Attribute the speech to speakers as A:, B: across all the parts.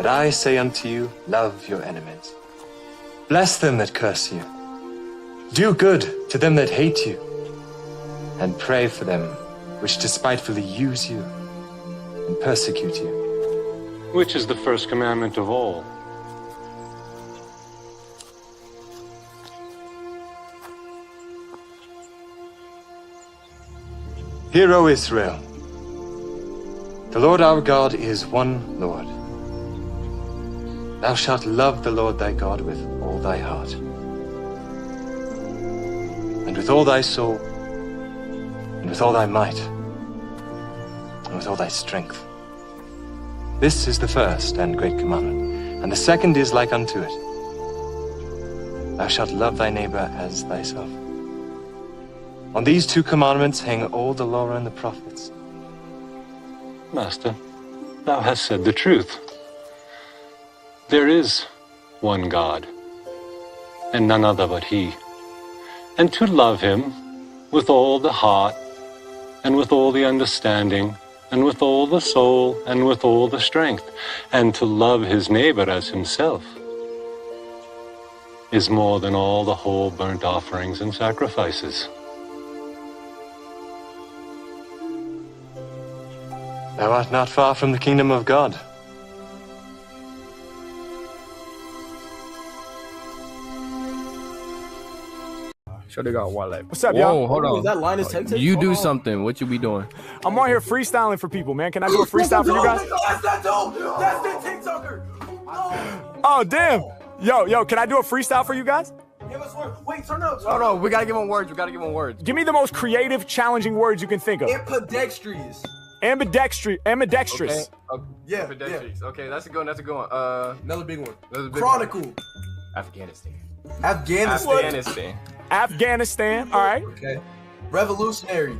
A: But I say unto you, love your enemies. Bless them that curse you. Do good to them that hate you. And pray for them which despitefully use you and persecute you.
B: Which is the first commandment of all?
A: Hear, O Israel, the Lord our God is one Lord. Thou shalt love the Lord thy God with all thy heart, and with all thy soul, and with all thy might, and with all thy strength. This is the first and great commandment, and the second is like unto it. Thou shalt love thy neighbor as thyself. On these two commandments hang all the law and the prophets.
B: Master, thou hast said the truth. There is one God, and none other but He. And to love Him with all the heart, and with all the understanding, and with all the soul, and with all the strength, and to love his neighbor as himself, is more than all the whole burnt offerings and sacrifices.
A: Thou art not far from the kingdom of God.
C: Sure, they got one leg.
D: What's up,
C: Whoa,
D: y'all?
C: hold on.
E: Is that Linus Tech?
C: You do something. What you be doing?
D: I'm on here freestyling for people, man. Can I do a freestyle for you guys?
E: That's that dude. That's that TikToker.
D: Oh, damn. Yo, can I do a freestyle for you guys?
E: Give us one. Wait, turn up.
C: No, no, we gotta give him words. We gotta give him words.
D: Give me the most creative, challenging words you can think of.
E: Ambidextrous.
D: Ambidextrous.
C: Okay.
E: Yeah,
C: Ambidextrous. Okay, that's a good one. That's a good one.
E: Another big one.
C: Another big
E: Chronicle.
C: one. Afghanistan.
E: Afghanistan.
D: Afghanistan. All right.
E: Okay. Revolutionary.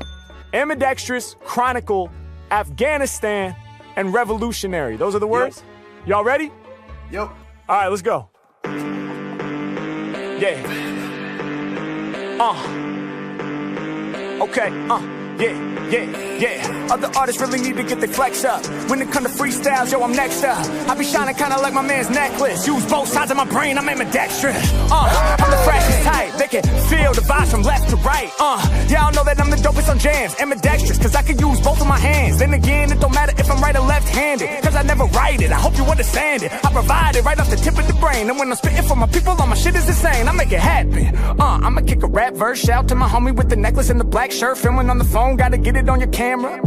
D: Ambidextrous, chronicle, Afghanistan, and revolutionary. Those are the words? Y'all ready?
E: Yep.
D: All right, let's go. Yeah. Okay. Yeah. Other artists really need to get their flex up. When it come to freestyles, yo, I'm next up. I be shining kinda like my man's necklace. Use both sides of my brain, I'm ambidextrous. I'm the freshest type. They can feel the vibes from left to right. Y'all know that I'm the dopest on jams. Ambidextrous, cause I can use both of my hands. Then again, it don't matter if I'm right or left-handed, cause I never write it. I hope you understand it. I provide it right off the tip of the brain. And when I'm spitting for my people, all my shit is insane. I make it happen. I'ma kick a rap verse. Shout to my homie with the necklace and the black shirt. Filming on the phone, gotta get it on your camera.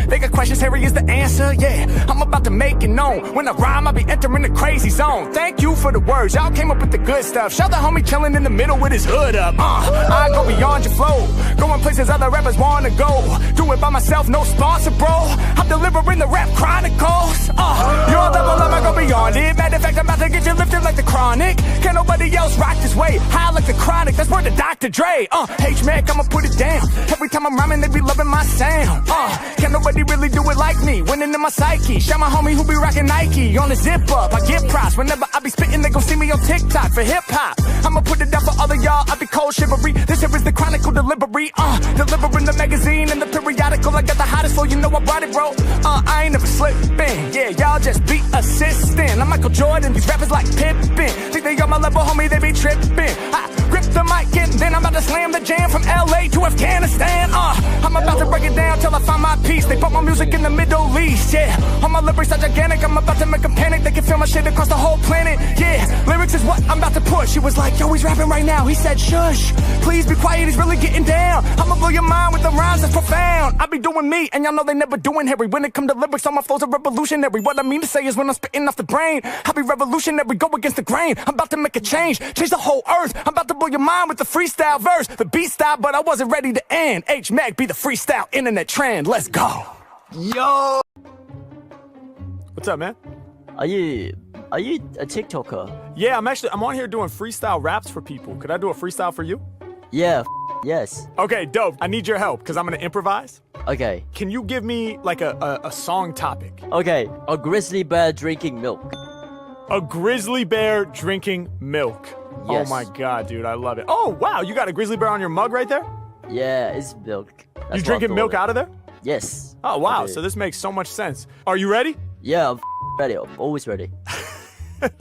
D: They got questions, Harry is the answer. Yeah, I'm about to make it known. When I rhyme, I be entering the crazy zone. Thank you for the words, y'all came up with the good stuff. Shout the homie chilling in the middle with his hood up. I go beyond your flow, going places other rappers wanna go. Do it by myself, no sponsor, bro. I'm delivering the rap chronicles. Your level up, I go beyond it. Matter of fact, I'm about to get you lifted like the chronic. Can't nobody else rock this way. High like the chronic, that's word to Dr. Dre. H-Mac, I'ma put it down. Every time I'm rhyming, they be loving my sound. Can't nobody really do it like me. Winning in my psyche. Shout my homie who be rocking Nike on the zip up. I get props whenever I be spitting. They gon' see me on TikTok for hip hop. I'ma put it down for all of y'all. I be cold shivery. This here is the chronicle delivery. Delivering the magazine and the periodical. I got the hottest flow, you know I brought it, bro. I ain't never slipping. Yeah, y'all just be assistant. I'm Michael Jordan. These rappers like Pippen. Think they on my level, homie. They be tripping. I grip the mic and then I'm about to slam the jam from LA to Afghanistan. I'm about to break it down till I find my peace. They put my music in the Middle East, yeah. All my lyrics are gigantic, I'm about to make a panic. They can feel my shit across the whole planet, yeah. Lyrics is what I'm about to push. He was like, yo, he's rapping right now. He said, shush, please be quiet, he's really getting down. I'ma blow your mind with the rhymes that's profound. I be doing me, and y'all know they never doing Harry. When it come to lyrics, all my flows are revolutionary. What I mean to say is when I'm spitting off the brain, I be revolutionary, go against the grain. I'm about to make a change the whole earth. I'm about to blow your mind with the freestyle verse. The beat style, but I wasn't ready to end. H-Mac be the freestyle internet trend, let's go.
E: Yo.
D: What's up, man?
F: Are you a TikToker?
D: Yeah, I'm on here doing freestyle raps for people. Could I do a freestyle for you?
F: Yeah, yes.
D: Okay, dope. I need your help because I'm gonna improvise.
F: Okay.
D: Can you give me like a song topic?
F: Okay, a grizzly bear drinking milk.
D: A grizzly bear drinking milk.
F: Yes.
D: Oh my god, dude, I love it. Oh wow, you got a grizzly bear on your mug right there?
F: Yeah, it's milk. That's
D: You drinking milk out of there?
F: Yes.
D: Oh wow,
F: Okay.
D: so this makes so much sense. Are you ready?
F: Yeah, I'm ready. I'm always ready.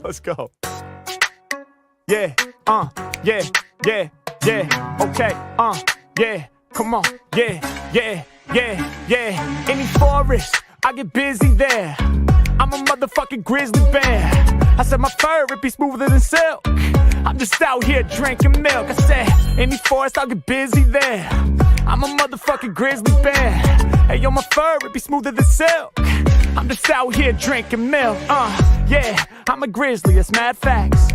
D: Let's go. Yeah, yeah, yeah, yeah, okay, yeah, come on, yeah. Any forest, I get busy there. I'm a motherfucking grizzly bear. I said my fur, it be smoother than silk. I'm just out here drinking milk. I said, any forest, I'll get busy there. I'm a motherfucking grizzly bear. Hey, yo, my fur, it be smoother than silk. I'm just out here drinking milk. Yeah, I'm a grizzly, it's mad facts.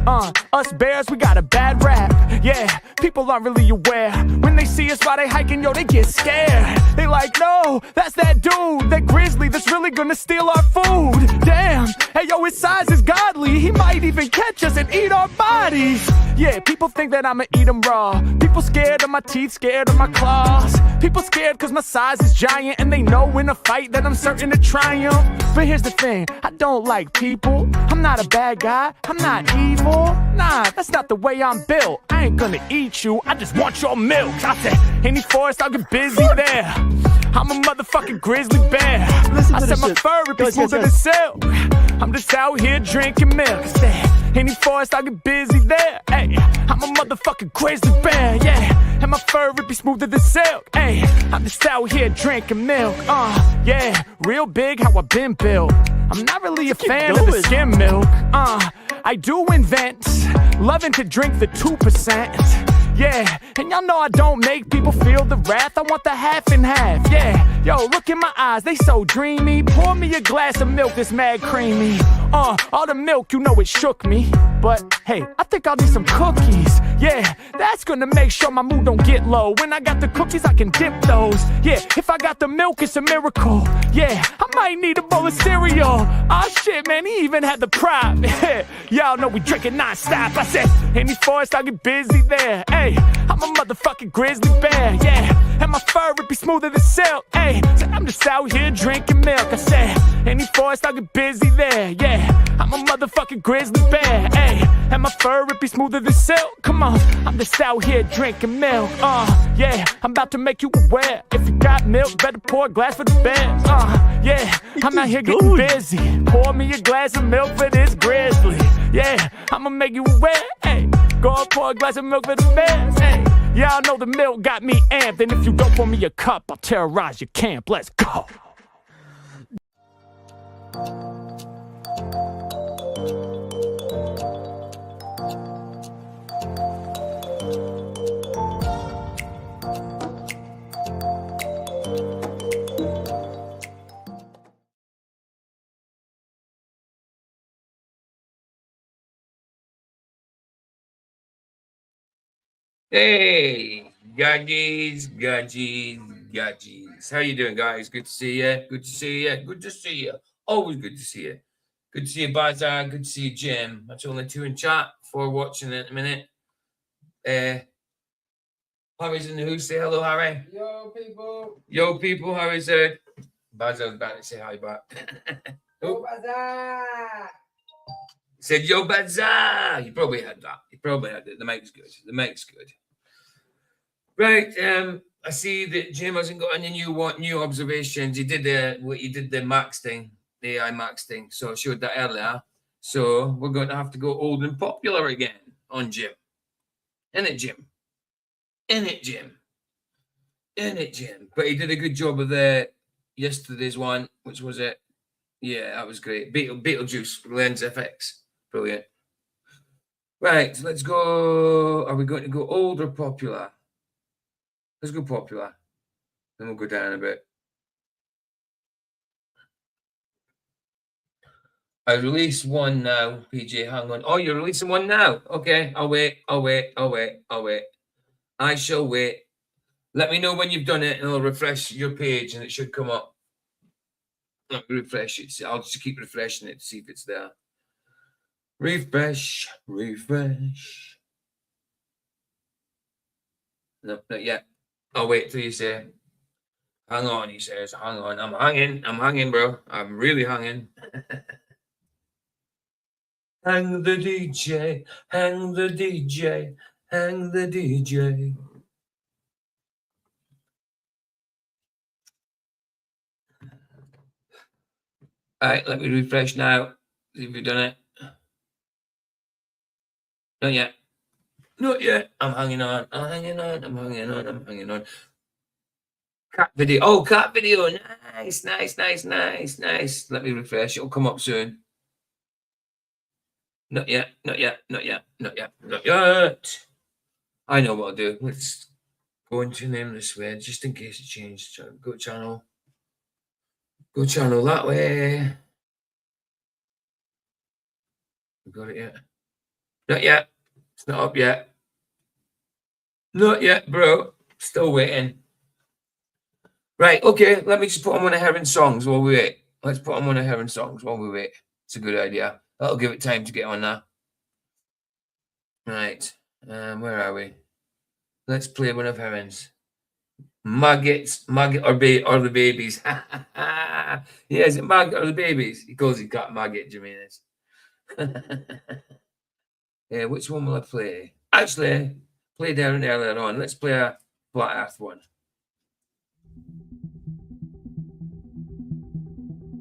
D: Us bears, we got a bad rap. Yeah, people aren't really aware. When they see us while they hiking, yo, they get scared. They like, no, that's that dude, that grizzly that's really gonna steal our food. Damn, hey, yo, his size is godly. He might even catch us and eat our bodies. Yeah, people think that I'ma eat them raw. People scared of my teeth, scared of my claws. People scared cause my size is giant, and they know in a fight that I'm certain to triumph. But here's the thing, I don't like people. I'm not a bad guy, I'm not evil. Nah, that's not the way I'm built. I ain't gonna eat you, I just want your milk. I said, any forest, I'll get busy there. I'm a motherfucking grizzly bear. I said my fur, it be smoother than silk. I'm just out here drinking milk. I said, any forest, I'll get busy there. Hey, I'm a motherfucking grizzly bear, yeah. And my fur, it be smoother than silk. Hey, I'm just out here drinking milk. Yeah, real big how I been built. I'm not really a fan of the skim milk. I do invent, loving to drink the 2%. Yeah, and y'all know I don't make people feel the wrath. I want the half and half, yeah. Yo, look in my eyes, they so dreamy. Pour me a glass of milk that's mad creamy. All the milk, you know it shook me. But hey, I think I'll need some cookies. Yeah, that's gonna make sure my mood don't get low. When I got the cookies, I can dip those. Yeah, if I got the milk, it's a miracle. Yeah, I might need a bowl of cereal. Oh shit, man, he even had the prop. Y'all know we drinking non-stop. I said, any forest, I'll get busy there. Hey, I'm a motherfucking grizzly bear, yeah. And my fur, it be smoother than silk. Hey, so I'm just out here drinking milk. I said, any forest, I'll get busy there, yeah. I'm a motherfucking grizzly bear, hey. And my fur, it be smoother than silk. Come on, I'm just out here drinking milk. Yeah, I'm about to make you aware. If you got milk, better pour a glass for the bears. Yeah, I'm out here getting busy. Pour me a glass of milk for this grizzly. Yeah, I'ma make you aware. Hey, go and pour a glass of milk for the bears. Hey, y'all know the milk got me amped. And if you don't pour me a cup, I'll terrorize your camp. Let's go.
G: Hey, gadgies. How you doing, guys? Good to see you. Good to see you. Always good to see you. Good to see you, Bazaar. Good to see you, Jim. That's only two in chat. 4 watching in a minute. Harry's in the house. Say hello, Harry. Yo, people. Harry's there. Bazaar's back to say hi back. Yo, Bazaar. Said, yo, Bazaar. You probably had that. The mic's good. Right, I see that Jim hasn't got any new observations. He did the Max thing, the AI Max thing. So I showed that earlier. So we're going to have to go old and popular again on Jim. In it, Jim. But he did a good job of the yesterday's one, which was it. Yeah, that was great. Beetlejuice, Lens FX. Brilliant. Right, let's go. Are we going to go old or popular? Let's go popular. Then we'll go down a bit. I release one now, PJ. Hang on. Oh, you're releasing one now? Okay, I'll wait. I shall wait. Let me know when you've done it, and I'll refresh your page, and it should come up. Let me refresh it. I'll just keep refreshing it to see if it's there. Refresh. No, not yet. I'll wait till you say. Hang on, he says. Hang on. I'm hanging, bro. I'm really hanging. Hang the DJ. All right, let me refresh now. See if you've done it. Not yet. Not yet. I'm hanging on. I'm hanging on. I'm hanging on. I'm hanging on. Cat video. Oh, cat video. Nice, nice, nice, nice, nice. Let me refresh. It'll come up soon. Not yet. Not yet. Not yet. Not yet. Not yet. I know what I'll do. Let's go into Nameless Way just in case it changed. Go channel. Go channel that way. We got it yet? Not yet. It's not up yet. Not yet, bro. Still waiting. Right, okay. Let me just put on one of Heron's songs while we wait. Let's put on one of Heron's songs while we wait. It's a good idea. That'll give it time to get on now. Right. Where are we? Let's play one of Heron's. Maggots, maggot or the babies. Yeah, is it maggot or the babies? He calls it cat maggot, Jimenez. Yeah, which one will I play? Actually, played Heron earlier on. Let's play a Flat Earth one.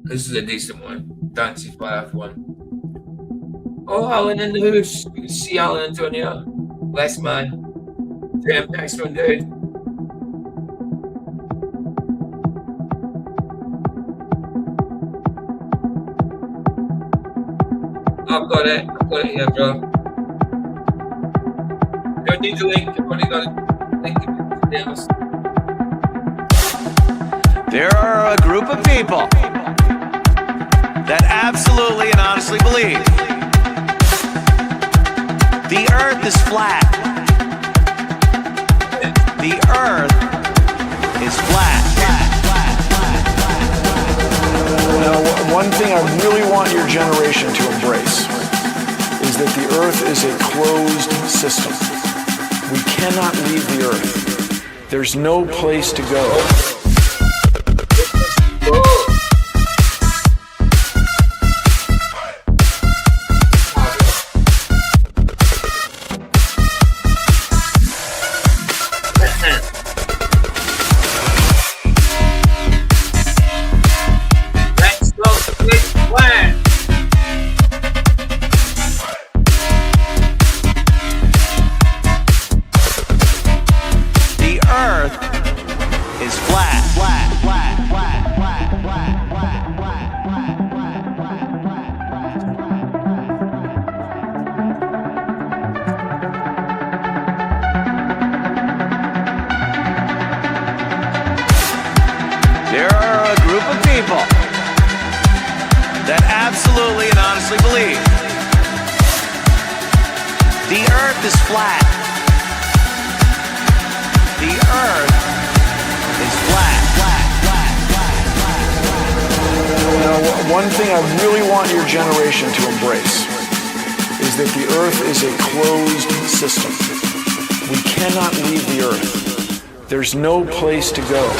G: This is a decent one. Dancy Flat Earth one. Oh, Alan in the house. Good to see Alan Antonio. Bless man. Damn, next one, dude. I've got it. I've got it here, bro. Don't need the link. I've already got it. Link it.
H: There are a group of people that absolutely and honestly believe the earth is flat. The earth is flat.
I: Now, one thing I really want your generation to embrace is that the earth is a closed system. We cannot leave the earth. There's no place to go. One thing I really want your generation to embrace is that the earth is a closed system. We cannot leave the earth. There's no place to go.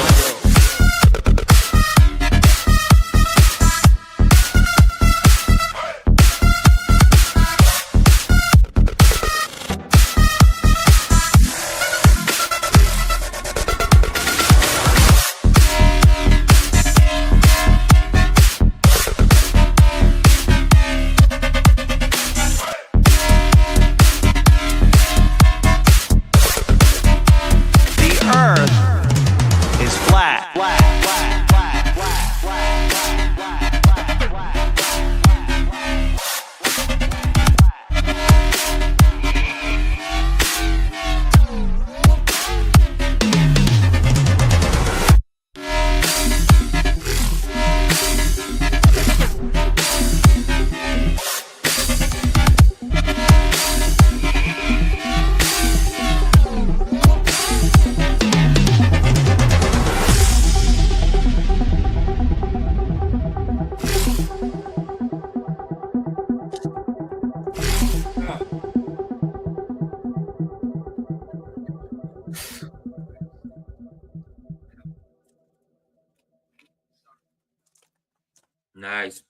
G: Nice.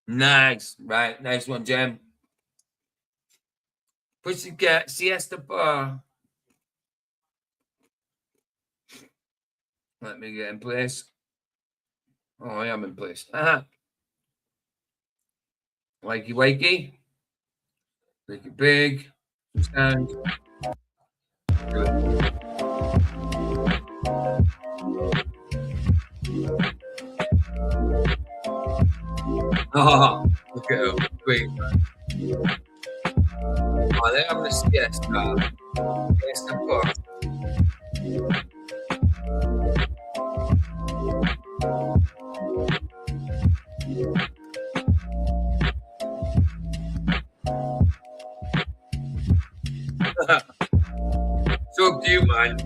G: Nice. Right. Nice one, Jem. Pussycat Siesta Bar. Let me get in place. Oh, I am in place. Wakey, wakey. Make it big. Stand. Do it. Oh, look at him. Wait. Oh, they're having a siesta. Siesta part. So cute, man.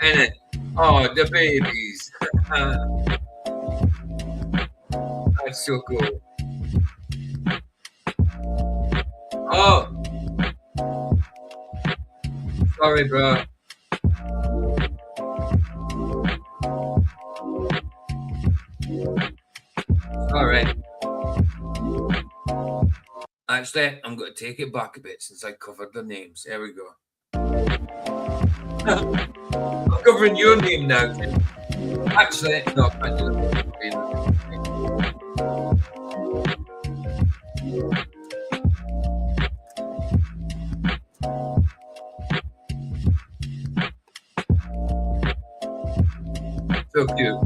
G: Ain't it? Oh, the babies. That's so cool. Oh. Sorry, bro. All right. Actually, I'm going to take it back a bit since I covered the names. There we go. I'm covering your name now. Actually, no, I can't do that. So cute.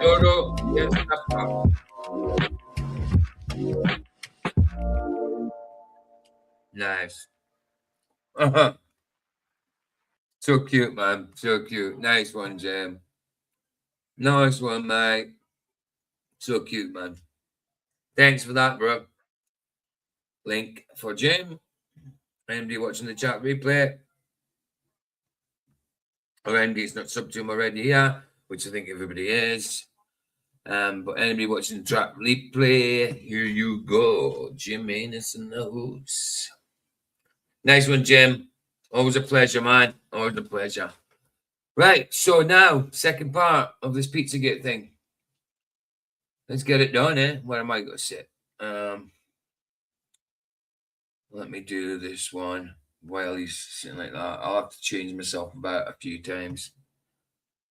G: Dodo, yes, Papa. Nice. So cute, man. So cute. Nice one, Jim. Nice one, mate. So cute, man. Thanks for that, bro. Link for Jim. Anybody watching the chat replay? Or anybody's not subbed to him already here, which I think everybody is. But anybody watching the chat replay, here you go. Jim Anus in the house. Nice one, Jim. Always a pleasure, man. Always a pleasure. Right, so now, second part of this Pizzagate thing. Let's get it done, eh? Where am I going to sit? Let me do this one while he's sitting like that. I'll have to change myself about a few times.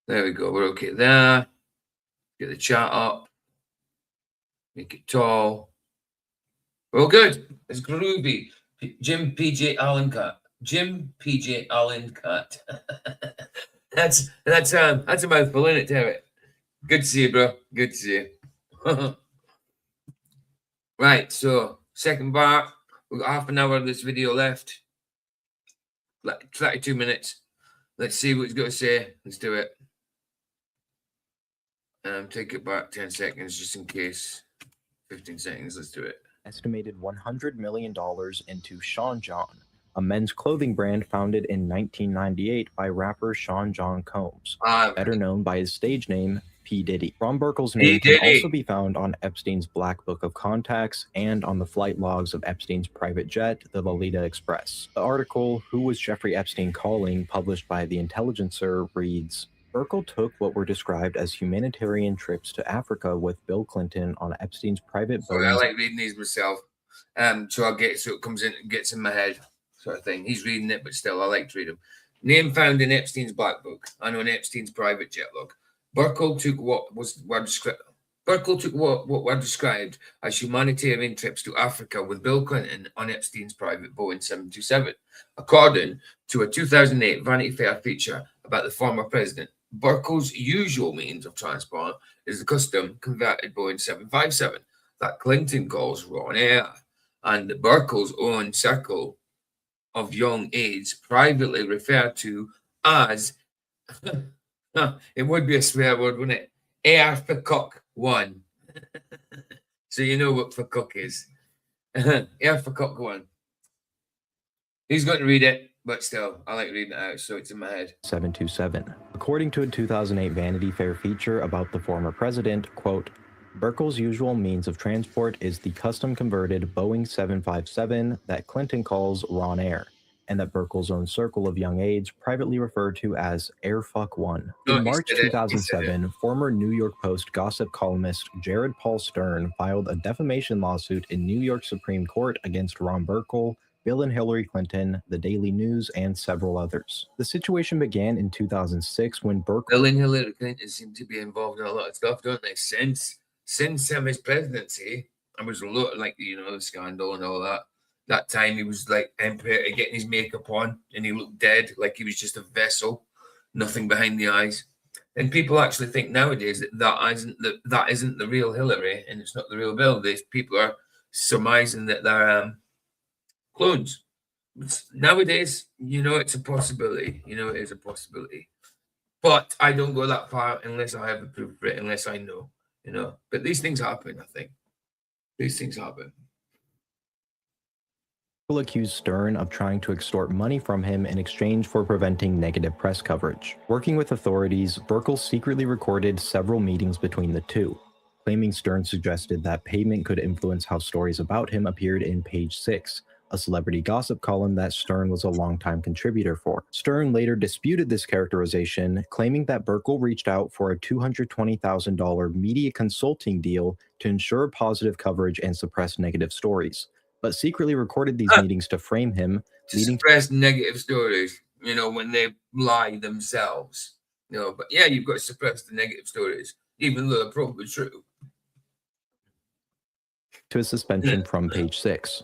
G: There we go. We're okay there. Get the chat up. Make it tall. We're all good. It's groovy. Jim PJ Allen Cut. Jim PJ Allen Cut. That's a mouthful, isn't it, Terry? Good to see you, bro. Good to see you. Right, so second part. We've got half an hour of this video left. Like 32 minutes. Let's see what he's got to say. Let's do it. Take it back 10 seconds just in case. 15 seconds. Let's do it.
J: Estimated $100 million into Sean John, a men's clothing brand founded in 1998 by rapper Sean John Combs, better known by his stage name, P. Diddy. Ron Burkle's name can also be found on Epstein's Black Book of Contacts and on the flight logs of Epstein's private jet, the Lolita Express. The article, Who Was Jeffrey Epstein Calling?, published by The Intelligencer, reads, Burkle took what were described as humanitarian trips to Africa with Bill Clinton on Epstein's private boat.
G: I like reading these myself. So it comes in, gets in my head, sort of thing. He's reading it, but still, I like to read them. Name found in Epstein's Black Book and on Epstein's private jet log. Burkle took what were described as humanitarian trips to Africa with Bill Clinton on Epstein's private Boeing 727, according to a 2008 Vanity Fair feature about the former president. Burkle's usual means of transport is the custom converted Boeing 757 that Clinton calls raw air, and Burkle's own circle of young aides privately referred to as it would be a swear word, wouldn't it? Air for cock 1. So you know what for cock is. Air for cock 1. He's going to read it, but still, I like reading it out, so it's in my head.
J: 727. According to a 2008 Vanity Fair feature about the former president, quote, Burkle's usual means of transport is the custom-converted Boeing 757 that Clinton calls Ron Air, and that Burkle's own circle of young aides privately referred to as Airfuck1.
G: No,
J: In
G: he
J: March
G: said it. He said
J: 2007, former New York Post gossip columnist Jared Paul Stern filed a defamation lawsuit in New York Supreme Court against Ron Burkle, Bill and Hillary Clinton, the Daily News, and several others. The situation began in 2006 when Burkle...
G: Bill and Hillary Clinton seem to be involved in a lot of stuff, don't they? Since his presidency, there was a lot, like, you know, the scandal and all that. That time he was like emperor, getting his makeup on, and he looked dead, like he was just a vessel, nothing behind the eyes. And people actually think nowadays that that isn't the real Hillary, and it's not the real Bill. These people are surmising that they're clones. Nowadays, you know, it's a possibility. You know, it is a possibility. But I don't go that far unless I have the proof for it, unless I know, you know. But these things happen, I think. These things happen.
J: Burkle accused Stern of trying to extort money from him in exchange for preventing negative press coverage. Working with authorities, Burkle secretly recorded several meetings between the two, claiming Stern suggested that payment could influence how stories about him appeared in Page 6, a celebrity gossip column that Stern was a longtime contributor for. Stern later disputed this characterization, claiming that Burkle reached out for a $220,000 media consulting deal to ensure positive coverage and suppress negative stories, but secretly recorded these meetings to frame him,
G: to suppress negative stories, you know, when they lie themselves. You know, but yeah, you've got to suppress the negative stories, even though they're probably true.
J: To a suspension from Page 6.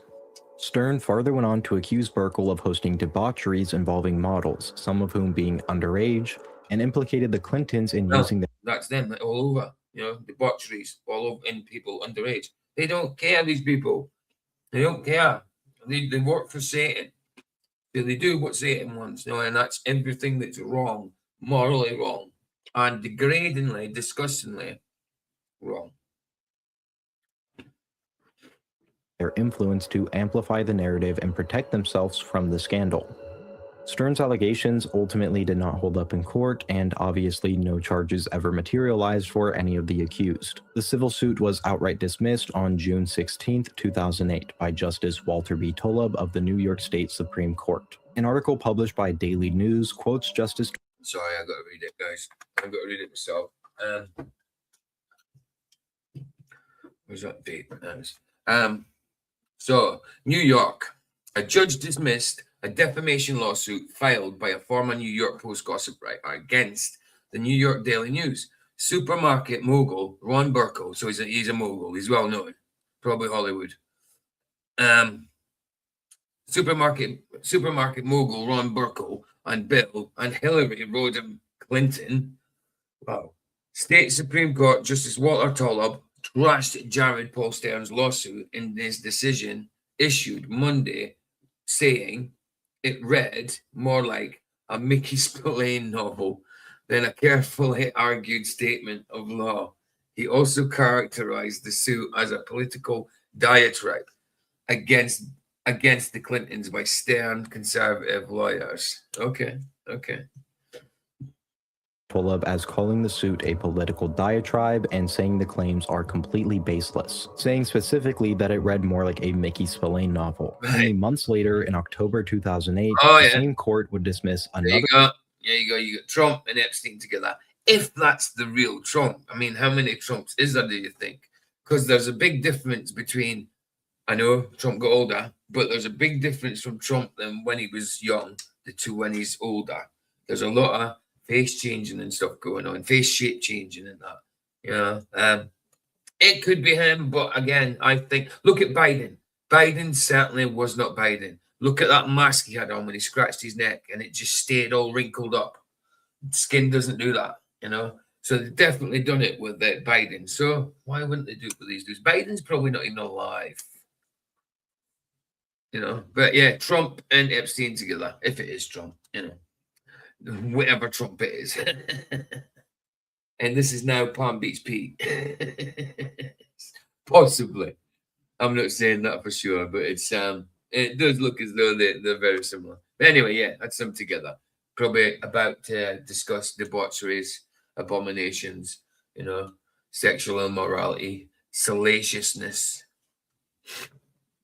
J: Stern further went on to accuse Burkle of hosting debaucheries involving models, some of whom being underage, and implicated the Clintons in using them.
G: That's them, like, all over, you know, debaucheries all over in people underage. They don't care, these people. They don't care. They work for Satan. So they do what Satan wants, you know, and that's everything that's wrong, morally wrong, and degradingly, disgustingly wrong.
J: Their influence to amplify the narrative and protect themselves from the scandal. Stern's allegations ultimately did not hold up in court, and obviously no charges ever materialized for any of the accused. The civil suit was outright dismissed on June 16, 2008 by Justice Walter B. Tolub of the New York State Supreme Court. An article published by Daily News quotes Justice...
G: Sorry, I've got to read it, guys. I've got to read it myself. Where's that date? So, New York. A judge dismissed a defamation lawsuit filed by a former New York Post gossip writer against the New York Daily News. Supermarket mogul Ron Burkle, so he's a mogul, he's well known, probably Hollywood. Supermarket mogul Ron Burkle and Bill and Hillary Rodham Clinton. Wow. State Supreme Court Justice Walter Tolub trashed Jared Paul Stern's lawsuit in his decision issued Monday, saying it read more like a Mickey Spillane novel than a carefully argued statement of law. He also characterized the suit as a political diatribe against the Clintons by Stern conservative lawyers. Okay.
J: Tolub as calling the suit a political diatribe and saying the claims are completely baseless, saying specifically that it read more like a Mickey Spillane novel. Right. Only months later, in October 2008, the same court would dismiss another...
G: There you go. You got Trump and Epstein together. If that's the real Trump, I mean, how many Trumps is there, do you think? Because there's a big difference between, I know Trump got older, but there's a big difference from Trump than when he was young to when he's older. There's a lot of face changing and stuff going on, face shape changing and that, you know. It could be him, but again, I think, look at Biden. Biden certainly was not Biden. Look at that mask he had on when he scratched his neck and it just stayed all wrinkled up. Skin doesn't do that, you know. So they've definitely done it with Biden. So why wouldn't they do it with these dudes? Biden's probably not even alive, you know. But yeah, Trump and Epstein together, if it is Trump, you know. Whatever Trump it is. And this is now Palm Beach Pete. Possibly. I'm not saying that for sure, but it's it does look as though they're very similar. But anyway, yeah, that's them together. Probably about to discuss debaucheries, abominations, you know, sexual immorality, salaciousness.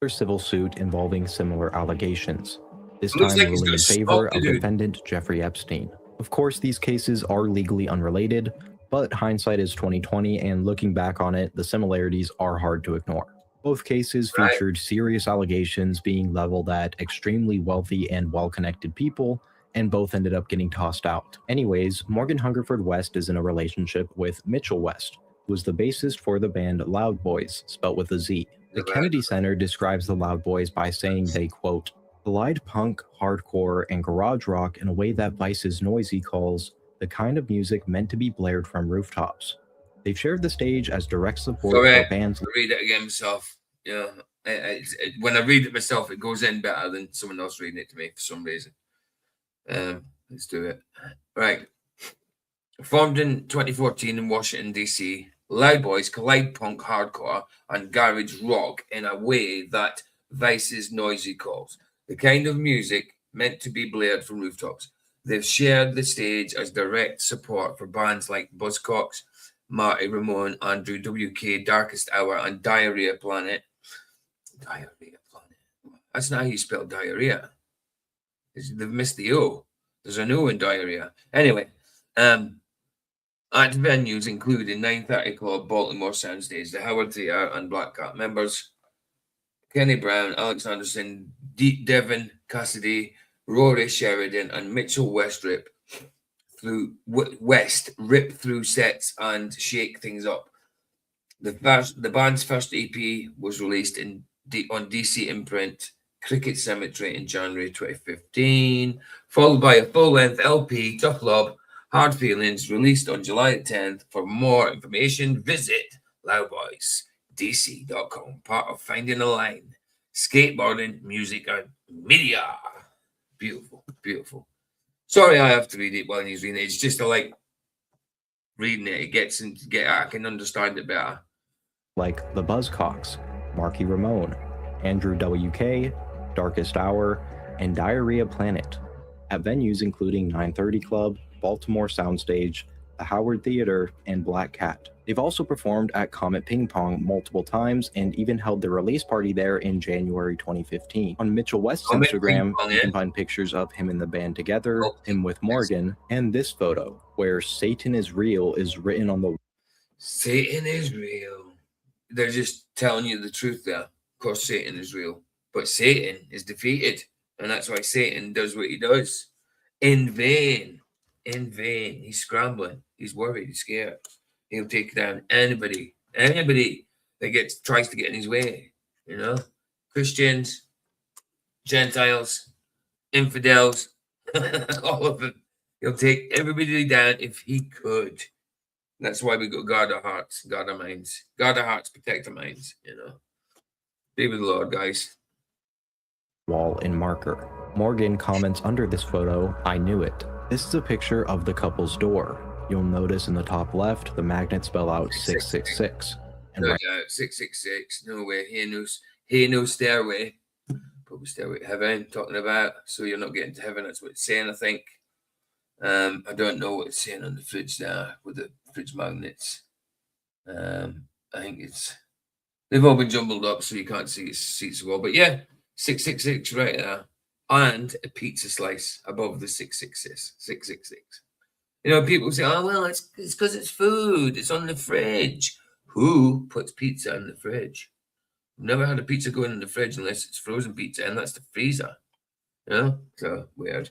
J: Civil suit involving similar allegations. this
G: It looks
J: time
G: like he's
J: ruling
G: gonna
J: in
G: smoke
J: favor
G: the
J: of
G: dude.
J: defendant Jeffrey Epstein. Of course, these cases are legally unrelated, but hindsight is 2020, and looking back on it, the similarities are hard to ignore. Both cases featured serious allegations being leveled at extremely wealthy and well-connected people, and both ended up getting tossed out. Anyways, Morgan Hungerford West is in a relationship with Mitchell West, who was the bassist for the band Loud Boys, spelt with a Z. The Kennedy Center describes the Loud Boys by saying they, quote, collide punk, hardcore, and garage rock in a way that Vice's Noisy calls the kind of music meant to be blared from rooftops. They've shared the stage as direct support for bands.
G: I'll read it again myself. Yeah, when I read it myself, it goes in better than someone else reading it to me for some reason. Let's do it. Right. Formed in 2014 in Washington, D.C., Loud Boys collide punk, hardcore, and garage rock in a way that Vice's Noisy calls the kind of music meant to be blared from rooftops. They've shared the stage as direct support for bands like Buzzcocks, Marty Ramone, Andrew WK, Darkest Hour, and Diarrhea Planet. Diarrhea Planet. That's not how you spell diarrhea. They've missed the O. There's an O in diarrhea. Anyway, at venues including 930 Club, Baltimore Soundstage, the Howard Theatre, and Black Cat members Kenny Brown, Alex Anderson, Devin Cassidy, Rory Sheridan, and Mitchell West rip through sets and shake things up. The band's first EP was released on DC imprint Cricket Cemetery in January 2015, followed by a full-length LP, Tough Love, Hard Feelings, released on July 10th. For more information, visit loudboysdc.com, part of Finding a Line, skateboarding, music, and media. Beautiful, beautiful. Sorry I have to read it while he's reading it. It's just I like reading it. I can understand it better.
J: Like the Buzzcocks, Marky Ramone, Andrew WK, Darkest Hour, and Diarrhea Planet, at venues including 930 Club, Baltimore Soundstage, the Howard Theatre, and Black Cat. They've also performed at Comet Ping Pong multiple times and even held their release party there in January 2015. On Mitchell West's Instagram, you can find pictures of him and the band together, him with Morgan, and this photo where Satan is real is written on the...
G: Satan is real. They're just telling you the truth there. Of course, Satan is real, but Satan is defeated, and that's why Satan does what he does. In vain. He's scrambling. He's worried. He's scared. He'll take down anybody that tries to get in his way. You know, Christians, Gentiles, infidels, all of them. He'll take everybody down if he could. That's why we got guard our hearts, guard our minds, guard our hearts, protect our minds. You know, be with the Lord, guys.
J: Wall in marker. Morgan comments under this photo, "I knew it." This is a picture of the couple's door. You'll notice in the top left, the magnets spell out 666. And
G: No doubt, 666. No way. Hey, no stairway. Probably stairway to heaven. Talking about. So you're not getting to heaven. That's what it's saying, I think. I don't know what it's saying on the fridge there with the fridge magnets. I think they've all been jumbled up, so you can't see its seats well. But yeah, 666 right there. And a pizza slice above the 666. You know, people say, oh, well, it's because it's food. It's on the fridge. Who puts pizza in the fridge? I've never had a pizza go in the fridge unless it's frozen pizza, and that's the freezer. You know? So, weird.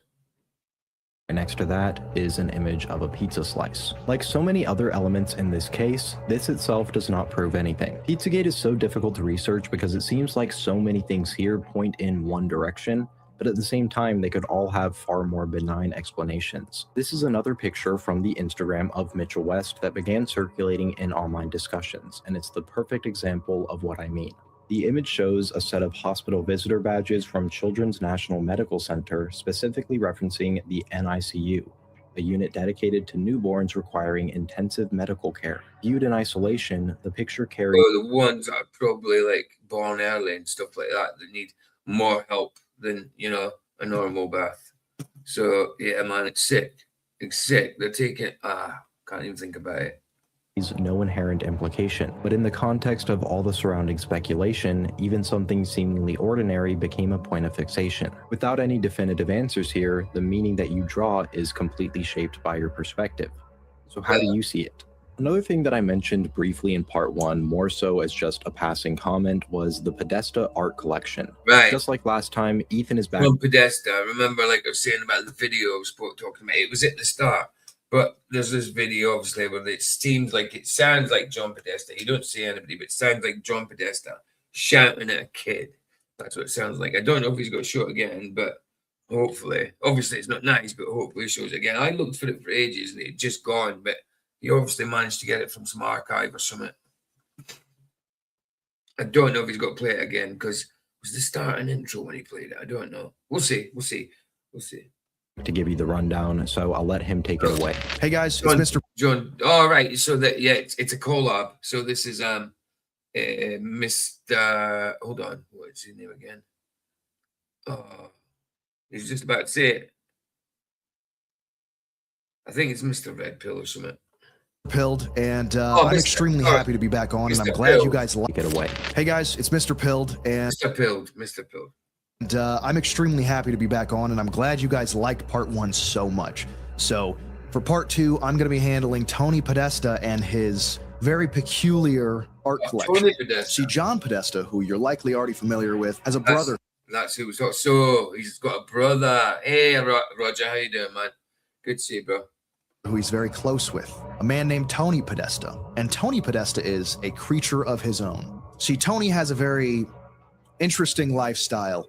J: Next to that is an image of a pizza slice. Like so many other elements in this case, this itself does not prove anything. Pizzagate is so difficult to research because it seems like so many things here point in one direction, but at the same time, they could all have far more benign explanations. This is another picture from the Instagram of Mitchell West that began circulating in online discussions, and it's the perfect example of what I mean. The image shows a set of hospital visitor badges from Children's National Medical Center, specifically referencing the NICU, a unit dedicated to newborns requiring intensive medical care. Viewed in isolation, the picture carries...
G: Well, the ones that are probably like born early and stuff like that need more help than, you know, a normal birth. So, yeah, man, it's sick. It's sick. They're taking... can't even think about it.
J: no inherent implication. But in the context of all the surrounding speculation, even something seemingly ordinary became a point of fixation. Without any definitive answers here, the meaning that you draw is completely shaped by your perspective. So how do you see it? Another thing that I mentioned briefly in part 1, more so as just a passing comment, was the Podesta art collection.
G: Right.
J: Just like last time, Ethan is back.
G: From Podesta, remember, like I was saying about the video I was talking about, it was at the start. But there's this video, obviously, where it sounds like John Podesta. You don't see anybody, but it sounds like John Podesta shouting at a kid. That's what it sounds like. I don't know if he's got shot again, but hopefully. Obviously, it's not nice, but hopefully he shows it again. I looked for it for ages, and it had just gone, but he obviously managed to get it from some archive or something. I don't know if he's got to play it again, because it was the start and intro when he played it. I don't know. We'll see.
J: To give you the rundown, so I'll let him take it away.
K: Hey guys,
G: John,
K: it's Mr.
G: John. All right, so that it's a collab. So this is Mr. Hold on, what's his name again? Oh, he's just about to say it. I think it's Mr. Red Pill or something.
K: Pilled, and I'm extremely happy to be back on, and I'm glad you guys like
J: it away.
K: Hey guys, it's Mr. Pilled, and
G: Mr. Pilled.
K: And I'm extremely happy to be back on, and I'm glad you guys liked part 1 so much. So for part 2, I'm going to be handling Tony Podesta and his very peculiar art collection.
G: Tony Podesta.
K: See, John Podesta, who you're likely already familiar with, has a brother.
G: That's who. So he's got a brother. Hey, Roger, how you doing, man? Good to see you, bro.
K: Who he's very close with, a man named Tony Podesta. And Tony Podesta is a creature of his own. See, Tony has a very interesting lifestyle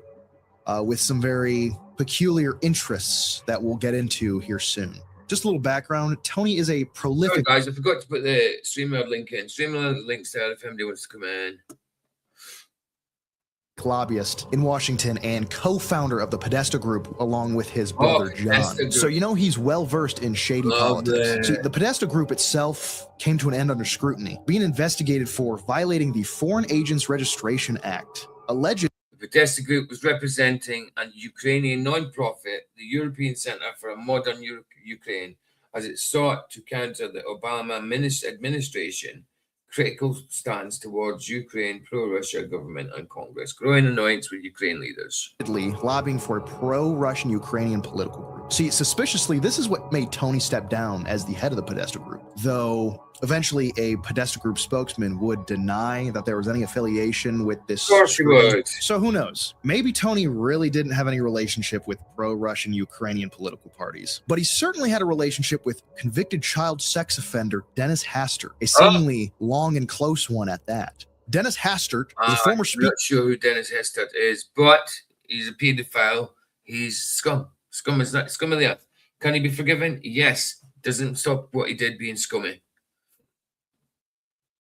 K: with some very peculiar interests that we'll get into here soon. Just a little background, Tony is a prolific...
G: Sorry guys, I forgot to put the StreamYard link in. StreamYard link's there if anybody wants to come in.
K: lobbyist in Washington and co-founder of the Podesta Group, along with his brother John. So he's well versed in shady politics. See, the Podesta Group itself came to an end under scrutiny, being investigated for violating the Foreign Agents Registration Act. Allegedly,
G: the Podesta Group was representing a Ukrainian non-profit, the European Center for a Modern Ukraine, as it sought to counter the Obama administration critical stance towards Ukraine, pro-Russia government and Congress, growing annoyance with Ukraine leaders.
K: Lobbying for a pro-Russian Ukrainian political group. See, suspiciously, this is what made Tony step down as the head of the Podesta Group, though eventually a Podesta Group spokesman would deny that there was any affiliation with this.
G: Of course he would.
K: So who knows? Maybe Tony really didn't have any relationship with pro-Russian Ukrainian political parties, but he certainly had a relationship with convicted child sex offender Dennis Hastert, a seemingly long and close one at that. Dennis Hastert is a former speaker.
G: I'm not sure who Dennis Hastert is, but he's a pedophile. He's scum. Scum is not scum of the earth. Can he be forgiven? Yes. Doesn't stop what he did being scummy.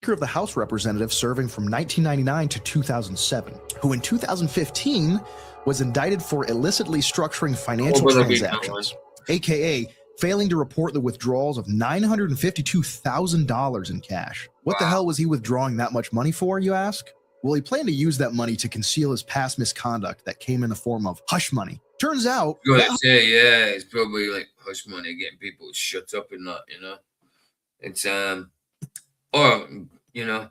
K: Of the House Representative serving from 1999 to 2007, who in 2015 was indicted for illicitly structuring financial transactions, aka failing to report the withdrawals of $952,000 in cash. What the hell was he withdrawing that much money for, you ask? Well, he planned to use that money to conceal his past misconduct that came in the form of hush money. Turns out...
G: it's probably like hush money, getting people to shut up and that, you know? It's, or, you know,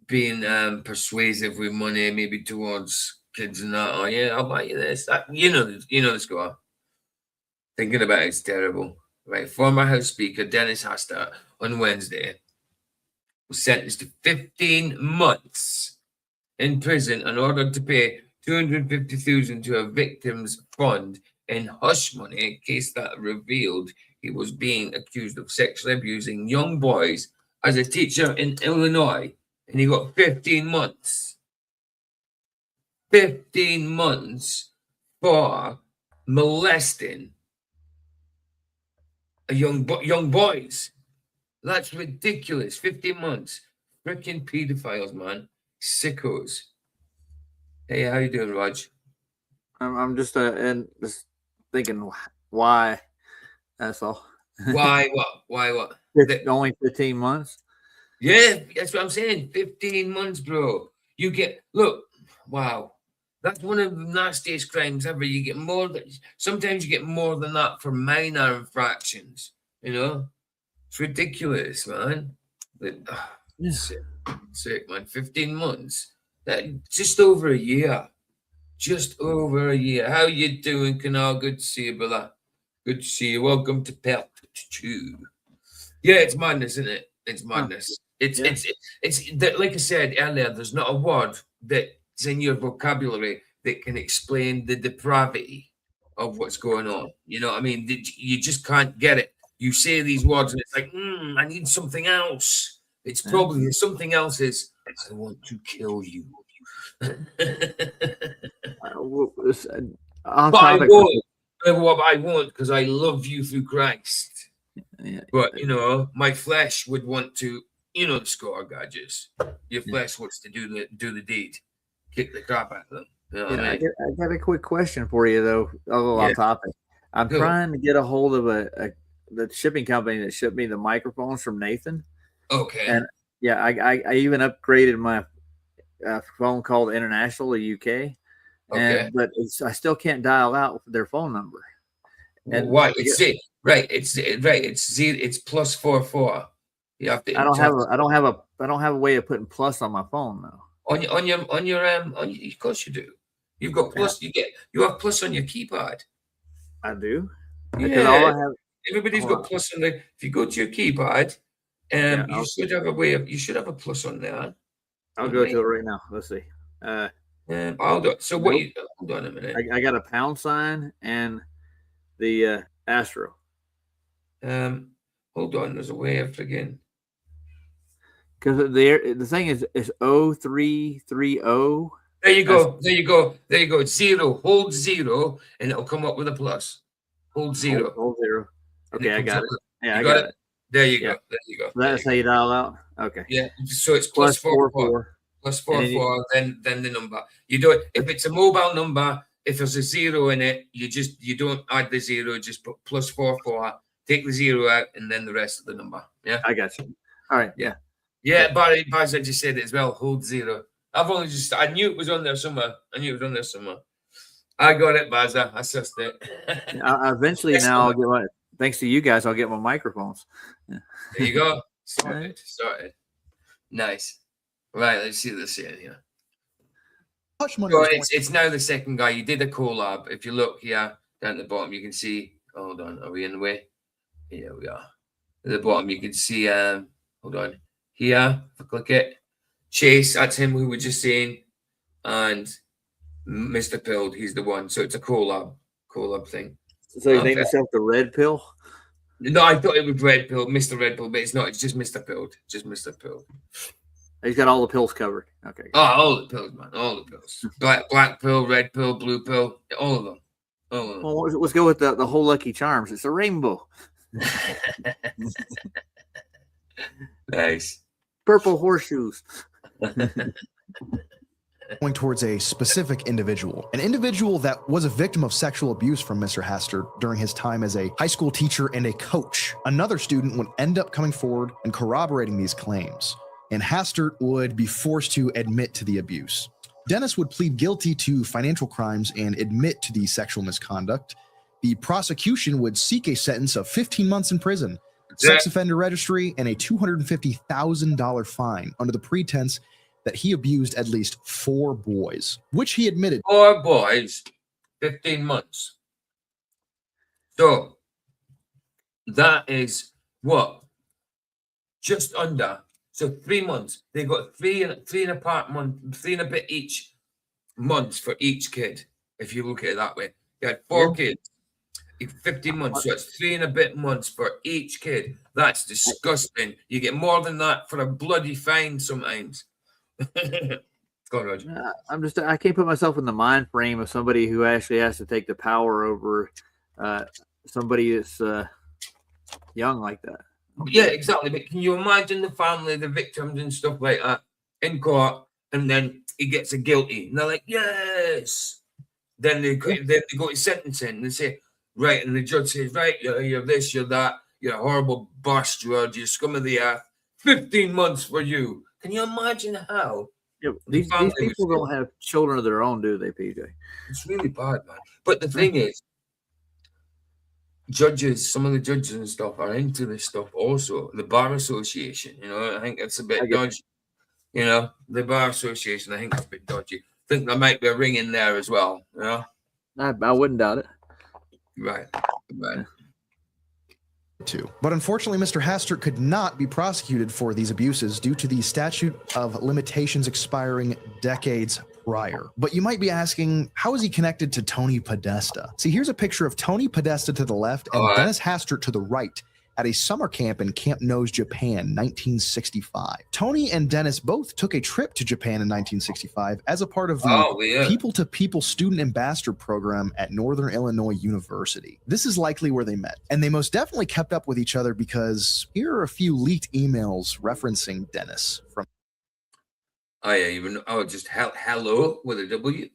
G: being persuasive with money, maybe towards kids and that. Oh, yeah, I'll buy you this. You know the score. Thinking about it's terrible. Right, former House Speaker Dennis Hastert on Wednesday was sentenced to 15 months in prison and ordered to pay $250,000 to a victim's fund in hush money in case that revealed he was being accused of sexually abusing young boys as a teacher in Illinois, and he got 15 months. 15 months for molesting a young boys. That's ridiculous. 15 months. Freaking pedophiles, man. Sickos. Hey, how you doing, Raj?
L: I'm just thinking why. That's all.
G: Why what? Why what?
L: Only 15 months?
G: Yeah, that's what I'm saying. 15 months, bro. You get, look, wow. That's one of the nastiest crimes ever. You get more than, sometimes you get more than that for minor infractions, you know? It's ridiculous, man. Sick, man. 15 months. Just over a year. Just over a year. How you doing, Canal? Good to see you, brother. Good to see you. Welcome to Pelt 2. Yeah, it's madness, isn't it? It's madness. It's like I said earlier, there's not a word that's in your vocabulary that can explain the depravity of what's going on. You know what I mean? You just can't get it. You say these words and it's like, I need something else. It's probably something else is, I want to kill you. But I won't because I love you through Christ. But, my flesh would want to, the score, gadgets. Your flesh wants to do the deed. Kick the crap out of them. You know what I mean?
L: I got a quick question for you, though, off topic. I'm trying to get a hold of the shipping company that shipped me the microphones from Nathan.
G: Okay.
L: And I even upgraded my phone called International, the UK.
G: Okay.
L: But I still can't dial out their phone number. And
G: why? It's +44. You have to.
L: I don't have a way of putting plus on my phone though.
G: On your of course you do. You've got plus. You have plus on your keypad.
L: I do.
G: Yeah. Everybody's got plus on the. If you go to your keypad, you should have a way of. You should have a plus on there.
L: I'll go to it right now. Let's see.
G: Hold on. So what? Hold on a minute.
L: I got a pound sign and the Astro.
G: Hold on. There's a way of again.
L: Because the thing is 0330.
G: There you go. There you go. There you go. 0. Hold 0, and it'll come up with a plus. Hold 0.
L: Hold 0. Okay, I got it. Yeah, I
G: got
L: it.
G: There you go. There you go.
L: That's how you dial out. Okay.
G: Yeah. So it's +44. +44. Then the number. You do it if it's a mobile number. If there's a 0 in it, you don't add the 0. Just put +44. Take the 0 out, and then the rest of the number. Yeah.
L: I got you. All right.
G: Yeah. Yeah. Barry just said it as well. Hold 0. I knew it was on there somewhere. I got it, Bazza. I sussed it.
L: Eventually, now I'll get thanks to you guys, I'll get my microphones.
G: Yeah. There you go. Sorted. Nice. Right, let's see this here. It's now the second guy. You did a collab. If you look here down at the bottom, you can see. Hold on, are we in the way? Here we are. At the bottom, you can see. Hold on. Here, if I click it, Chase. That's him who we were just saying, and Mr. Pill. He's the one. So it's a collab thing.
L: So you named yourself the Red Pill?
G: No, I thought it was Red Pill, Mr. Red Pill, but it's not. It's just Mr. Pill. Just Mr. Pill.
L: He's got all the pills covered. Okay.
G: Oh, all the pills, man. All the pills. Black pill, red pill, blue pill. All of them.
L: Well, let's go with the whole Lucky Charms. It's a rainbow.
G: Nice.
L: Purple horseshoes.
K: Going towards a specific individual, an individual that was a victim of sexual abuse from Mr. Hastert during his time as a high school teacher and a coach. Another student would end up coming forward and corroborating these claims, and Hastert would be forced to admit to the abuse. Dennis would plead guilty to financial crimes and admit to the sexual misconduct. The prosecution would seek a sentence of 15 months in prison, sex offender registry, and a $250,000 fine under the pretense that he abused at least 4 boys, which he admitted.
G: 4 boys, 15 months. So that is what? Just under. So 3 months. They got three and a bit each months for each kid. If you look at it that way, you had 4 kids, 15 months. So it's 3 and a bit months for each kid. That's disgusting. You get more than that for a bloody fine sometimes. Go on, Roger.
L: I can't put myself in the mind frame of somebody who actually has to take the power over somebody that's young like that.
G: Yeah, exactly. But can you imagine the family, the victims and stuff like that in court, and then he gets a guilty, and they're like, yes. Then they go to sentencing, and they say, right, and the judge says, right, you're this, you're that, you're a horrible bastard, you're scum of the earth, 15 months for you. Can you imagine how?
L: Yeah, these people don't have children of their own, do they, PJ?
G: It's really bad, man. But the thing is, judges, some of the judges and stuff are into this stuff also. The Bar Association, you know, I think it's a bit dodgy. You know, the Bar Association, I think it's a bit dodgy. I think there might be a ring in there as well, you know?
L: I wouldn't doubt it.
G: Right.
K: But unfortunately, Mr. Hastert could not be prosecuted for these abuses due to the statute of limitations expiring decades prior. But you might be asking, how is he connected to Tony Podesta? See, here's a picture of Tony Podesta to the left and Dennis Hastert to the right at a summer camp in Camp Nose, Japan, 1965. Tony and Dennis both took a trip to Japan in 1965 as a part of the People-to-People Student Ambassador Program at Northern Illinois University. This is likely where they met, and they most definitely kept up with each other because here are a few leaked emails referencing Dennis from.
G: Just hello with a W.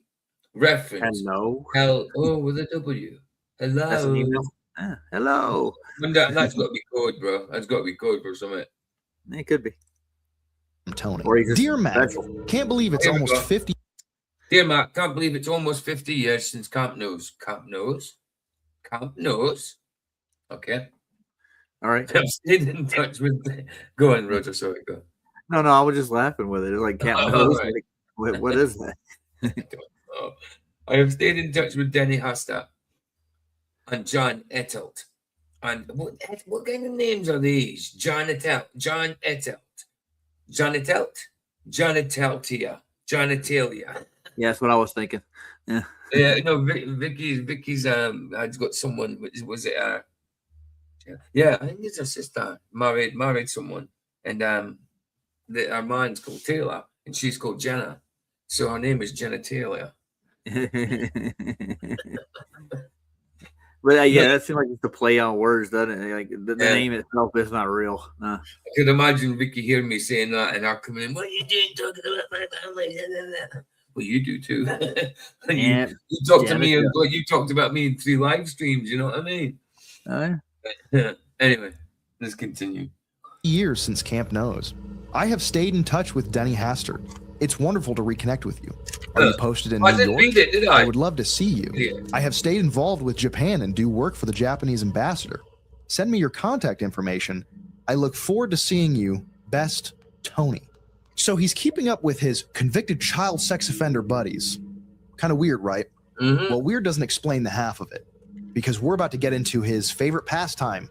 G: Reference. Hello with a W. Hello.
L: That's an email. Hello.
G: That's got to be code, bro. That's got to be code for something.
L: It could be.
K: Tony. Dear Matt, can't believe it's almost 50.
G: Dear Matt, can't believe it's almost 50 years since Camp Nose. Camp Nose. Okay.
L: All right.
G: I'm staying in touch with. Go on, Roger. Sorry, go.
L: No, I was just laughing with it. It's like Camp Nose. Right. What is that?
G: I have stayed in touch with Denny Hastert and John Ettelt. And what kind of names are these? John Ettelt.
L: Yeah, that's what I was thinking. Yeah.
G: Yeah, no, Vicky's has got someone. Was it yeah, I think it's her sister married someone, and our man's called Taylor and she's called Jenna, so her name is Jenna Taylor.
L: But yeah, that seems like it's a play on words, doesn't it? Like the name itself is not real. I
G: could imagine Vicky hearing me saying that and her coming in. What are you doing talking about my family? Well, you do too. you talked to me, you talked about me in 3 live streams. You know what I mean? Anyway, let's continue.
K: Years since Camp Nose. I have stayed in touch with Denny Hastert. It's wonderful to reconnect with you. Are you posted in New York?
G: Read it, did I?
K: I would love to see you.
G: Yeah.
K: I have stayed involved with Japan and do work for the Japanese ambassador. Send me your contact information. I look forward to seeing you. Best, Tony. So he's keeping up with his convicted child sex offender buddies. Kind of weird, right?
G: Mm-hmm.
K: Well, weird doesn't explain the half of it, because we're about to get into his favorite pastime,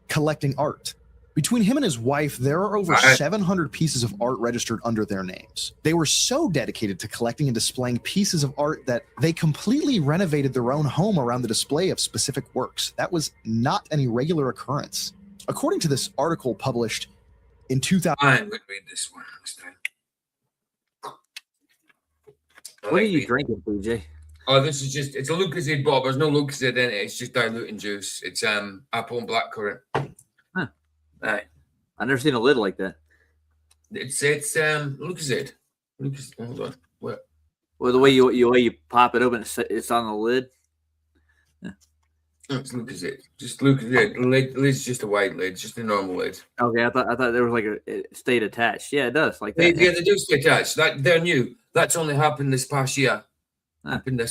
K: collecting art. Between him and his wife, there are over 700 pieces of art registered under their names. They were so dedicated to collecting and displaying pieces of art that they completely renovated their own home around the display of specific works. That was not any regular occurrence. According to this article published in 2000.
G: I would read this one this time.
L: What are you drinking, PJ?
G: Oh, this is just, it's a Lucozade bottle. There's no Lucozade in it. It's just diluting juice. It's apple and blackcurrant.
L: Huh.
G: Right.
L: I've never seen a lid like that.
G: It's Lucozade. Hold on. What?
L: Well, the way you pop it open, it's on the lid.
G: Yeah. Oh, it's Lucozade. Just Lucozade. The lid's just a white lid, just a normal lid.
L: Okay, I thought there was like it stayed attached. Yeah, it does like that.
G: Yeah, they do stay attached. They're new. That's only happened this past year. They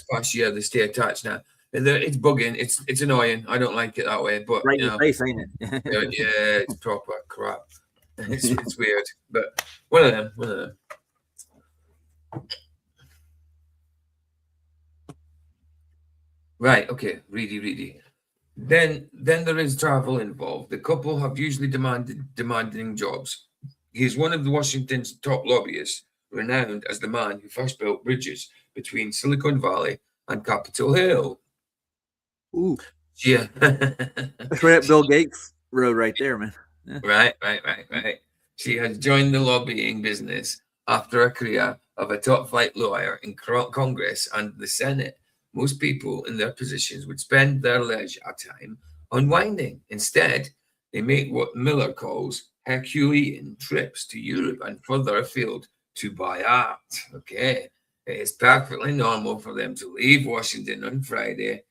G: stay attached now. It's bugging. It's annoying. I don't like it that way. But
L: right in your face, ain't it?
G: yeah, it's proper crap. It's weird, but one of them. Right. Okay. Reedy. Then there is travel involved. The couple have usually demanding jobs. He's one of Washington's top lobbyists, renowned as the man who first built bridges between Silicon Valley and Capitol Hill.
L: Ooh.
G: Yeah.
L: That's right up Bill Gates road right there, man. Yeah.
G: Right. She has joined the lobbying business after a career of a top-flight lawyer in Congress and the Senate. Most people in their positions would spend their leisure time unwinding. Instead, they make what Miller calls Herculean trips to Europe and further afield to buy art. Okay. It is perfectly normal for them to leave Washington on Friday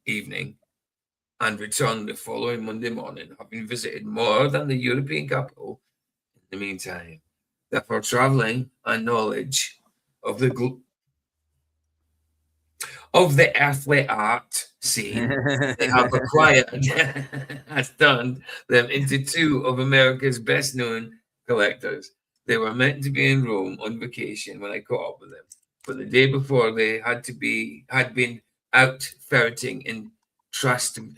G: evening and return the following Monday morning, having visited more than the European capital in the meantime. Therefore, traveling and knowledge of the of the earthly art scene, they have acquired has turned them into two of America's best known collectors. They were meant to be in Rome on vacation when I caught up with them, but the day before they had been out ferreting in Trastevere,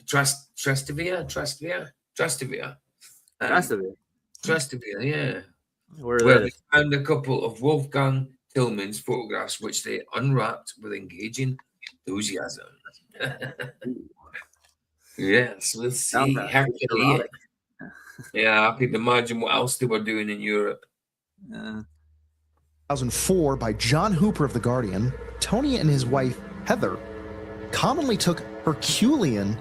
G: yeah. Where they found a couple of Wolfgang Tillman's photographs, which they unwrapped with engaging enthusiasm. Yes, let's see. Hercules. Yeah, I can imagine what else they were doing in Europe.
K: 2004 by John Hooper of The Guardian, Tony and his wife, Heather, commonly took Herculean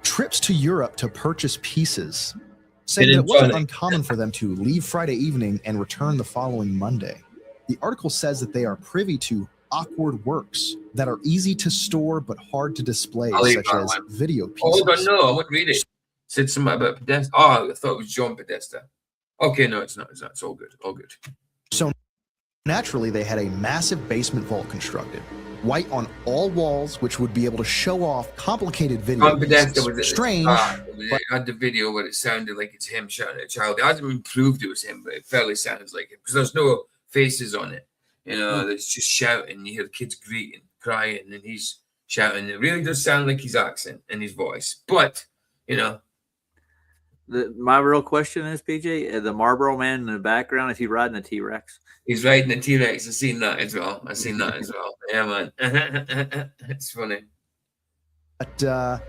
K: trips to Europe to purchase pieces, saying that it wasn't uncommon for them to leave Friday evening and return the following Monday. The article says that they are privy to awkward works that are easy to store but hard to display, such as video pieces.
G: Hold on, no, I won't read it. Said something about Podesta. Oh, I thought it was John Podesta. Okay, no, it's not. It's all good. All good.
K: So naturally, they had a massive basement vault constructed, white on all walls, which would be able to show off complicated video pieces. Strange.
G: It had the video where it sounded like it's him shouting at a child. It hasn't been proved it was him, but it fairly sounds like him because there's no faces on it. You know, it's just shouting. You hear the kids greeting, crying, and he's shouting. It really does sound like his accent and his voice. But, you know.
L: My real question is, PJ, the Marlboro Man in the background, is he riding a T-Rex?
G: He's riding a T-Rex. I've seen that as well. Yeah, man. It's funny.
K: But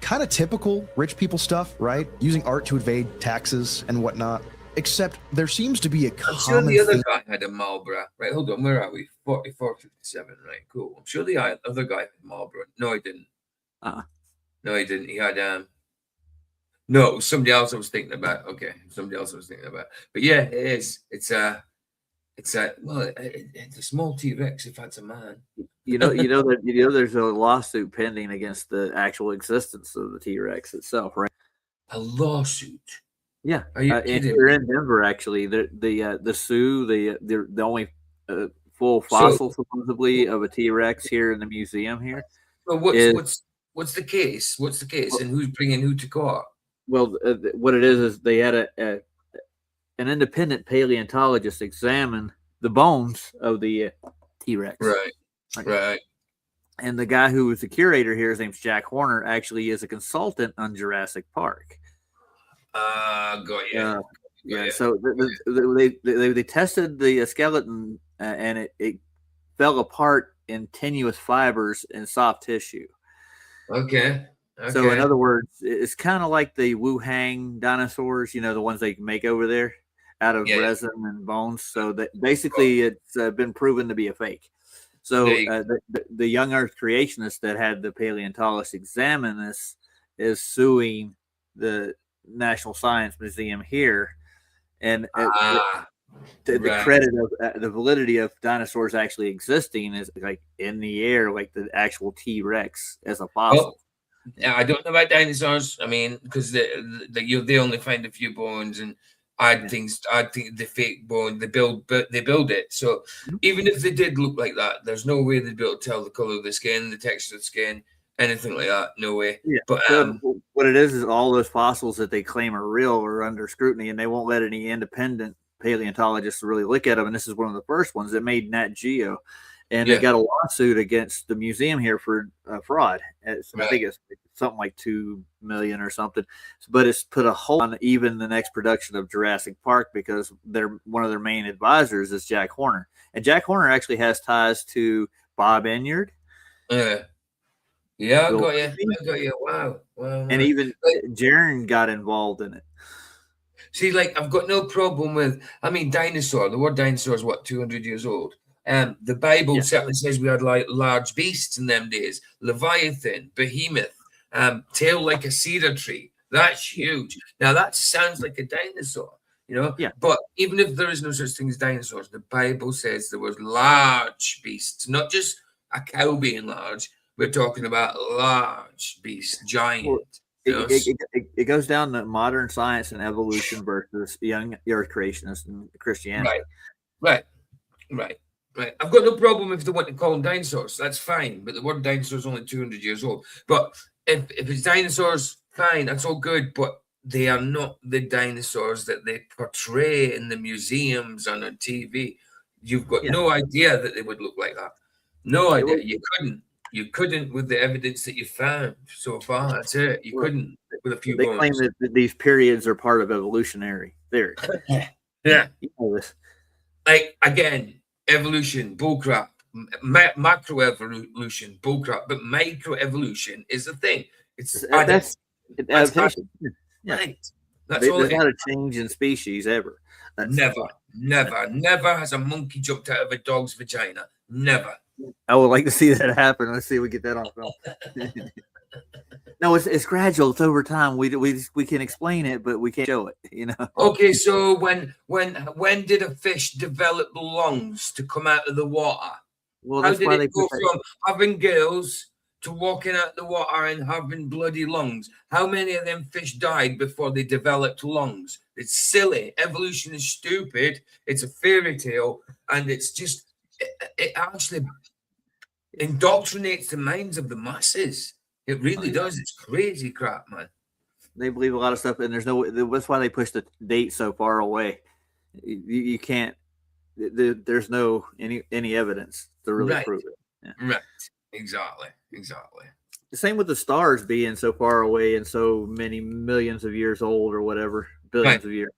K: kind of typical rich people stuff, right? Using art to evade taxes and whatnot. Except there seems to be a common
G: I'm sure the other guy had a Marlboro. Right, hold on. Where are we? 4457. Right, cool. I'm sure the other guy had Marlboro. No, he didn't. No, he didn't. He had no, it was somebody else I was thinking about. Okay, somebody else I was thinking about. But yeah, it is. It's a small T-Rex if that's a man.
L: You know there's a lawsuit pending against the actual existence of the T-Rex itself, right?
G: A lawsuit.
L: Yeah,
G: are you kidding?
L: We're in Denver actually. The Sioux, the only full fossil supposedly of a T-Rex here in the museum here.
G: Well, what's the case? What's the case, and who's bringing who to court?
L: Well, what it is they had an independent paleontologist examine the bones of the T-Rex.
G: Right.
L: And the guy who was the curator here, his name's Jack Horner, actually is a consultant on Jurassic Park.
G: Got you.
L: Yeah. So they tested the skeleton and it fell apart in tenuous fibers and soft tissue.
G: Okay.
L: So in other words, it's kind of like the Wuhang dinosaurs, you know, the ones they make over there out of resin and bones. So that basically it's been proven to be a fake. So the young Earth creationist that had the paleontologist examine this is suing the National Science Museum here, and the credit of the validity of dinosaurs actually existing is like in the air, like the actual T-Rex as a fossil.
G: I don't know about dinosaurs. I mean, because they only find a few bones and add things. I think the fake bone they build it. So even if they did look like that, there's no way they'd be able to tell the color of the skin, the texture of the skin, anything like that. No way.
L: Yeah.
G: But
L: what it is all those fossils that they claim are real are under scrutiny, and they won't let any independent paleontologists really look at them. And this is one of the first ones that made Nat Geo. And they got a lawsuit against the museum here for fraud. I think it's something like $2 million or something. But it's put a hold on even the next production of Jurassic Park because one of their main advisors is Jack Horner. And Jack Horner actually has ties to Bob Enyard.
G: Yeah, I got you. Wow.
L: And even Jaron got involved in it.
G: See, like, I've got no problem with, dinosaur. The word dinosaur is, 200 years old? The Bible certainly says we had like large beasts in them days. Leviathan, behemoth, tail like a cedar tree. That's huge. Now that sounds like a dinosaur, you know?
L: Yeah.
G: But even if there is no such thing as dinosaurs, the Bible says there was large beasts, not just a cow being large. We're talking about large beasts, giant.
L: Well, it goes down to modern science and evolution versus young Earth creationists and Christianity.
G: Right. Right. I've got no problem if they want to call them dinosaurs. That's fine. But the word dinosaur is only 200 years old. But if it's dinosaurs, fine. That's all good. But they are not the dinosaurs that they portray in the museums and on TV. You've got no idea that they would look like that. No idea. You couldn't. You couldn't with the evidence that you found so far. That's it. You couldn't with a few
L: They
G: bones.
L: claim that these periods are part of evolutionary theory.
G: Yeah.
L: You know this.
G: Like, again, evolution, bullcrap. Macro evolution, bullcrap. But micro evolution is a thing. It's
L: adaptation. Yeah.
G: Right. That's all
L: There's
G: it
L: not
G: is.
L: a change in species ever.
G: Never has a monkey jumped out of a dog's vagina. Never.
L: I would like to see that happen. Let's see if we get that on film. No, it's gradual. It's over time. We can explain it, but we can't show it. You know.
G: Okay, so when did a fish develop lungs to come out of the water?
L: Well,
G: How
L: that's
G: did
L: why
G: it
L: they
G: go
L: put
G: from having gills to walking out the water and having bloody lungs? How many of them fish died before they developed lungs? It's silly. Evolution is stupid. It's a fairy tale, and it's just it actually indoctrinates the minds of the masses. It really does. It's crazy crap, man.
L: They believe a lot of stuff, and that's why they push the date so far away. You can't. There's no any evidence to really prove it. Yeah.
G: Right. Exactly.
L: The same with the stars being so far away and so many millions of years old or whatever, billions of years.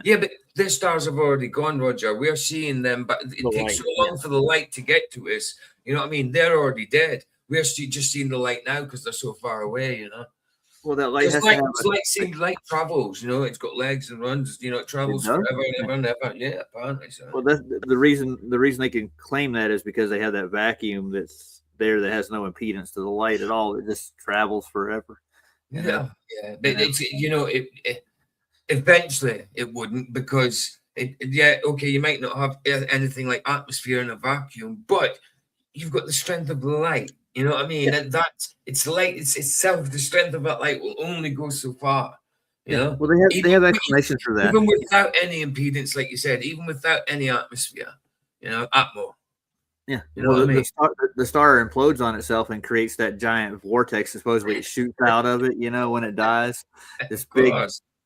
G: Yeah, but the stars have already gone, Roger. We're seeing them, but it takes so long for the light to get to us. You know what I mean? They're already dead. We're just seeing the light now because they're so far away, you know?
L: Well, that light
G: it's like seeing light travels, you know? It's got legs and runs, you know, it travels forever and ever. Yeah, apparently so.
L: Well, that's the reason they can claim that is because they have that vacuum that's there that has no impedance to the light at all. It just travels forever.
G: Yeah. But it's, you know, eventually it wouldn't because you might not have anything like atmosphere in a vacuum, but you've got the strength of the light. You know what I mean? And it's light. It's itself. The strength of that light will only go so far. You know.
L: Well, they have explanations for that.
G: Even without any impedance, like you said, even without any atmosphere, you know, atmo.
L: Yeah.
G: You know what I mean?
L: The star implodes on itself and creates that giant vortex. Supposedly, it shoots out of it. You know, when it dies, this big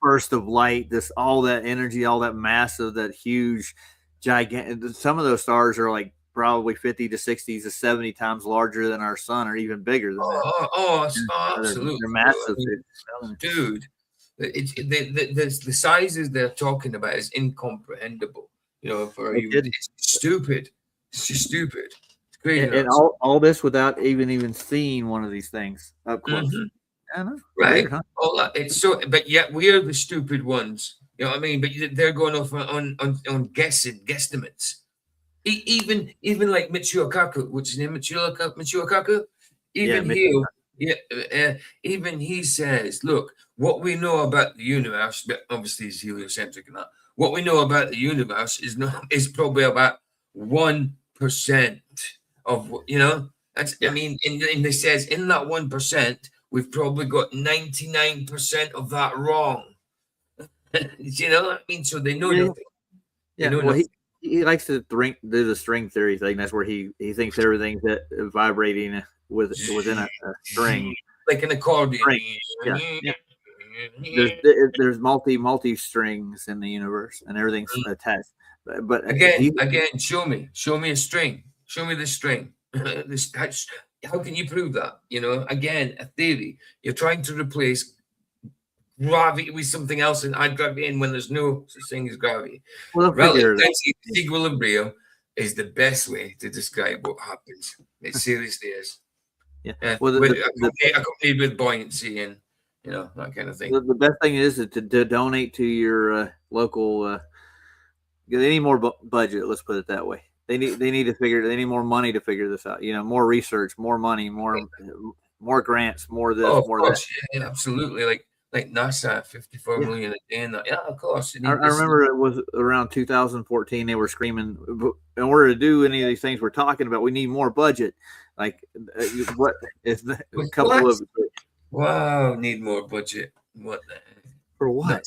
L: burst of light, all that energy, all that massive, that huge, gigantic. Some of those stars are like probably 50 to 60 to 70 times larger than our sun, or even bigger than that.
G: Absolutely.
L: They're massive,
G: dude. The sizes they're talking about is incomprehensible. You know, for you, it's stupid. It's just stupid. It's crazy.
L: And all this without even seeing one of these things up close. I know.
G: Right.
L: Weird, huh?
G: All that, it's so, but yet we're the stupid ones. You know what I mean? But they're going off on guesstimates. Even like Michio Kaku, which is named Michio Kaku, even he says, look, what we know about the universe, but obviously it's heliocentric and that. What we know about the universe is probably about 1% of, you know, that's, I mean, and they says in that 1%, we've probably got 99% of that wrong. You know what I mean? So they know nothing.
L: Yeah, he likes to do the string theory thing. That's where he thinks everything's vibrating within a string,
G: like an accordion.
L: There's multi strings in the universe, and everything's attached. But
G: again, show me a string. Show me the string. How can you prove that? You know, again, a theory. You're trying to replace gravity with something else and add gravity in when there's no such thing as gravity.
L: Well,
G: relative density equilibrium is the best way to describe what happens. It seriously is.
L: Yeah.
G: Well, accompanied with buoyancy and, you know, that kind of thing.
L: The best thing is to donate to your local. They need more budget. Let's put it that way. They need they need more money to figure this out. You know, more research, more money, more grants, more this, more that.
G: Yeah, absolutely. Like NASA, 54 million a day. Yeah, of course.
L: I remember it was around 2014. They were screaming, in order to do any of these things we're talking about, we need more budget. Like, what is that? A couple of.
G: Wow, need more budget. What the heck?
L: For what?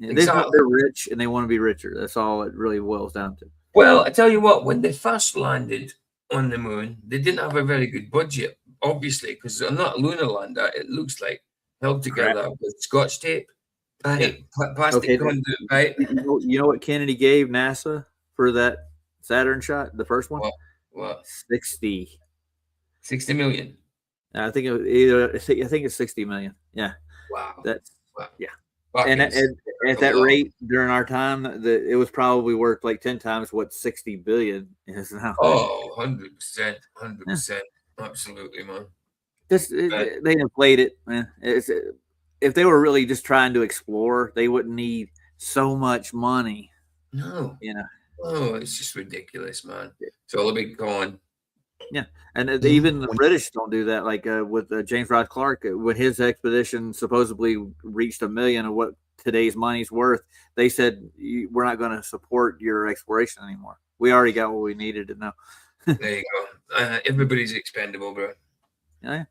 G: Exactly.
L: They're rich and they want to be richer. That's all it really boils down to.
G: Well, I tell you what, when they first landed on the moon, they didn't have a very good budget, obviously, because on that lunar lander, it looks like held together with Scotch tape, plastic
L: Okay.
G: conduit, right?
L: You know what Kennedy gave NASA for that Saturn shot, the first one?
G: What?
L: 60
G: million.
L: I think it's 60 million. Yeah.
G: Wow.
L: That's
G: wow.
L: Yeah.
G: Fucking
L: And at that rate during our time, it was probably worth like 10 times what 60 billion is now.
G: Oh, 100%. 100%. Absolutely, man.
L: They inflate it, man. If they were really just trying to explore, they wouldn't need so much money.
G: No.
L: You know.
G: Oh, it's just ridiculous, man. It's all a big con.
L: Yeah, and even the British don't do that. Like with James Ross Clark, when his expedition supposedly reached 1 million of what today's money's worth, they said we're not going to support your exploration anymore. We already got what we needed to know.
G: There you go. Everybody's expendable, bro.
L: Yeah.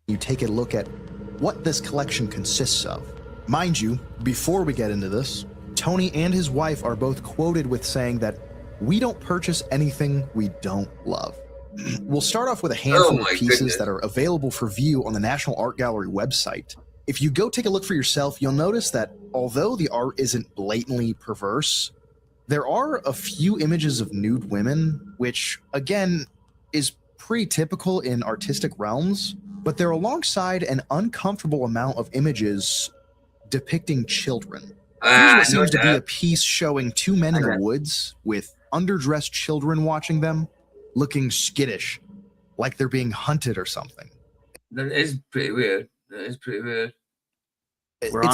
K: You take a look at what this collection consists of. Mind you, before we get into this, Tony and his wife are both quoted with saying that we don't purchase anything we don't love. We'll start off with a handful of pieces that are available for view on the National Art Gallery website. If you go take a look for yourself, you'll notice that although the art isn't blatantly perverse, there are a few images of nude women, which, again, is pretty typical in artistic realms, but they're alongside an uncomfortable amount of images depicting children. Here's what seems to be a piece showing two men in the woods with underdressed children watching them, looking skittish, like they're being hunted or something.
G: That is pretty weird.
K: It's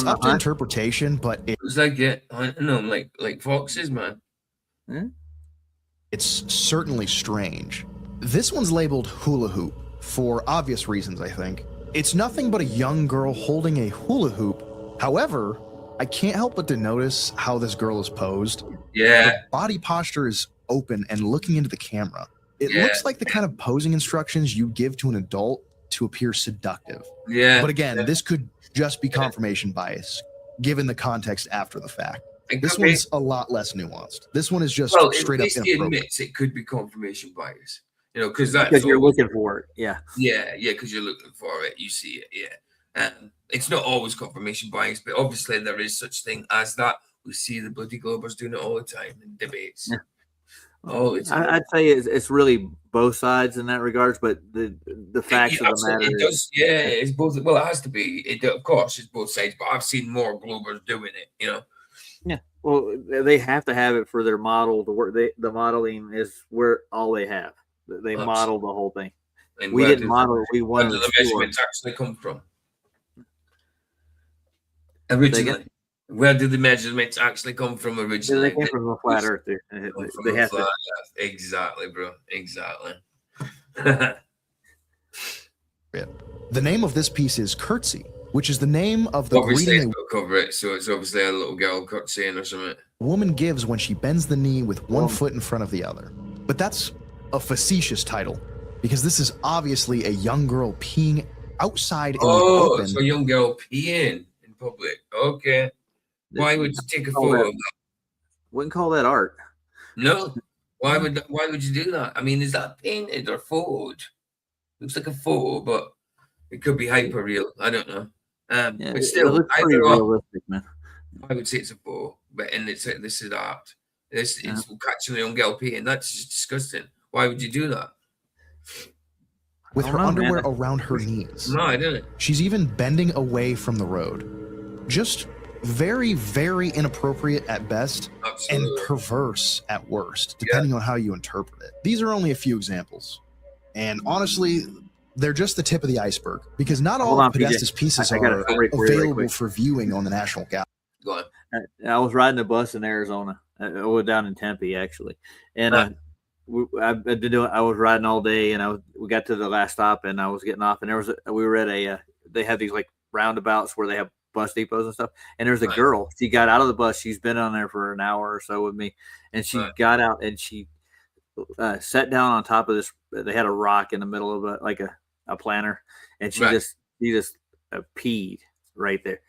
K: up to interpretation, but
G: it's like like foxes, man.
K: It's certainly strange. This one's labeled hula hoop for obvious reasons, I think. It's nothing but a young girl holding a hula hoop. However, I can't help but to notice how this girl is posed.
G: Yeah.
K: Her body posture is open and looking into the camera. It looks like the kind of posing instructions you give to an adult to appear seductive.
G: Yeah.
K: But again, this could just be confirmation bias, given the context after the fact. This one's a lot less nuanced. This one is just straight up inappropriate.
G: Admits it could be confirmation bias. You know, because
L: you're looking for it. Yeah.
G: Yeah, because you're looking for it. You see it. Yeah. It's not always confirmation bias, but obviously there is such thing as that. We see the bloody Globers doing it all the time in debates.
L: Yeah.
G: I'd
L: say it's really both sides in that regards, but the facts of the matter.
G: It's both. Well, it has to be. Of course, it's both sides. But I've seen more Globers doing it. You know.
L: Yeah. Well, they have to have it for their model to work. The modeling is where all they have. They model the whole thing.
G: And
L: we didn't model it. We wanted
G: where do the measurements actually come from? Originally, where did the measurements actually come from originally?
L: They came from the flat Earth. They have to.
G: Exactly, bro. Exactly.
K: The name of this piece is Curtsy, which is the name of the greeting
G: cover it, so it's obviously a little girl curtsying or something.
K: A woman gives when she bends the knee with one foot in front of the other. But that's a facetious title, because this is obviously a young girl peeing outside in the open.
G: Oh, so a young girl peeing in public. Okay. Why would you take a photo of that?
L: Wouldn't call that art.
G: No. Why would you do that? I mean, is that painted or photoed? Looks like a photo, but it could be hyper real. I don't know. But still,
L: it looks pretty realistic, man.
G: I would say it's a photo, but this is art. It's catching a young girl peeing. That's just disgusting. Why would you do that?
K: With her underwear around her knees.
G: No, I didn't.
K: She's even bending away from the road. Just very, very inappropriate at best.
G: Absolutely.
K: And perverse at worst, depending on how you interpret it. These are only a few examples. And honestly, they're just the tip of the iceberg, because not all of Podesta's pieces are available for viewing on the National Gallery.
G: Go on.
L: I was riding a bus in Arizona. I was down in Tempe, actually. And I was riding all day, and we got to the last stop, and I was getting off, and we were at they have these like roundabouts where they have bus depots and stuff. And there's a girl. She got out of the bus. She's been on there for an hour or so with me, and she got out and she sat down on top of this. They had a rock in the middle of a planter, and she just peed right there.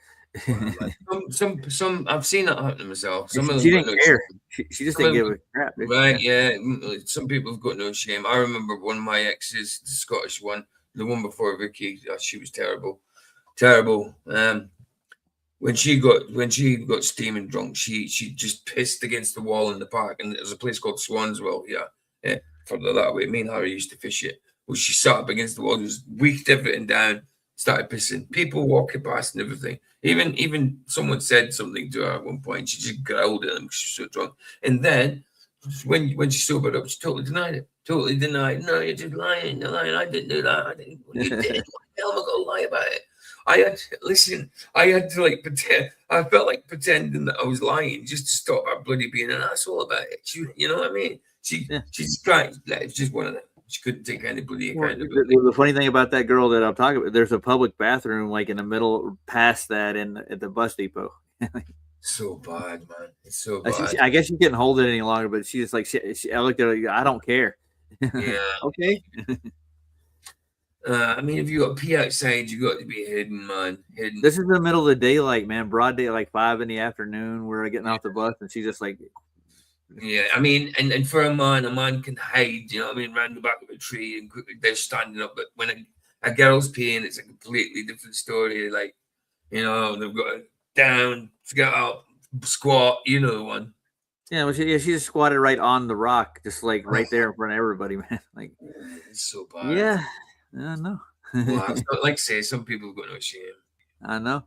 G: Some I've seen that happen to myself. Some of them
L: She
G: got
L: didn't
G: no
L: care.
G: shame.
L: She just
G: Some
L: didn't
G: of
L: give a crap. dude.
G: Right, yeah. Some people have got no shame. I remember one of my exes, the Scottish one, the one before Vicky. She was terrible, terrible. When she got steaming drunk, she just pissed against the wall in the park, and there's a place called Swanswell. Yeah, further that way. Me and Harry used to fish it. Well, she sat up against the wall, just weaked everything down, started pissing. People walking past and everything. Even someone said something to her at one point. She just growled at them because she was so drunk. And then when she sobered up, she totally denied it. Totally denied. No, you're just lying. You're lying. I didn't do that. I didn't. You did. Why the hell am I going to lie about it? I had to like pretend. I felt like pretending that I was lying just to stop her bloody being an asshole about it. You know what I mean? She's trying. It's just one of them. She couldn't take anybody accountability.
L: The funny thing about that girl that I'm talking about, there's a public bathroom like in the middle past that at the bus depot.
G: So bad, man. It's so bad.
L: I guess she couldn't hold it any longer, but she's like, I looked at her. I don't care.
G: Yeah.
L: Okay.
G: I mean, if you got pee outside, you got to be hidden, man. Hidden.
L: This is the middle of the daylight, man. Broad day, like 5 in the afternoon. We're getting off the bus, and she's just like,
G: yeah. I mean, and for a man can hide. You know what I mean? Round the back of a tree, and they're standing up. But when a girl's peeing, it's a completely different story. Like, you know, they've got to down, get up, squat. You know the one.
L: Yeah, well, she just squatted right on the rock, just like right there in front of everybody, man. Like,
G: it's so bad.
L: Yeah. I know.
G: Well, it's not like I say, some people have got no shame.
L: I know.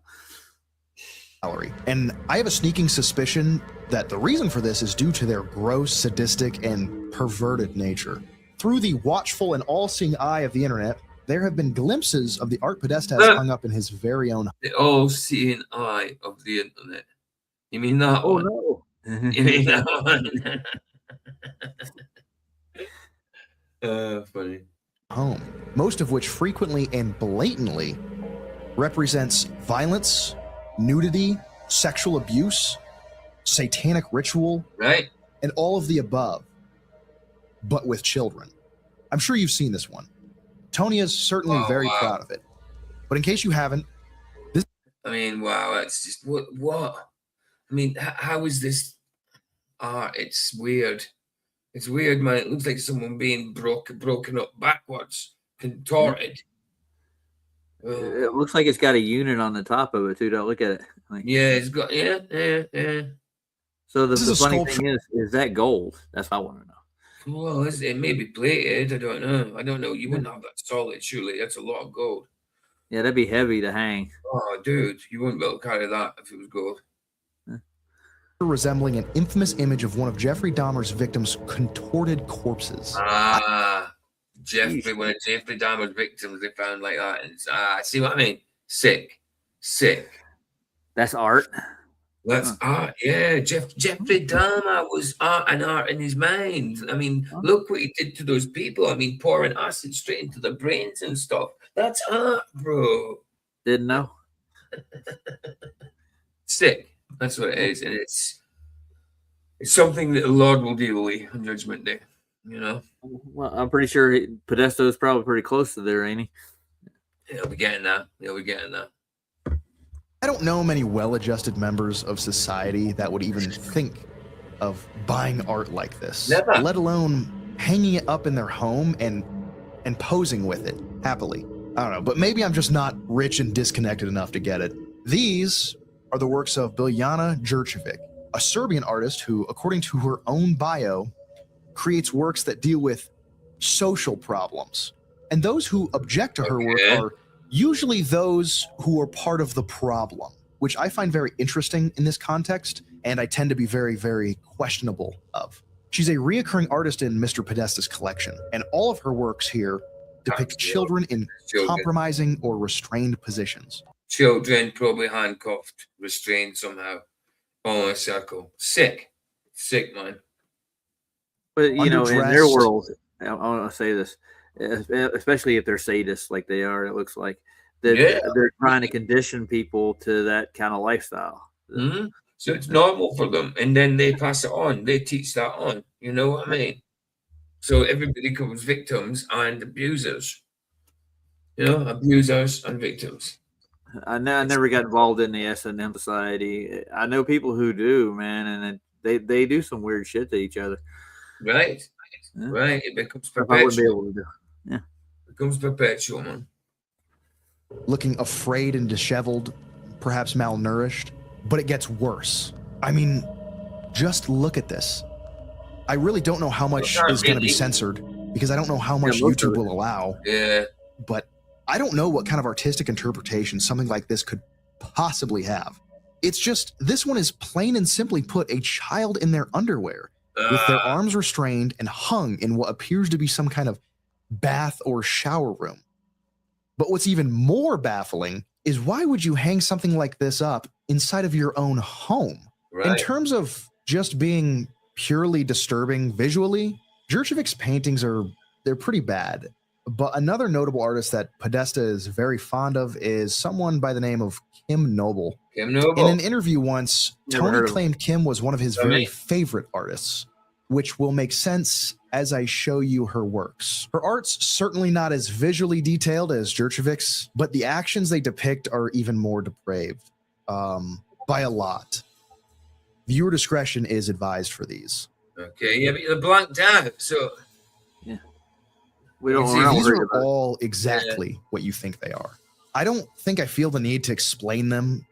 K: Gallery. And I have a sneaking suspicion that the reason for this is due to their gross, sadistic, and perverted nature. Through the watchful and all-seeing eye of the internet, there have been glimpses of the art Podesta has hung up in his very own.
G: The all-seeing eye of the internet. You mean that one?
L: No.
G: You mean that one? Funny.
K: Home, most of which frequently and blatantly represents violence, nudity, sexual abuse, satanic ritual,
G: right,
K: and all of the above, but with children. I'm sure you've seen this one. Tony is certainly very proud of it. But in case you haven't, this.
G: I mean, wow, that's just what? I mean, how is this art? It's weird. It's weird, man. It looks like someone being broken up backwards, contorted.
L: It looks like it's got a unit on the top of it too. Don't look at it. Like,
G: yeah, it's got yeah.
L: So the funny thing is that gold? That's what I want to know.
G: Well, it may be plated. I don't know. You wouldn't have that solid, surely. That's a lot of gold.
L: Yeah, that'd be heavy to hang.
G: Oh, dude, you wouldn't be able to carry that if it was gold.
K: Resembling an infamous image of one of Jeffrey Dahmer's victims' contorted corpses.
G: One of Jeffrey Dahmer's victims they found like that. And see what I mean? Sick.
L: That's art.
G: That's art, yeah. Jeffrey Dahmer was art in his mind. I mean, look what he did to those people. I mean, pouring acid straight into their brains and stuff. That's art, bro.
L: Didn't know.
G: Sick. That's what it is, and it's something that the Lord will deal with on Judgment Day. You know.
L: Well, I'm pretty sure Podesta is probably pretty close to there, ain't he?
G: He'll be getting that.
K: I don't know many well-adjusted members of society that would even think of buying art like this,
G: Never.
K: let alone hanging it up in their home and posing with it happily. I don't know, but maybe I'm just not rich and disconnected enough to get it. These are the works of Biljana Jurčević, a Serbian artist who, according to her own bio, creates works that deal with social problems. And those who object to her work are usually those who are part of the problem, which I find very interesting in this context, and I tend to be very, very questionable of. She's a reoccurring artist in Mr. Podesta's collection, and all of her works here depict children in compromising or restrained positions.
G: Children probably handcuffed, restrained somehow, all in a circle. Sick, man.
L: But you know, in their world, I want to say this, especially if they're sadists like they are, it looks like that they're trying to condition people to that kind of lifestyle.
G: Mm-hmm. So it's normal for them, and then they pass it on. They teach that on. You know what I mean? So everybody becomes victims and abusers. You know, abusers and victims.
L: I never got involved in the S&M society. I know people who do, man, and they do some weird shit to each other.
G: Right.
L: Yeah.
G: Right. It becomes
L: Stuff I wouldn't be
G: perpetual.
L: able to do. Yeah.
G: It becomes perpetual, man.
K: Looking afraid and disheveled, perhaps malnourished, but it gets worse. I mean, just look at this. I really don't know how much is going to be censored because I don't know how much YouTube will allow.
G: Yeah.
K: But I don't know what kind of artistic interpretation something like this could possibly have. It's just, this one is plain and simply put a child in their underwear with their arms restrained and hung in what appears to be some kind of bath or shower room. But what's even more baffling is why would you hang something like this up inside of your own home?
G: Right.
K: In terms of just being purely disturbing visually, Jurchevic's paintings they're pretty bad. But another notable artist that Podesta is very fond of is someone by the name of Kim Noble.
G: Kim Noble.
K: In an interview once,
L: Never heard
K: Tony
L: of him.
K: claimed Kim was one of his very favorite artists, which will make sense as I show you her works. Her art's certainly not as visually detailed as Jurchevic's, but the actions they depict are even more depraved, by a lot. Viewer discretion is advised for these.
G: Okay, yeah, but you're blanked out, so
L: We don't
K: See,
L: know.
K: these are all exactly what you think they are. I don't think I feel the need to explain them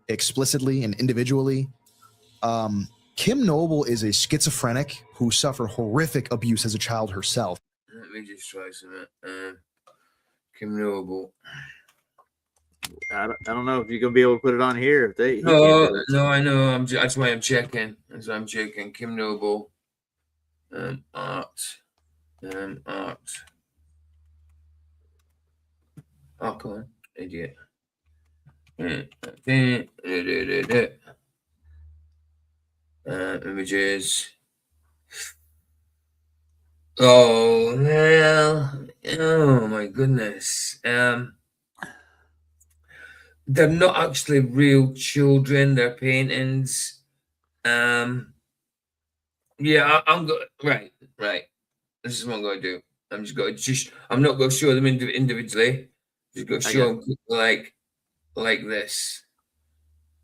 K: explicitly and individually. Kim Noble is a schizophrenic who suffered horrific abuse as a child herself.
G: let me just try something. Kim Noble.
L: I don't know if you're gonna be able to put it on here. If they
G: No, I know. That's why I'm checking. That's why I'm checking. Kim Noble. Art. Art. Oh, come on, idiot. Images. Oh, well. Oh, my goodness. They're not actually real children. They're paintings. Yeah, I'm good. Right. This is what I'm going to do. I'm not going to show them individually. Just going to show them like this.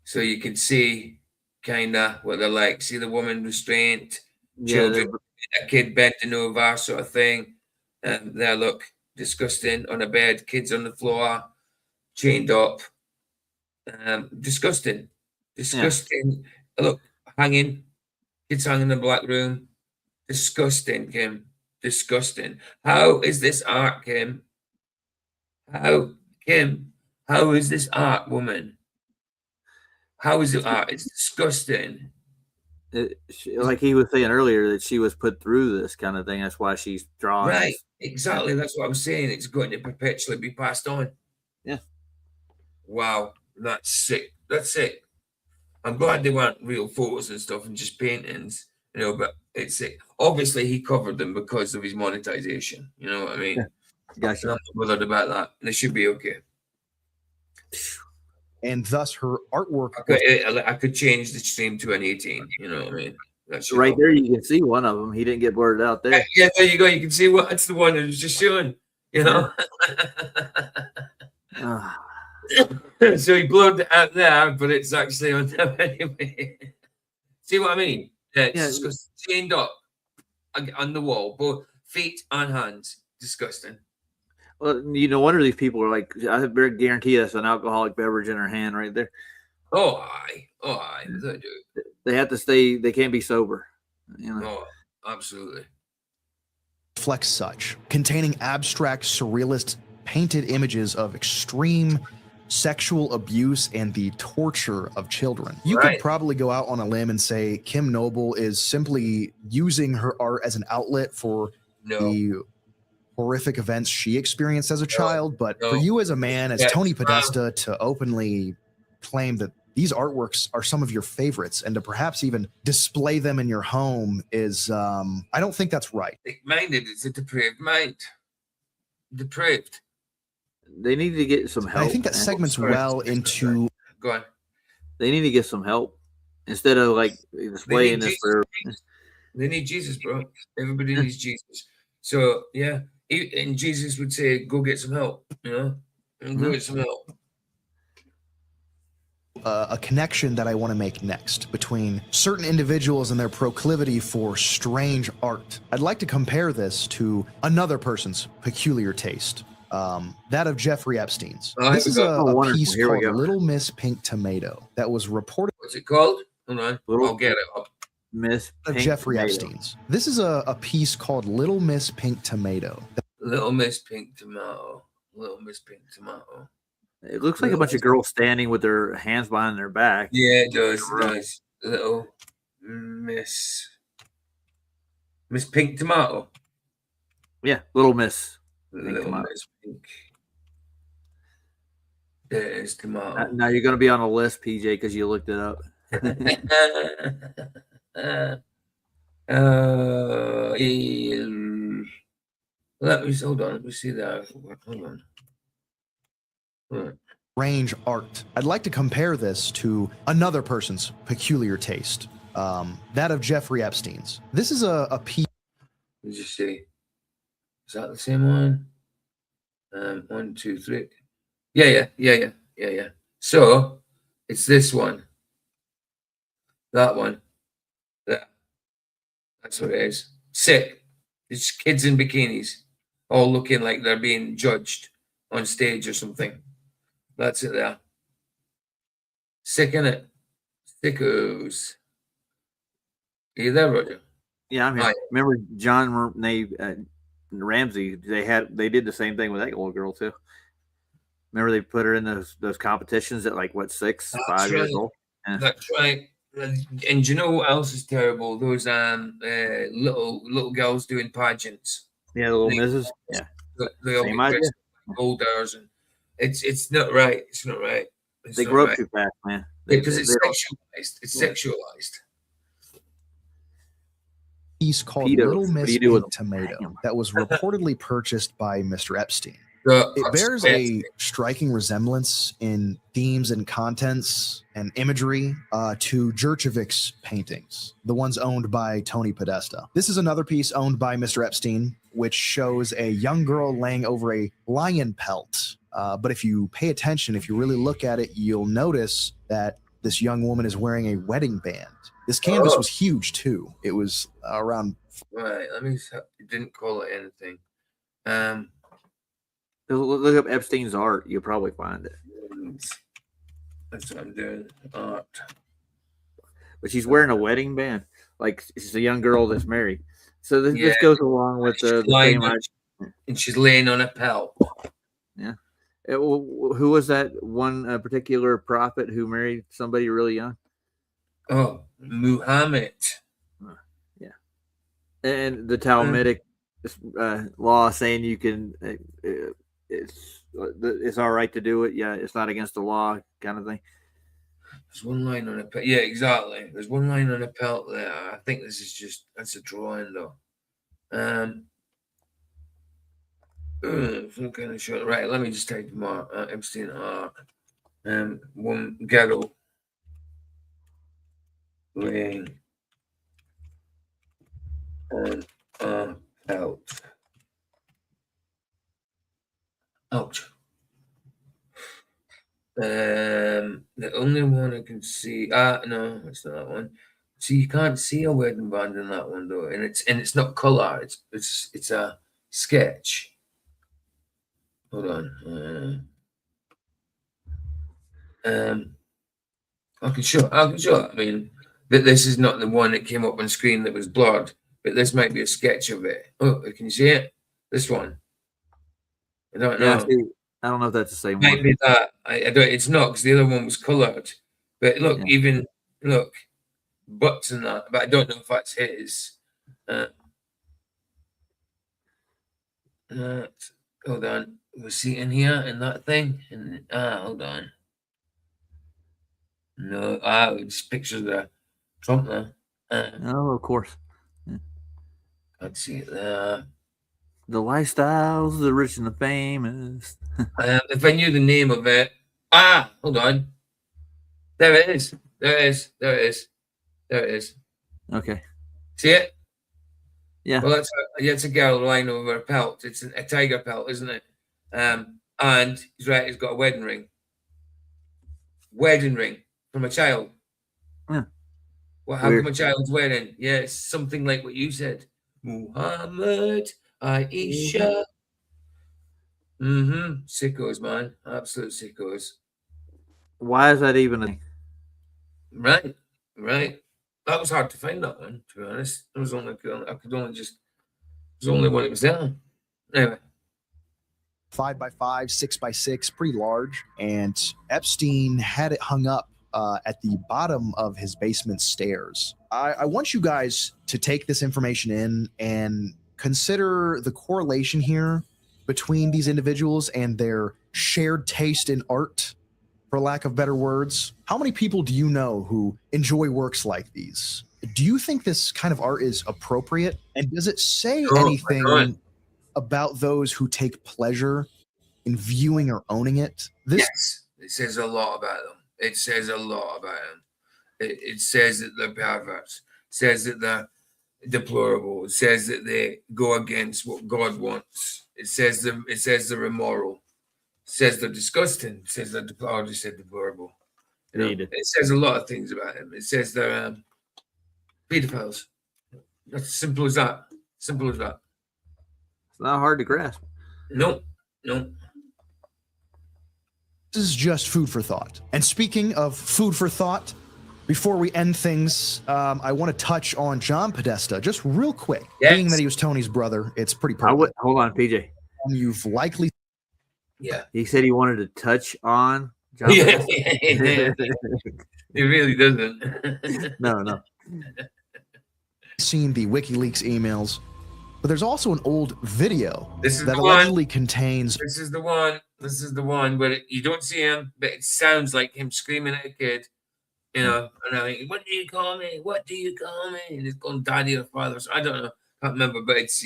G: So you can see kind of what they're like. See the woman restraint, children, a kid bending over, sort of thing. There, look, disgusting on a bed, kids on the floor, chained up. Disgusting. Yeah. Look, hanging, kids hanging in the black room. Disgusting, Kim. Disgusting. How is this art, Kim? How is this art, woman? How is it art? It's disgusting.
L: Like he was saying earlier, that she was put through this kind of thing. That's why she's drawn.
G: Right, exactly. That's what I'm saying. It's going to perpetually be passed on.
L: Yeah.
G: Wow, that's sick. That's sick. I'm glad they weren't real photos and stuff and just paintings, but it's sick. Obviously, he covered them because of his monetization. You know what I mean?
L: Yeah. Gotcha.
G: I'm not bothered about that. They should be okay.
K: And thus her artwork.
G: I could change the stream to an 18. You know what I mean?
L: Right there, you can see one of them. He didn't get blurred out there.
G: Yeah, there you go. You can see that's the one that was just showing. So he blurred it out there, but it's actually on there anyway. See what I mean? Yeah, it's just chained up on the wall, both feet and hands. Disgusting.
L: Well, no wonder these people are like, I guarantee that's an alcoholic beverage in her hand right there.
G: Oh, aye. They do.
L: They have to stay, they can't be sober.
G: Oh, absolutely.
K: Reflects such, containing abstract, surrealist, painted images of extreme sexual abuse and the torture of children. You could probably go out on a limb and say Kim Noble is simply using her art as an outlet for the horrific events she experienced as a child, but for you as a man, as Tony Podesta, to openly claim that these artworks are some of your favorites and to perhaps even display them in your home is, I don't think that's right.
G: Minded, it's a depraved mind. Depraved.
L: They need to get some help.
K: I think that segments well into.
G: Go on.
L: They need to get some help instead of like displaying this for.
G: They need Jesus, bro. Everybody needs Jesus. So yeah, and Jesus would say, "Go get some help," and go get some help.
K: a connection that I want to make next between certain individuals and their proclivity for strange art. I'd like to compare this to another person's peculiar taste, that of Jeffrey Epstein's. This is a piece called Little Miss Pink Tomato that was reported.
G: What's it called? Hold on, I'll get it up.
L: Miss
K: Of Jeffrey Epstein's. This is a piece called Little Miss Pink Tomato.
G: Little Miss Pink Tomato. Little Miss Pink Tomato.
L: It looks like a bunch of girls standing with their hands behind their back.
G: Yeah, it does. It does. Little Miss Pink Tomato.
L: Yeah, Little Miss.
G: Little Miss Pink. There is tomato.
L: Now you're going to be on a list, PJ, because you looked it up.
G: Let me hold on. Let me see that. Hold on.
K: Range art. I'd like to compare this to another person's peculiar taste, that of Jeffrey Epstein's. This is a piece.
G: Let me just see. Is that the same one? 1, 2, 3. Yeah. So it's this one. That one. That. That's what it is. Sick. It's kids in bikinis, all looking like they're being judged on stage or something. That's it there. Sick, innit? Sickos. Are you there, Roger?
L: Yeah, I'm here. Right. Remember John Ramsey? They did the same thing with that little girl too. Remember they put her in those competitions at like what 6, 5 years old. Yeah.
G: That's right. And you know what else is terrible? Those little girls doing pageants.
L: Yeah, the little misses. Yeah,
G: they all get dressed like boulders, and it's not right. It's not right.
L: They grow up too fast, man.
G: Because it's sexualized. It's sexualized.
K: Piece called Little Miss Pink Tomato that was reportedly purchased by Mr. Epstein. It bears a striking resemblance in themes and contents and imagery to Jurchevic's paintings, the ones owned by Tony Podesta. This is another piece owned by Mr. Epstein, which shows a young girl laying over a lion pelt. But if you pay attention, if you really look at it, you'll notice that this young woman is wearing a wedding band. This canvas was huge too. It was around.
G: Right. Let me. It didn't call it anything.
L: Look up Epstein's art. You'll probably find it.
G: That's what I'm doing. Art.
L: But she's wearing a wedding band. Like she's a young girl that's married. So this goes along with the same.
G: And she's laying on a pelt.
L: Yeah. Who was that one particular prophet who married somebody really young?
G: Oh, Muhammad.
L: Yeah. And the Talmudic law saying you can, it's all right to do it. Yeah, it's not against the law, kind of thing.
G: There's one line on a pelt. Yeah, exactly. There's one line on a pelt there. I think this is that's a drawing though. Some kind of short. Right, let me just type them out. Epstein art. One ghetto. Laying on a pelt. Ouch. The only one I can see. No, it's not that one. So you can't see a wedding band in that one though, and it's not color. It's a sketch. Hold on. I can show. I mean, that this is not the one that came up on screen that was blurred, but this might be a sketch of it. Oh, can you see it? This one. I don't know.
L: I don't know if that's the same
G: might
L: one.
G: Be that. I don't. It's not because the other one was colored. But look, even look, butts and that. But I don't know if that's his. Hold on. Was he in here in that thing? And hold on. No, it's pictures of Trump there.
L: Oh, of course. Yeah.
G: Let's see it there.
L: The lifestyles, the rich and the famous.
G: If I knew the name of it. Hold on. There it is. There it is.
L: Okay.
G: See it?
L: Yeah.
G: Well, it's a girl lying over a pelt. It's a tiger pelt, isn't it? And he's right. He's got a wedding ring. Wedding ring. from a child.
L: Yeah.
G: Well, how
L: Weird.
G: come a child's wearing? Yeah, it's something like what you said. Muhammad, Aisha. Sickos, man. Absolute sickos.
L: Why is that even a thing?
G: Right. That was hard to find that one, to be honest. It was only when it was there. Anyway.
K: 5x5, 6x6, pretty large. And Epstein had it hung up at the bottom of his basement stairs. I want you guys to take this information in and consider the correlation here between these individuals and their shared taste in art, for lack of better words. How many people do you know who enjoy works like these? Do you think this kind of art is appropriate? And does it say anything about those who take pleasure in viewing or owning it?
G: Yes, it says a lot about them. It says a lot about them. It says that they're perverts. It says that they're deplorable. It says that they go against what God wants. It says they're immoral. It says they're disgusting. It says they're I just said deplorable. You know, it says a lot of things about them. It says they're pedophiles. That's simple as that. Simple as that.
L: It's not hard to grasp.
G: No.
K: This is just food for thought. And speaking of food for thought, before we end things, I want to touch on John Podesta just real quick.
G: Yes.
K: Being that he was Tony's brother, it's pretty perfect.
L: Hold on, PJ.
K: You've likely...
G: Yeah.
L: He said he wanted to touch on John.
G: Yeah. He really doesn't.
L: No.
K: Seen the WikiLeaks emails, but there's also an old video that
G: the
K: allegedly contains...
G: This is the one where you don't see him, but it sounds like him screaming at a kid, you know, and I think, what do you call me? What do you call me? And he's called daddy or father. So I don't know. Can't remember, but it's,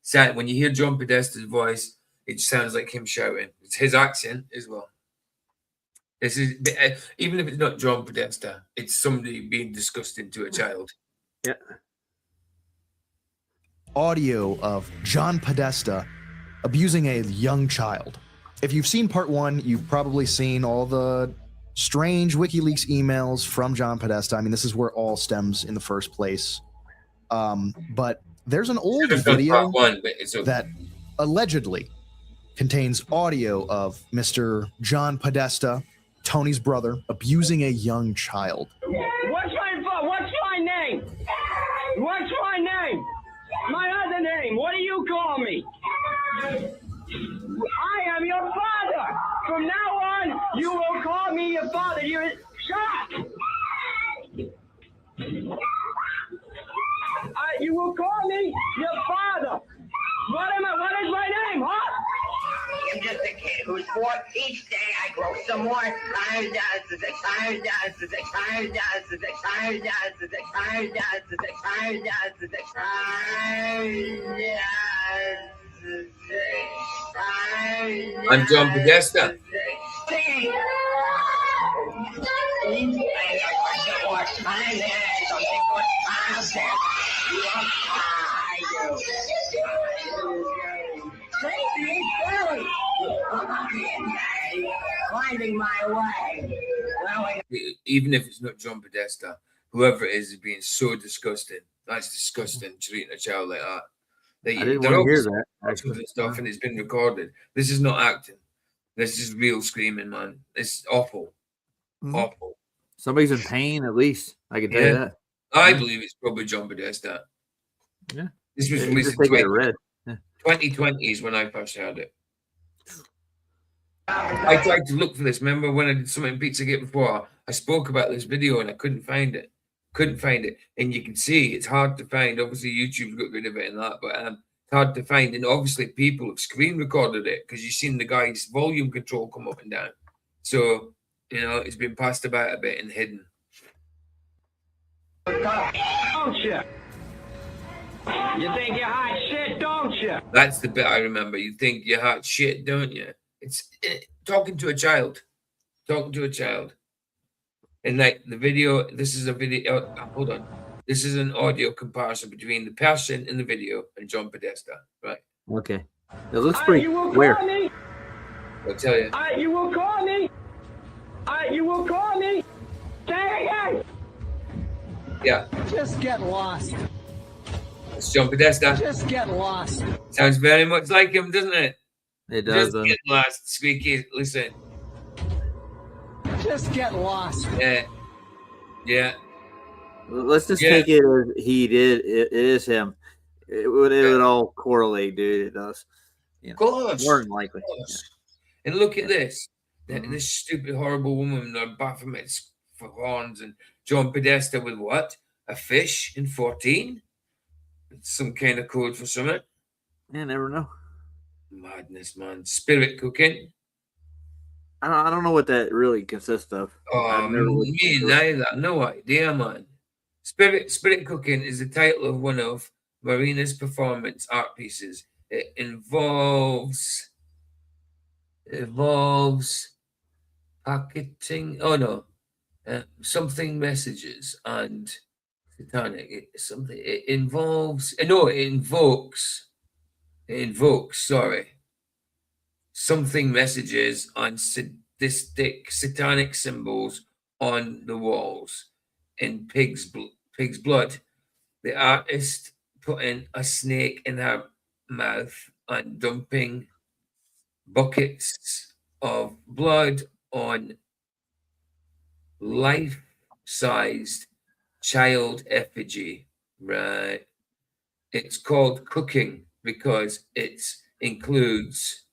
G: sad. When you hear John Podesta's voice, it sounds like him shouting. It's his accent as well. This is, even if it's not John Podesta, it's somebody being disgusting to a child.
L: Yeah.
K: Audio of John Podesta abusing a young child. If you've seen part one, you've probably seen all the strange WikiLeaks emails from John Podesta. I mean, this is where it all stems in the first place. But there's an old video that allegedly contains audio of Mr. John Podesta, Tony's brother, abusing a young child.
M: What's my name? What's my name? My other name. What do you call me? I am your father. From now on, you will call me your father. You're shut. You will call me your father. What is my name, huh?
N: I'm just a kid who's 4. Each day I grow some more.
G: I'm John Podesta.
N: Finding my way.
G: Even if it's not John Podesta, whoever it is being so disgusting. That's disgusting, treating a child like that.
L: I didn't want to hear that.
G: Actually, stuff, and it's been recorded. This is not acting. This is real screaming, man. It's awful. Awful.
L: Somebody's in pain, at least. I can tell you that.
G: I believe it's probably John Podesta.
L: Yeah.
G: This was released in 2020s when I first heard it. I tried to look for this. Remember when I did something in Pizzagate before? I spoke about this video and I couldn't find it. And you can see it's hard to find. Obviously, YouTube's got rid of it and that, but it's hard to find. And obviously, people have screen recorded it because you've seen the guy's volume control come up and down. So, you know, it's been passed about a bit and hidden.
M: Don't you? You think you're hot shit, don't you?
G: That's the bit I remember. You think you're hot shit, don't you? It's talking to a child. And like the video, this is a video. Hold on. This is an audio comparison between the person in the video and John Podesta, right?
L: Okay. It looks pretty weird.
G: I'll tell you.
M: You will call me. You will call me.
G: Yeah.
M: Just get lost.
G: It's John Podesta.
M: Just get lost.
G: Sounds very much like him, doesn't it?
L: It does.
G: Just get lost, Squeaky. Listen.
M: Just get lost.
G: Yeah. Yeah.
L: Let's just take it as he did. It is him. It would all correlate, dude. It does.
G: Of course.
L: More than likely.
G: And look at this. This stupid, horrible woman with Baphomets for horns and John Podesta with what? A fish in 14? Some kind of code for something.
L: You never know.
G: Madness, man. Spirit cooking.
L: I don't know what that really consists of.
G: Oh, me neither. No idea, man. Spirit cooking is the title of one of Marina's performance art pieces. It involves packeting. Oh no, something messages and satanic. It involves. No, it invokes. Sorry. Something messages on sadistic satanic symbols on the walls in pig's blood. The artist putting a snake in her mouth and dumping buckets of blood on life-sized child effigy. Right. It's called cooking because it includes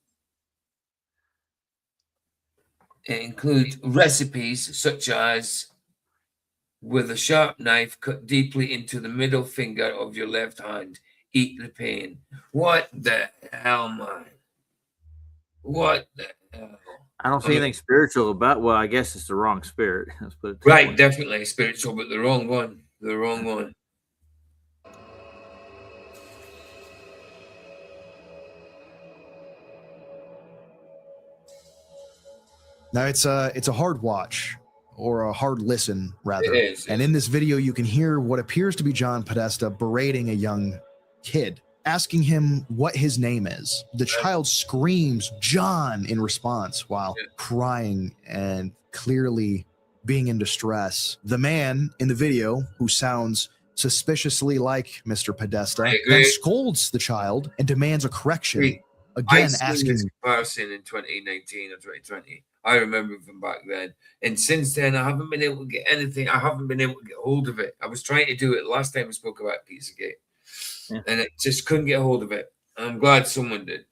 G: recipes such as with a sharp knife cut deeply into the middle finger of your left hand. Eat the pain. What the hell, man? What the hell?
L: I don't see anything spiritual about. Well, I guess it's the wrong spirit. Let's put it
G: right, definitely spiritual, but the wrong one. The wrong one.
K: Now it's a hard watch, or a hard listen rather.
G: It is.
K: And in this video, you can hear what appears to be John Podesta berating a young kid, asking him what his name is. The child screams "John" in response while crying and clearly being in distress. The man in the video, who sounds suspiciously like Mr. Podesta, then scolds the child and demands a correction. Again, asking
G: this person in 2019 or 2020. I remember from back then. And since then, I haven't been able to get anything. I haven't been able to get hold of it. I was trying to do it last time we spoke about Pizzagate. And it just couldn't get hold of it. I'm glad someone did.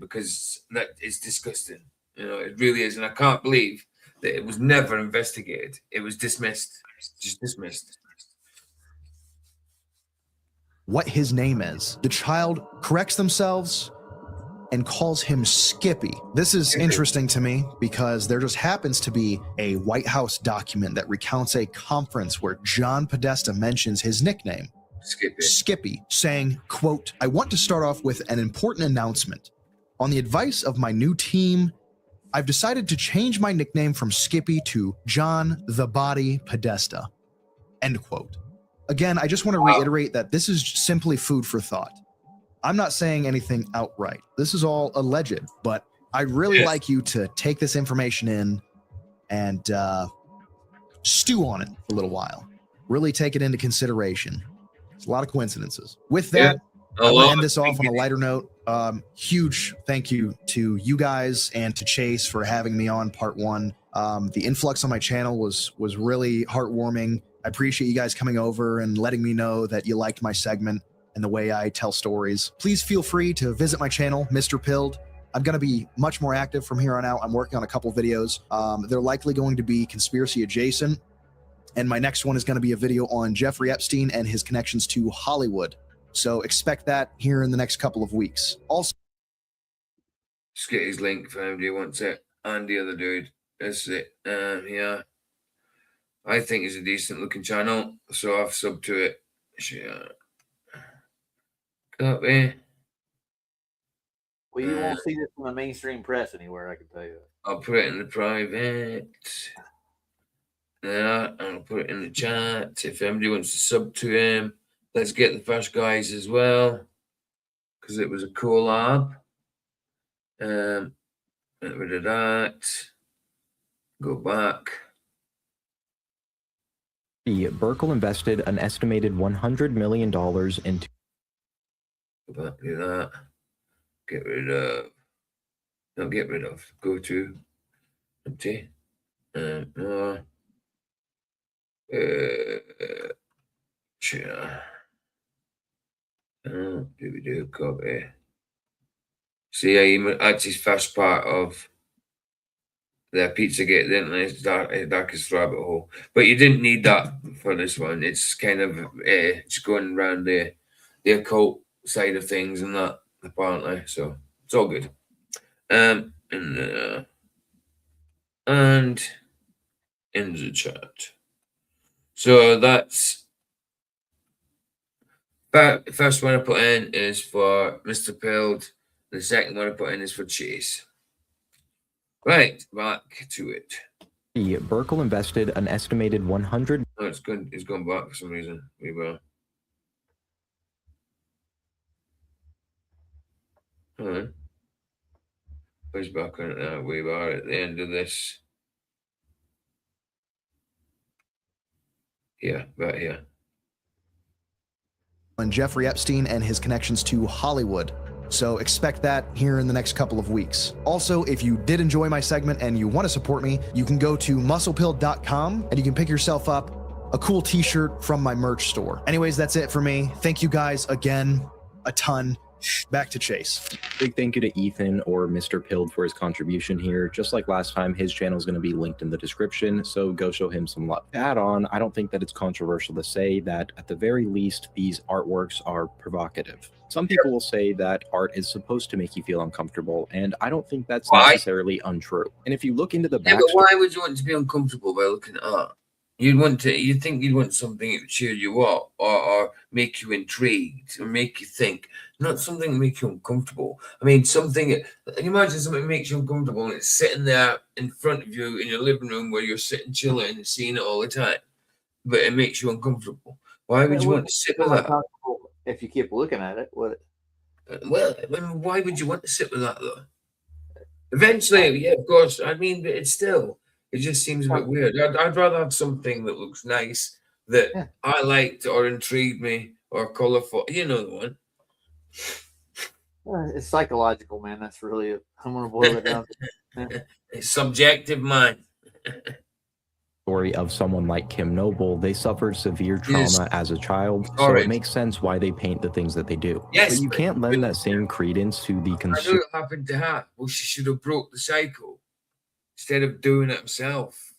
G: Because that is disgusting. You know, it really is. And I can't believe that it was never investigated. It was dismissed. Just dismissed.
K: What his name is. The child corrects themselves and calls him Skippy. This is interesting to me because there just happens to be a White House document that recounts a conference where John Podesta mentions his nickname, Skippy, saying, quote, "I want to start off with an important announcement. On the advice of my new team, I've decided to change my nickname from Skippy to John the Body Podesta." End quote. Again, I just want to reiterate that this is simply food for thought. I'm not saying anything outright. This is all alleged, but I'd really like you to take this information in and stew on it for a little while. Really take it into consideration. It's a lot of coincidences. With that, I want to end this off on a lighter note. Huge thank you to you guys and to Chase for having me on part one. The influx on my channel was really heartwarming. I appreciate you guys coming over and letting me know that you liked my segment and the way I tell stories. Please feel free to visit my channel, Mr. Pilled. I'm going to be much more active from here on out. I'm working on a couple videos. They're likely going to be conspiracy adjacent. And my next one is going to be a video on Jeffrey Epstein and his connections to Hollywood. So expect that here in the next couple of weeks. Also,
G: just get his link for anybody who wants it. And the other dude. That's it. Yeah. I think it's a decent looking channel. So I've subbed to it. Yeah. Copy.
L: Well, you won't see this in the mainstream press anywhere, I can tell you that.
G: I'll put it in the private. Yeah, and I'll put it in the chat. If anybody wants to sub to him, let's get the first guys as well. Because it was a collab. Get rid of that. Go back.
J: Burkle invested an estimated $100 million into.
G: Go back to that. Get rid of. No, get rid of. Go to. Empty. More. Share. Do copy. See, he adds his first part of the Pizzagate, didn't they? It's darkest rabbit hole. But you didn't need that for this one. It's kind of it's going around the occult side of things and that, apparently. So it's all good. And in the chat. So that's first one I put in is for Mr. Pilled. The second one I put in is for Chase. Right, back to it.
J: Burkle invested an estimated 100.
G: Oh, it's good. It's gone back for some reason. We will. Hold on. Push back on it now. We are at the end of this. Yeah, right here.
K: And Jeffrey Epstein and his connections to Hollywood. So expect that here in the next couple of weeks. Also, if you did enjoy my segment and you want to support me, you can go to musclepilled.com and you can pick yourself up a cool t-shirt from my merch store. Anyways, that's it for me. Thank you guys again a ton. Back to Chase.
J: Big thank you to Ethan or Mr. Pilled for his contribution here. Just like last time, his channel is going to be linked in the description, so go show him some love. To add on, I don't think that it's controversial to say that at the very least, these artworks are provocative. Some people will say that art is supposed to make you feel uncomfortable, and I don't think that's necessarily untrue. And if you look into the
G: but why would you want to be uncomfortable by looking at art? You'd think you'd want something that would cheer you up or make you intrigued or make you think, not something that makes you uncomfortable. I mean, something, imagine something that makes you uncomfortable and it's sitting there in front of you in your living room where you're sitting chilling and seeing it all the time, but it makes you uncomfortable. Why would you want to sit with that?
L: If you keep looking at it, what?
G: Well, I mean, why would you want to sit with that though? Eventually, yeah, of course. I mean, but it's still. It just seems a bit weird. I'd rather have something that looks nice, that I liked or intrigued me or colorful. You know the
L: one. It's psychological, man. That's really it. I'm going to boil it down.
G: It's subjective, man.
J: Story of someone like Kim Noble, they suffered severe trauma as a child, so it makes sense why they paint the things that they do.
G: Yes,
J: but you can't lend that same credence to the
G: I knew it happened to her. Well, she should have broke the cycle instead of doing it himself.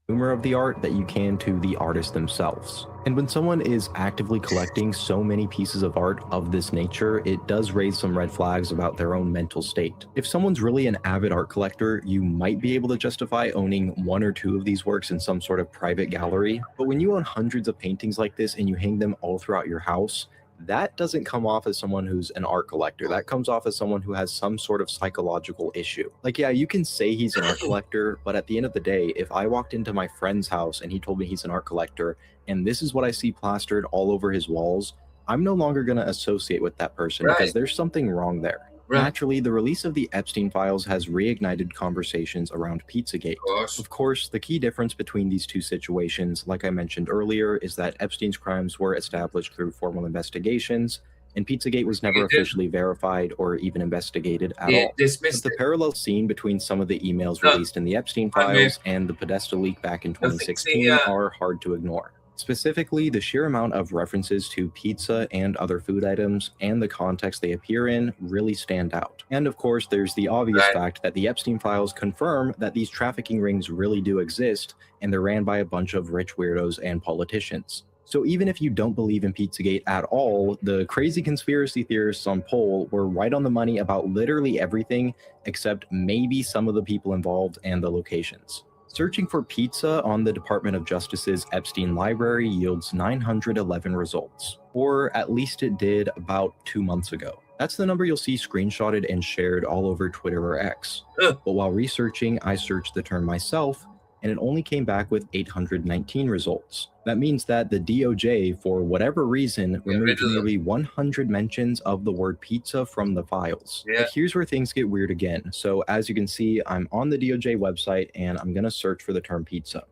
J: consumer of the art that you can to the artists themselves. And when someone is actively collecting so many pieces of art of this nature, it does raise some red flags about their own mental state. If someone's really an avid art collector, you might be able to justify owning one or two of these works in some sort of private gallery. But when you own hundreds of paintings like this and you hang them all throughout your house, that doesn't come off as someone who's an art collector. That comes off as someone who has some sort of psychological issue. Like, yeah, you can say he's an art collector, but at the end of the day, if I walked into my friend's house and he told me he's an art collector, and this is what I see plastered all over his walls, I'm no longer going to associate with that person because there's something wrong there. Naturally, the release of the Epstein files has reignited conversations around Pizzagate. Of course, the key difference between these two situations, like I mentioned earlier, is that Epstein's crimes were established through formal investigations, and Pizzagate was never officially verified or even investigated at all. But the parallel seen between some of the emails released in the Epstein files and the Podesta leak back in 2016 are hard to ignore. Specifically, the sheer amount of references to pizza and other food items and the context they appear in really stand out. And of course, there's the obvious fact that the Epstein files confirm that these trafficking rings really do exist, and they're ran by a bunch of rich weirdos and politicians. So even if you don't believe in Pizzagate at all, the crazy conspiracy theorists on Poll were right on the money about literally everything except maybe some of the people involved and the locations. Searching for pizza on the Department of Justice's Epstein library yields 911 results, or at least it did about 2 months ago. That's the number you'll see screenshotted and shared all over Twitter or X. But while researching, I searched the term myself, and it only came back with 819 results. That means that the DOJ, for whatever reason, removed nearly 100 mentions of the word pizza from the files. But here's where things get weird again. So as you can see, I'm on the DOJ website and I'm gonna search for the term pizza.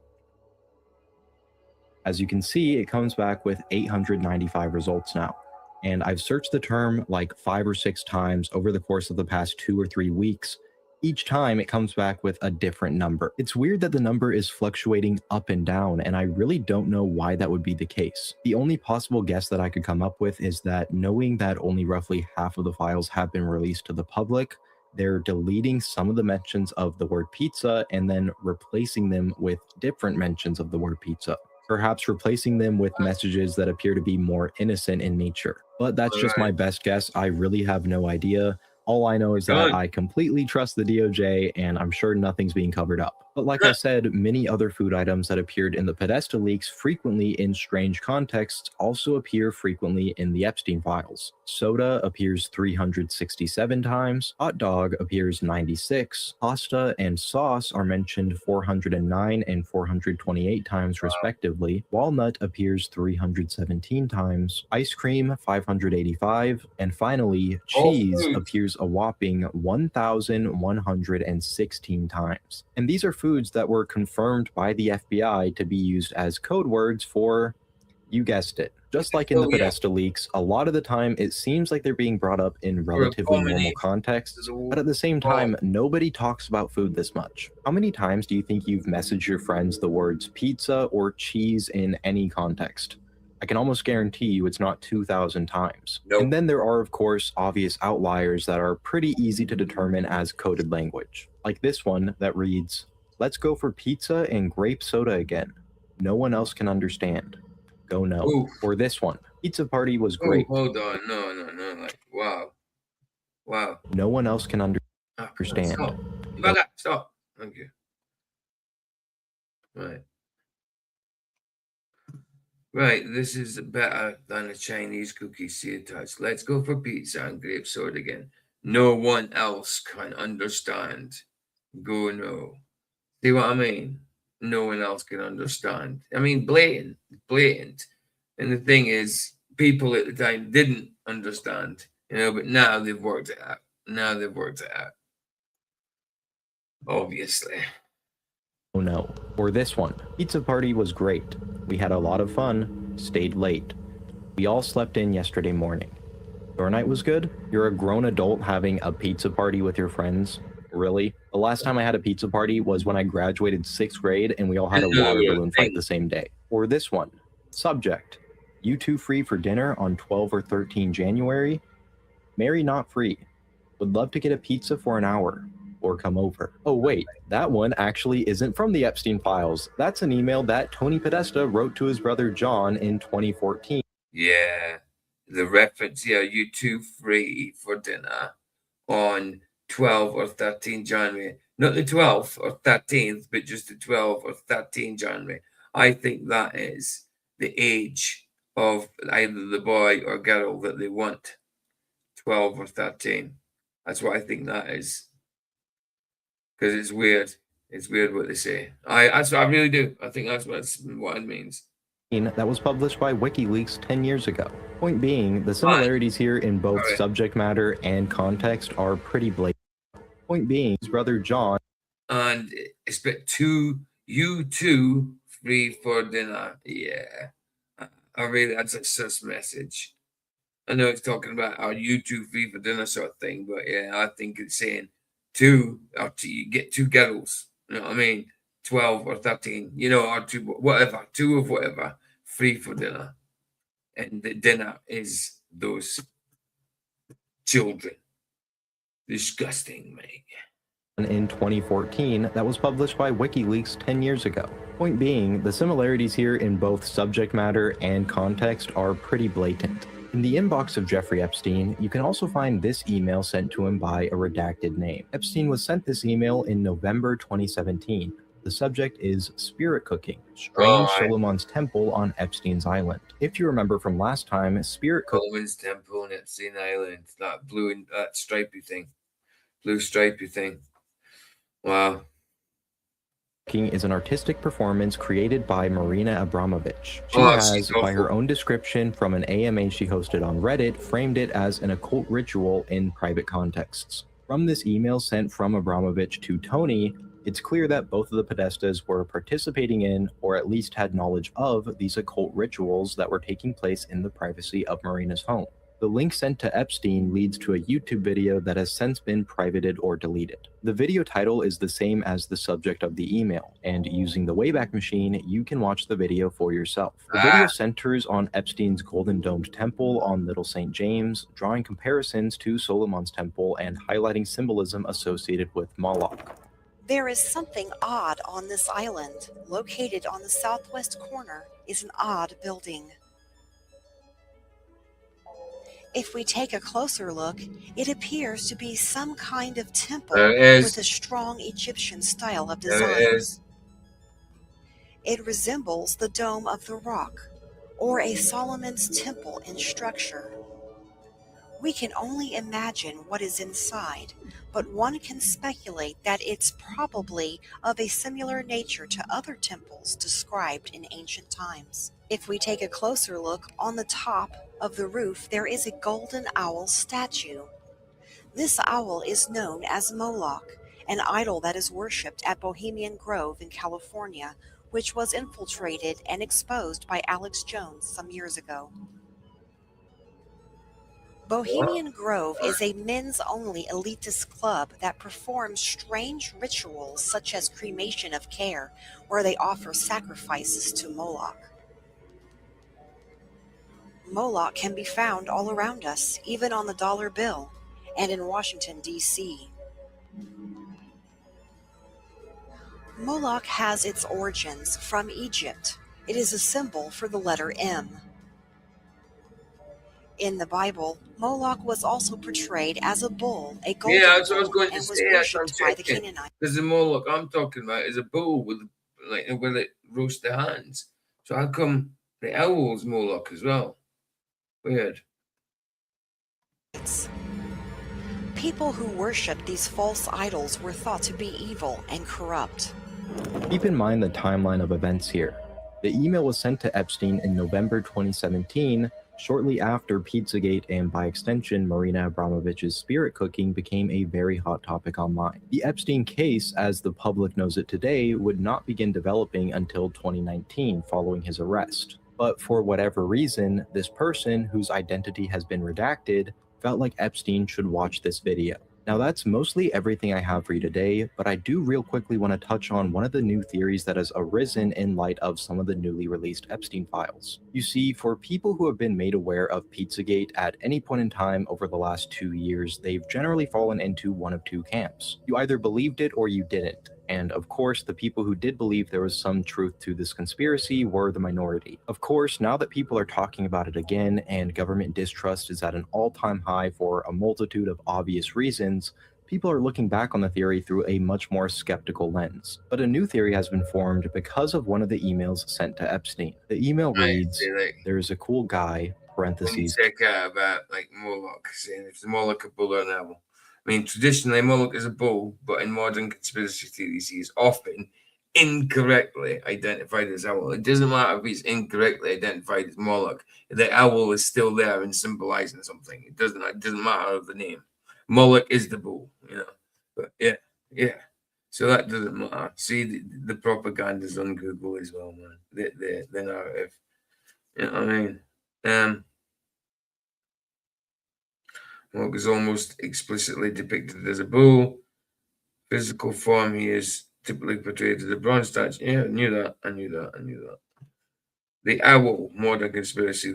J: As you can see, it comes back with 895 results now. And I've searched the term like 5 or 6 times over the course of the past 2 or 3 weeks. Each time it comes back with a different number. It's weird that the number is fluctuating up and down, and I really don't know why that would be the case. The only possible guess that I could come up with is that knowing that only roughly half of the files have been released to the public, they're deleting some of the mentions of the word pizza and then replacing them with different mentions of the word pizza. Perhaps replacing them with messages that appear to be more innocent in nature. But that's just my best guess. I really have no idea. All I know is that I completely trust the DOJ, and I'm sure nothing's being covered up. But like I said, many other food items that appeared in the Podesta leaks frequently in strange contexts also appear frequently in the Epstein files. Soda appears 367 times, hot dog appears 96, pasta and sauce are mentioned 409 and 428 times respectively, walnut appears 317 times, ice cream 585, and finally, cheese appears a whopping 1,116 times. And these are foods that were confirmed by the FBI to be used as code words for, you guessed it. Just like in the Podesta leaks, a lot of the time it seems like they're being brought up in relatively normal contexts, but at the same time, nobody talks about food this much. How many times do you think you've messaged your friends the words pizza or cheese in any context? I can almost guarantee you it's not 2,000 times. Nope. And then there are, of course, obvious outliers that are pretty easy to determine as coded language. Like this one that reads, "Let's go for pizza and grape soda again. No one else can understand. Go no." Ooh. Or this one, "Pizza party was great."
G: Oh, hold on. No. Like, wow.
J: No one else can understand.
G: Stop. Thank you. Right, this is better than a Chinese cookie sear touch. Let's go for pizza and grape soda again. No one else can understand. Go no. See what I mean? No one else can understand. I mean, blatant. And the thing is, people at the time didn't understand, but now they've worked it out. Obviously.
J: Oh no. Or this one, "Pizza party was great. We had a lot of fun, stayed late. We all slept in yesterday morning. Your night was good? You're a grown adult having a pizza party with your friends? Really? The last time I had a pizza party was when I graduated 6th grade and we all had a water balloon fight the same day." Or this one, subject, "You two free for dinner on 12 or 13 January? Mary not free. Would love to get a pizza for an hour. Or come over." Oh wait, that one actually isn't from the Epstein files. That's an email that Tony Podesta wrote to his brother John in 2014.
G: Yeah, the reference here, "You two free for dinner on 12 or 13 January. Not the 12th or 13th, but just the 12 or 13 January. I think that is the age of either the boy or girl that they want. 12 or 13. That's what I think that is. Because it's weird. It's weird what they say. I really do. I think that's what it means.
J: That was published by WikiLeaks 10 years ago. Point being, the similarities here in both subject matter and context are pretty blatant. Point being, his brother John.
G: And expect you two free for dinner. Yeah. That's a sus message. I know it's talking about are you two free for dinner sort of thing, but yeah, I think it's saying two, after you get 2 girls, you know what I mean? 12 or 13, or 2, whatever, 2 of whatever, free for dinner. And the dinner is those children. Disgusting, mate.
J: In 2014, that was published by WikiLeaks 10 years ago. Point being, the similarities here in both subject matter and context are pretty blatant. In the inbox of Jeffrey Epstein, you can also find this email sent to him by a redacted name. Epstein was sent this email in November 2017. The subject is Spirit Cooking, Strange Solomon's Temple on Epstein's Island. If you remember from last time, Spirit Cooking...
G: Solomon's Temple on Epstein Island, that blue and that stripy thing. Blue stripy thing. Wow.
J: Is an artistic performance created by Marina Abramovich. She has, by her own description from an AMA she hosted on Reddit, framed it as an occult ritual in private contexts. From this email sent from Abramovich to Tony, It's clear that both of the Podestas were participating in, or at least had knowledge of, these occult rituals that were taking place in the privacy of Marina's home. The link sent to Epstein leads to a YouTube video that has since been privated or deleted. The video title is the same as the subject of the email, and using the Wayback Machine, you can watch the video for yourself. The video centers on Epstein's golden domed temple on Little St. James, drawing comparisons to Solomon's temple and highlighting symbolism associated with Moloch.
O: There is something odd on this island. Located on the southwest corner is an odd building. If we take a closer look, it appears to be some kind of temple with a strong Egyptian style of design. It resembles the Dome of the Rock, or a Solomon's temple in structure. We can only imagine what is inside, but one can speculate that it's probably of a similar nature to other temples described in ancient times. If we take a closer look, on the top of the roof there is a golden owl statue. This owl is known as Moloch, an idol that is worshipped at Bohemian Grove in California, which was infiltrated and exposed by Alex Jones some years ago. Bohemian Grove is a men's-only elitist club that performs strange rituals such as cremation of care, where they offer sacrifices to Moloch. Moloch can be found all around us, even on the dollar bill, and in Washington, D.C. Moloch has its origins from Egypt. It is a symbol for the letter M. In the Bible, Moloch was also portrayed as a bull, a golden
G: Yeah, that's what I was
O: bull,
G: going to
O: and was
G: say.
O: worshipped by the Canaanites.
G: Because the Moloch I'm talking about is a bull with it roast their hands. So how come the owl's Moloch as well? Weird.
O: People who worshipped these false idols were thought to be evil and corrupt.
J: Keep in mind the timeline of events here. The email was sent to Epstein in November 2017, shortly after Pizzagate and, by extension, Marina Abramovich's spirit cooking became a very hot topic online. The Epstein case, as the public knows it today, would not begin developing until 2019 following his arrest. But for whatever reason, this person, whose identity has been redacted, felt like Epstein should watch this video. Now that's mostly everything I have for you today, but I do real quickly want to touch on one of the new theories that has arisen in light of some of the newly released Epstein files. You see, for people who have been made aware of Pizzagate at any point in time over the last 2 years, they've generally fallen into one of two camps. You either believed it or you didn't. And of course, the people who did believe there was some truth to this conspiracy were the minority. Of course, now that people are talking about it again and government distrust is at an all-time high for a multitude of obvious reasons, people are looking back on the theory through a much more skeptical lens. But a new theory has been formed because of one of the emails sent to Epstein. The email reads, "There's a cool guy," parentheses.
G: Check out about like Moloch, saying if the Moloch a bull or an owl. I mean, traditionally, Moloch is a bull, but in modern conspiracy theories, he is often incorrectly identified as owl. It doesn't matter if he's incorrectly identified as Moloch. The owl is still there and symbolizing something. It doesn't matter the name. Moloch is the bull, you know. But yeah. So that doesn't matter. See, the propaganda's on Google as well, man. The narrative. You know what I mean? Moloch is almost explicitly depicted as a bull. Physical form, he is typically portrayed as a bronze statue. Yeah, I knew that. The owl, modern conspiracy,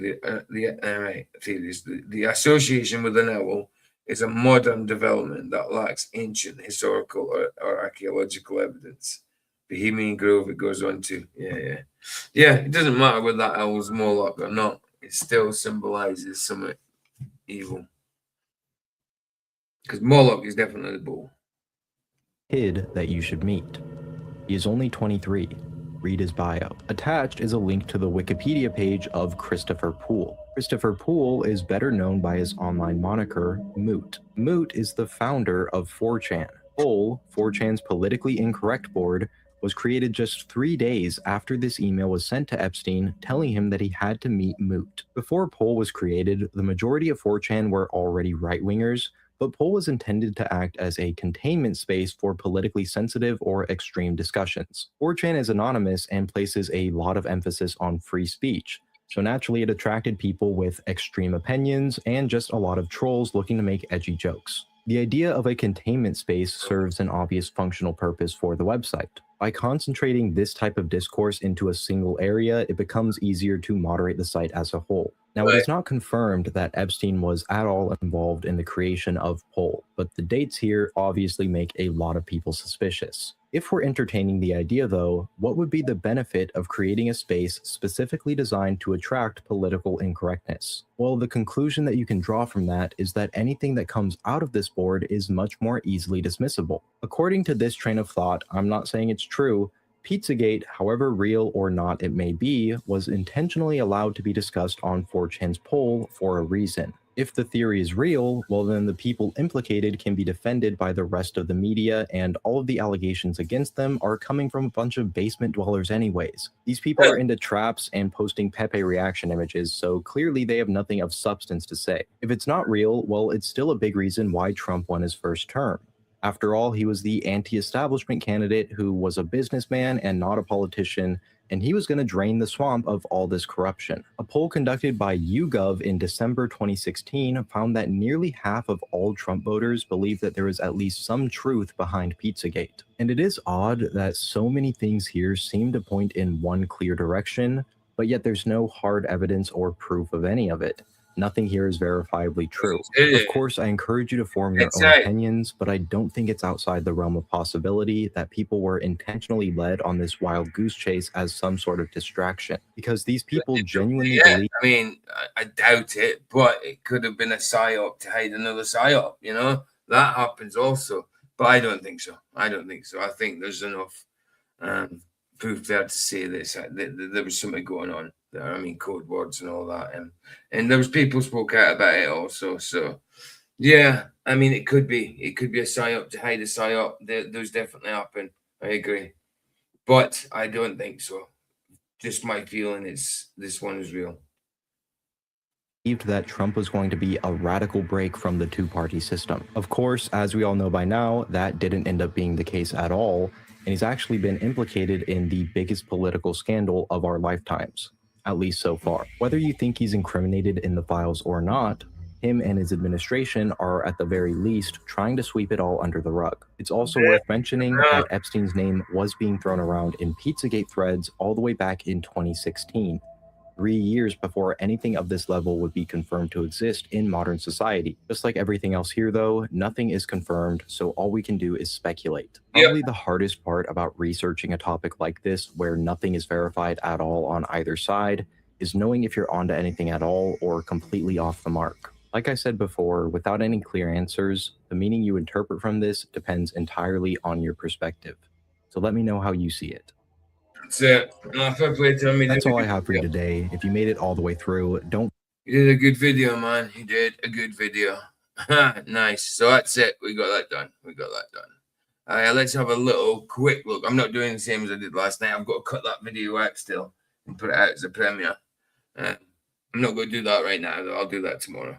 G: theories. The association with an owl is a modern development that lacks ancient historical or archaeological evidence. Bohemian Grove, it goes on to. Yeah, it doesn't matter whether that owl's Moloch or not. It still symbolizes something evil. Because Moloch is definitely the bull.
J: Kid that you should meet. He is only 23. Read his bio. Attached is a link to the Wikipedia page of Christopher Poole. Christopher Poole is better known by his online moniker, Moot. Moot is the founder of 4chan. Poole, 4chan's politically incorrect board, was created just 3 days after this email was sent to Epstein telling him that he had to meet Moot. Before Poole was created, the majority of 4chan were already right-wingers, but poll was intended to act as a containment space for politically sensitive or extreme discussions. 4chan is anonymous and places a lot of emphasis on free speech, so naturally it attracted people with extreme opinions and just a lot of trolls looking to make edgy jokes. The idea of a containment space serves an obvious functional purpose for the website. By concentrating this type of discourse into a single area, it becomes easier to moderate the site as a whole. Now, it is not confirmed that Epstein was at all involved in the creation of Poll, but the dates here obviously make a lot of people suspicious. If we're entertaining the idea, though, what would be the benefit of creating a space specifically designed to attract political incorrectness? Well, the conclusion that you can draw from that is that anything that comes out of this board is much more easily dismissible. According to this train of thought, I'm not saying it's true, Pizzagate, however real or not it may be, was intentionally allowed to be discussed on 4chan's poll for a reason. If the theory is real, well then the people implicated can be defended by the rest of the media, and all of the allegations against them are coming from a bunch of basement dwellers anyways. These people are into traps and posting Pepe reaction images, so clearly they have nothing of substance to say. If it's not real, well it's still a big reason why Trump won his first term. After all, he was the anti-establishment candidate who was a businessman and not a politician, and he was going to drain the swamp of all this corruption. A poll conducted by YouGov in December 2016 found that nearly half of all Trump voters believe that there is at least some truth behind Pizzagate. And it is odd that so many things here seem to point in one clear direction, but yet there's no hard evidence or proof of any of it. Nothing here is verifiably true. Of course, I encourage you to form your own opinions, but I don't think it's outside the realm of possibility that people were intentionally led on this wild goose chase as some sort of distraction. Because these people genuinely believe...
G: I mean, I doubt it, but it could have been a psyop to hide another psyop, you know? That happens also. But I don't think so. I don't think so. I think there's enough proof there to say this. There was something going on there. I mean, code words and all that. And there was people spoke out about it also. So, yeah, I mean, it could be a psyop to hide a psyop. Those definitely happen. I agree. But I don't think so. Just my feeling is this one is real.
J: That Trump was going to be a radical break from the two-party system. Of course, as we all know by now, that didn't end up being the case at all, and he's actually been implicated in the biggest political scandal of our lifetimes, at least so far. Whether you think he's incriminated in the files or not, him and his administration are at the very least trying to sweep it all under the rug. It's also worth mentioning that Epstein's name was being thrown around in Pizzagate threads all the way back in 2016. 3 years before anything of this level would be confirmed to exist in modern society. Just like everything else here though, nothing is confirmed, so all we can do is speculate. Probably the hardest part about researching a topic like this, where nothing is verified at all on either side, is knowing if you're onto anything at all or completely off the mark. Like I said before, without any clear answers, the meaning you interpret from this depends entirely on your perspective. So let me know how you see it.
G: That's it.
J: That's all I have for you today. If you made it all the way through, don't...
G: You did a good video, man. You did a good video. Nice. So that's it. We got that done. Let's have a little quick look. I'm not doing the same as I did last night. I've got to cut that video out still and put it out as a premiere. I'm not going to do that right now, though. I'll do that tomorrow.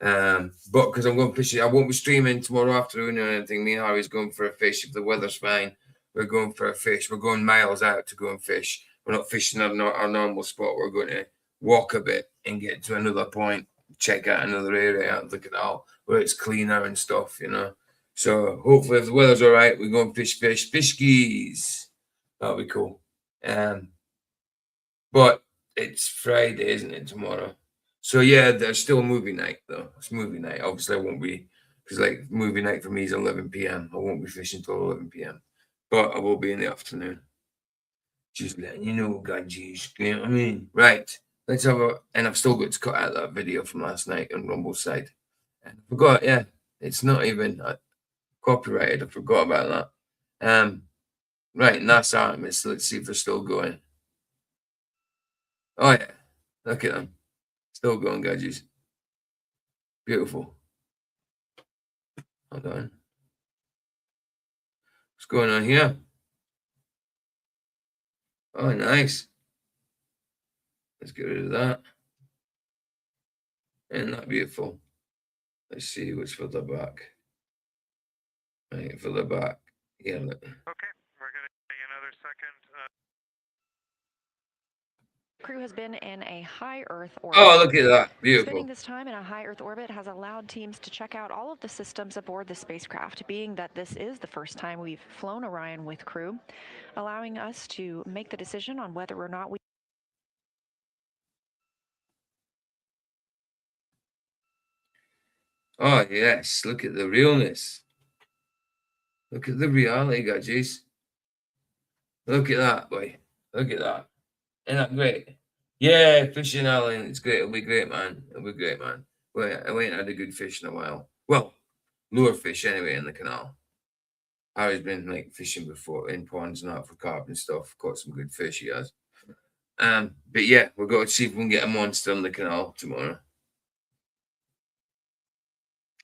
G: But because I'm going fishing, I won't be streaming tomorrow afternoon or anything. Me and Harry's going for a fish if the weather's fine. We're going for a fish. We're going miles out to go and fish. We're not fishing at our normal spot. We're going to walk a bit and get to another point, check out another area, look at all where it's cleaner and stuff, you know. So hopefully if the weather's all right, we go and fish skis. That'll be cool. But it's Friday, isn't it, tomorrow? So yeah, there's still a movie night though. It's movie night. Obviously I won't be, because like movie night for me is 11 p.m. I won't be fishing till 11 p.m. But I will be in the afternoon. Just letting you know, God, geez. You know what I mean? Right. Let's have a... And I've still got to cut out that video from last night on Rumble's side. And I forgot, yeah. It's not even copyrighted. I forgot about that. Right, and that's Artemis. Let's see if they're still going. Oh, yeah. Look at them. Still going, gadgets. Beautiful. Hold on. What's going on here? Oh, nice. Let's get rid of that. Isn't that beautiful? Let's see what's further back. Right, further back. Yeah. Look.
P: Okay, we're going to take another second.
Q: Crew has been in a high Earth orbit.
G: Oh, look at that. Beautiful.
Q: Spending this time in a high Earth orbit has allowed teams to check out all of the systems aboard the spacecraft, being that this is the first time we've flown Orion with crew, allowing us to make the decision on whether or not we...
G: Oh, yes. Look at the realness. Look at the reality, guys. Look at that, boy. Look at that. Isn't that great? Yeah, fishing Alan. It's great. It'll be great, man. It'll be great, man. Well, I ain't had a good fish in a while. Well, lure fish anyway in the canal. Harry's been like fishing before in ponds and that for carp and stuff. Caught some good fish, he has. But yeah, we're going to see if we can get a monster in the canal tomorrow.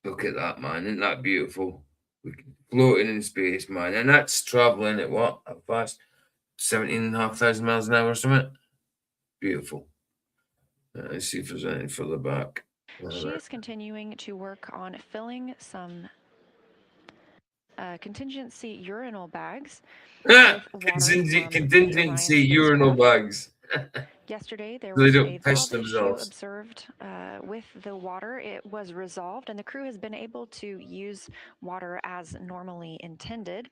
G: Look at that, man. Isn't that beautiful? We're floating in space, man. And that's traveling at what? How fast? 17,500 miles an hour or something? Beautiful. Let's see if there's anything further back.
Q: She is continuing to work on filling some contingency urinal bags.
G: Contingency urinal bags.
Q: Yesterday, there
G: They
Q: was
G: don't
Q: a
G: piss
Q: valve issue
G: themselves.
Q: observed with the water. It was resolved, and the crew has been able to use water as normally intended.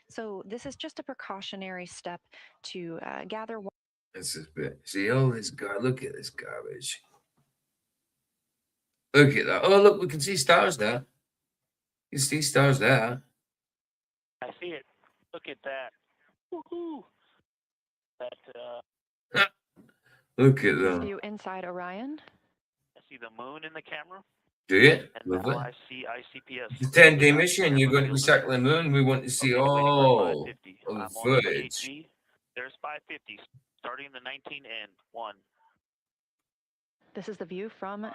Q: So this is just a precautionary step to gather water.
G: This is bit. See all this look at this garbage. Look at that. Oh, look, we can see stars there. You can see stars there.
P: I see it. Look at that. Woohoo! That,
G: Look at
Q: This
G: that.
Q: view inside Orion.
P: I see the moon in the camera.
G: Do you?
P: And
G: Lovely.
P: I see ICPS.
G: It's a 10-day mission. You're going to be circling the moon. We want to see all of the footage.
P: There's 550, starting the 19 and 1.
Q: This is the view from
P: 9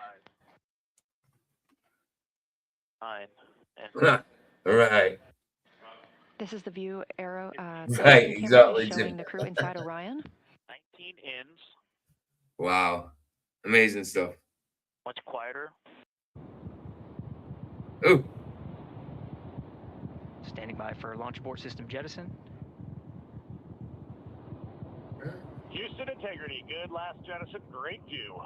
P: and
G: Right.
Q: This is the view arrow.
G: Right, exactly,
Q: Showing
G: Jim.
Q: the crew inside Orion.
P: 19 ends.
G: Wow. Amazing stuff.
P: Much quieter.
G: Oh.
R: Standing by for launch abort system jettison.
P: Houston integrity. Good last jettison. Great view.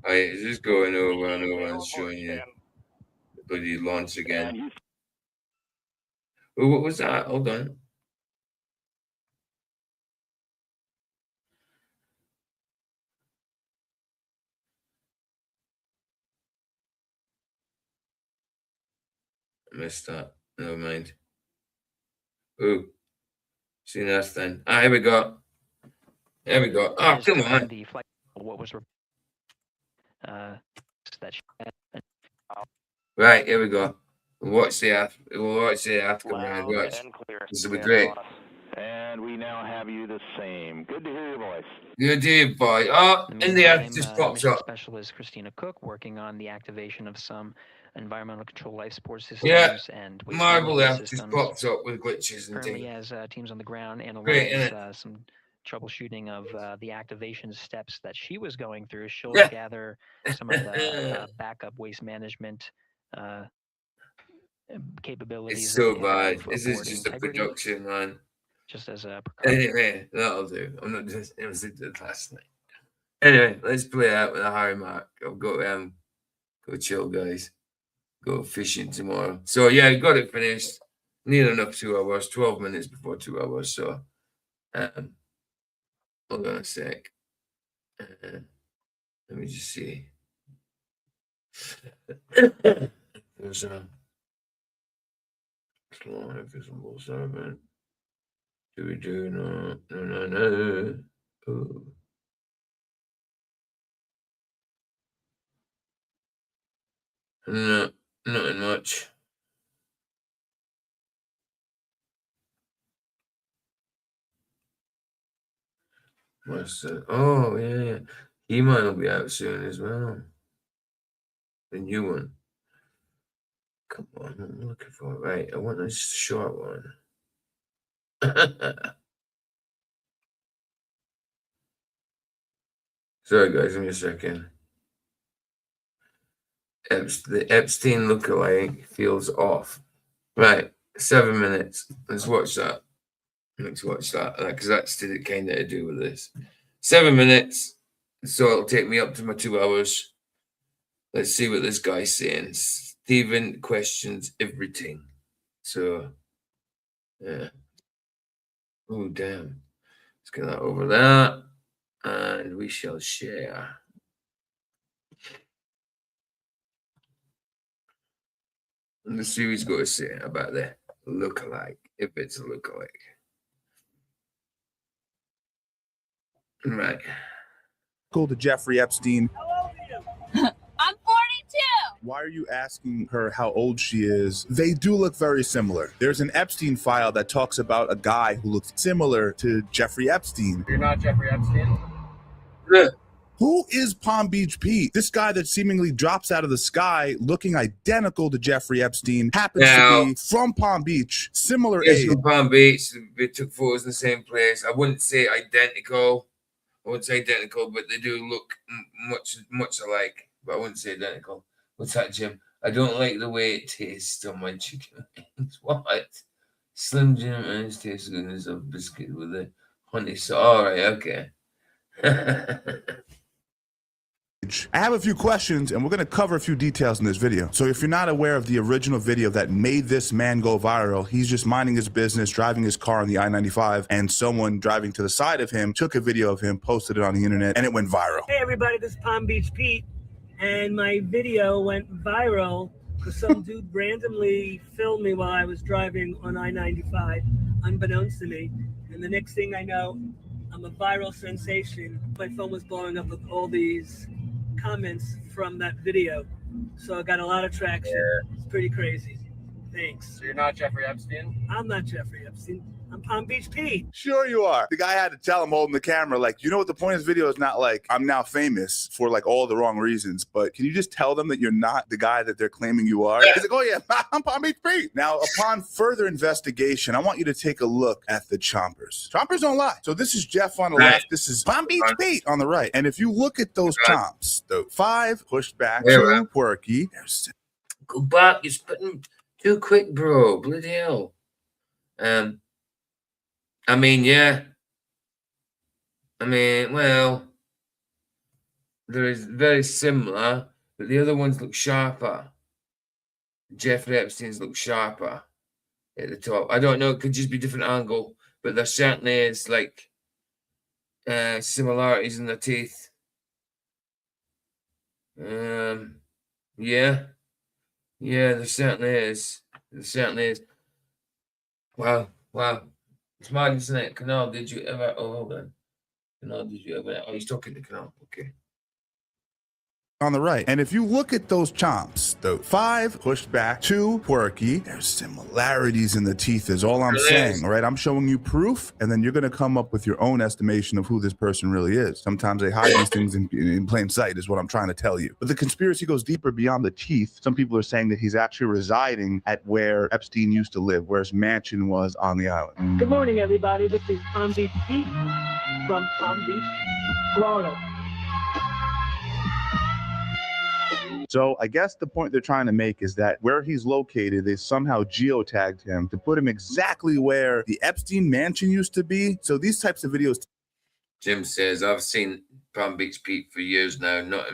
G: Oh, yeah, just going over and over and showing you the bloody launch again. Oh, what was that? Hold on. I missed that. Never mind. Oh, see that then. Ah, here we go. There we go. Oh, come on.
R: The flight, what was that
G: Right, here we go. We'll watch the Earth. We'll watch the Earth come around. Watch. This will be great.
P: And we now have you the same. Good to hear your voice.
G: Good day, boy. Oh, and the Earth just pops
R: mission
G: up.
R: Specialist Christina Cook working on the activation of some environmental control life support systems
G: Yeah,
R: and waste
G: Marble
R: management
G: Earth just
R: systems.
G: pops up with glitches and
R: Currently,
G: things.
R: as teams on the ground
G: Great,
R: analyze
G: innit?
R: some troubleshooting of the activation steps that she was going through, she'll
G: Yeah.
R: gather some of the backup waste management capabilities.
G: It's
R: that
G: so
R: we
G: bad.
R: have
G: This is
R: aboard
G: just a
R: Integrity,
G: production, man.
R: just as a precaution.
G: Anyway, that'll do. I'm not just it was last night. Anyway, let's play out with a Harry Mark. I've got go chill, guys. Go fishing tomorrow. So yeah, got it finished. Near enough 2 hours, 12 minutes before 2 hours. So hold on a sec. Let me just see. There's a invisible servant. Do we do no? Oh. No, nothing much. What's that? Oh, yeah. He-Man will be out soon as well. The new one. Come on, I'm looking for it. Right, I want this short one. Sorry, guys, give me a second. The Epstein lookalike feels off. Right, 7 minutes. Let's watch that. Because that's kind of to do with this. 7 minutes. So it'll take me up to my 2 hours. Let's see what this guy's saying. Stephen questions everything. So, yeah. Oh, damn. Let's get that over there. And we shall share. And let's see what he's got to say about the lookalike, if it's a lookalike. Right.
S: Cool to Jeffrey Epstein.
T: I'm 42.
S: Why are you asking her how old she is? They do look very similar. There's an Epstein file that talks about a guy who looks similar to Jeffrey Epstein.
C: You're not Jeffrey Epstein?
S: Who is Palm Beach Pete? This guy that seemingly drops out of the sky looking identical to Jeffrey Epstein happens to be from Palm Beach, similar age.
G: From Palm Beach. We took photos in the same place. I wouldn't say identical. But they do look much alike. But I wouldn't say identical. What's that, Jim? I don't like the way it tastes on my chicken wings. What? Slim Jim and it tastes good as a biscuit with a honey sauce. All right, okay.
S: I have a few questions, and we're going to cover a few details in this video. So if you're not aware of the original video that made this man go viral, he's just minding his business, driving his car on the I-95, and someone driving to the side of him took a video of him, posted it on the internet, and it went viral.
U: Hey everybody, this is Palm Beach Pete, and my video went viral because some dude randomly filmed me while I was driving on I-95, unbeknownst to me, and the next thing I know, I'm a viral sensation. My phone was blowing up with all these comments from that video, so I got a lot of traction. It's pretty crazy. Thanks.
C: So you're not Jeffrey Epstein?
U: I'm not Jeffrey Epstein. I'm Palm Beach Pete.
S: Sure you are. The guy had to tell him holding the camera, like, you know what, the point of this video is not like I'm now famous for like all the wrong reasons, but can you just tell them that you're not the guy that they're claiming you are? He's like, oh yeah, I'm Palm Beach Pete. Now, upon further investigation, I want you to take a look at the chompers. Chompers don't lie. So this is Jeff on the left. This is Palm Beach Pete on the right. And if you look at those chomps, the 5 pushed back, 2 quirky.
G: Go back. You're spitting too quick, bro. Bloody hell. I mean, yeah. I mean, well, there is very similar, but the other ones look sharper. Jeffrey Epstein's look sharper at the top. I don't know, it could just be different angle, but there certainly is like similarities in the teeth. Yeah, there certainly is. There certainly is. Wow. It's mad, isn't it? Canal, did you ever? Oh, hold on. Canal, did you ever? Oh, he's talking to Canal. Okay.
S: On the right. And if you look at those chomps, the 5 pushed back, 2 quirky, there's similarities in the teeth is all I'm saying, all right? I'm showing you proof, and then you're going to come up with your own estimation of who this person really is. Sometimes they hide these things in plain sight is what I'm trying to tell you. But the conspiracy goes deeper beyond the teeth. Some people are saying that he's actually residing at where Epstein used to live, where his mansion was on the island.
U: Good morning, everybody. This is Palm Beach Pete from Palm Beach, Florida.
S: So I guess the point they're trying to make is that where he's located, they somehow geotagged him to put him exactly where the Epstein mansion used to be. So these types of videos.
G: Jim says, I've seen Palm Beach Pete for years now, not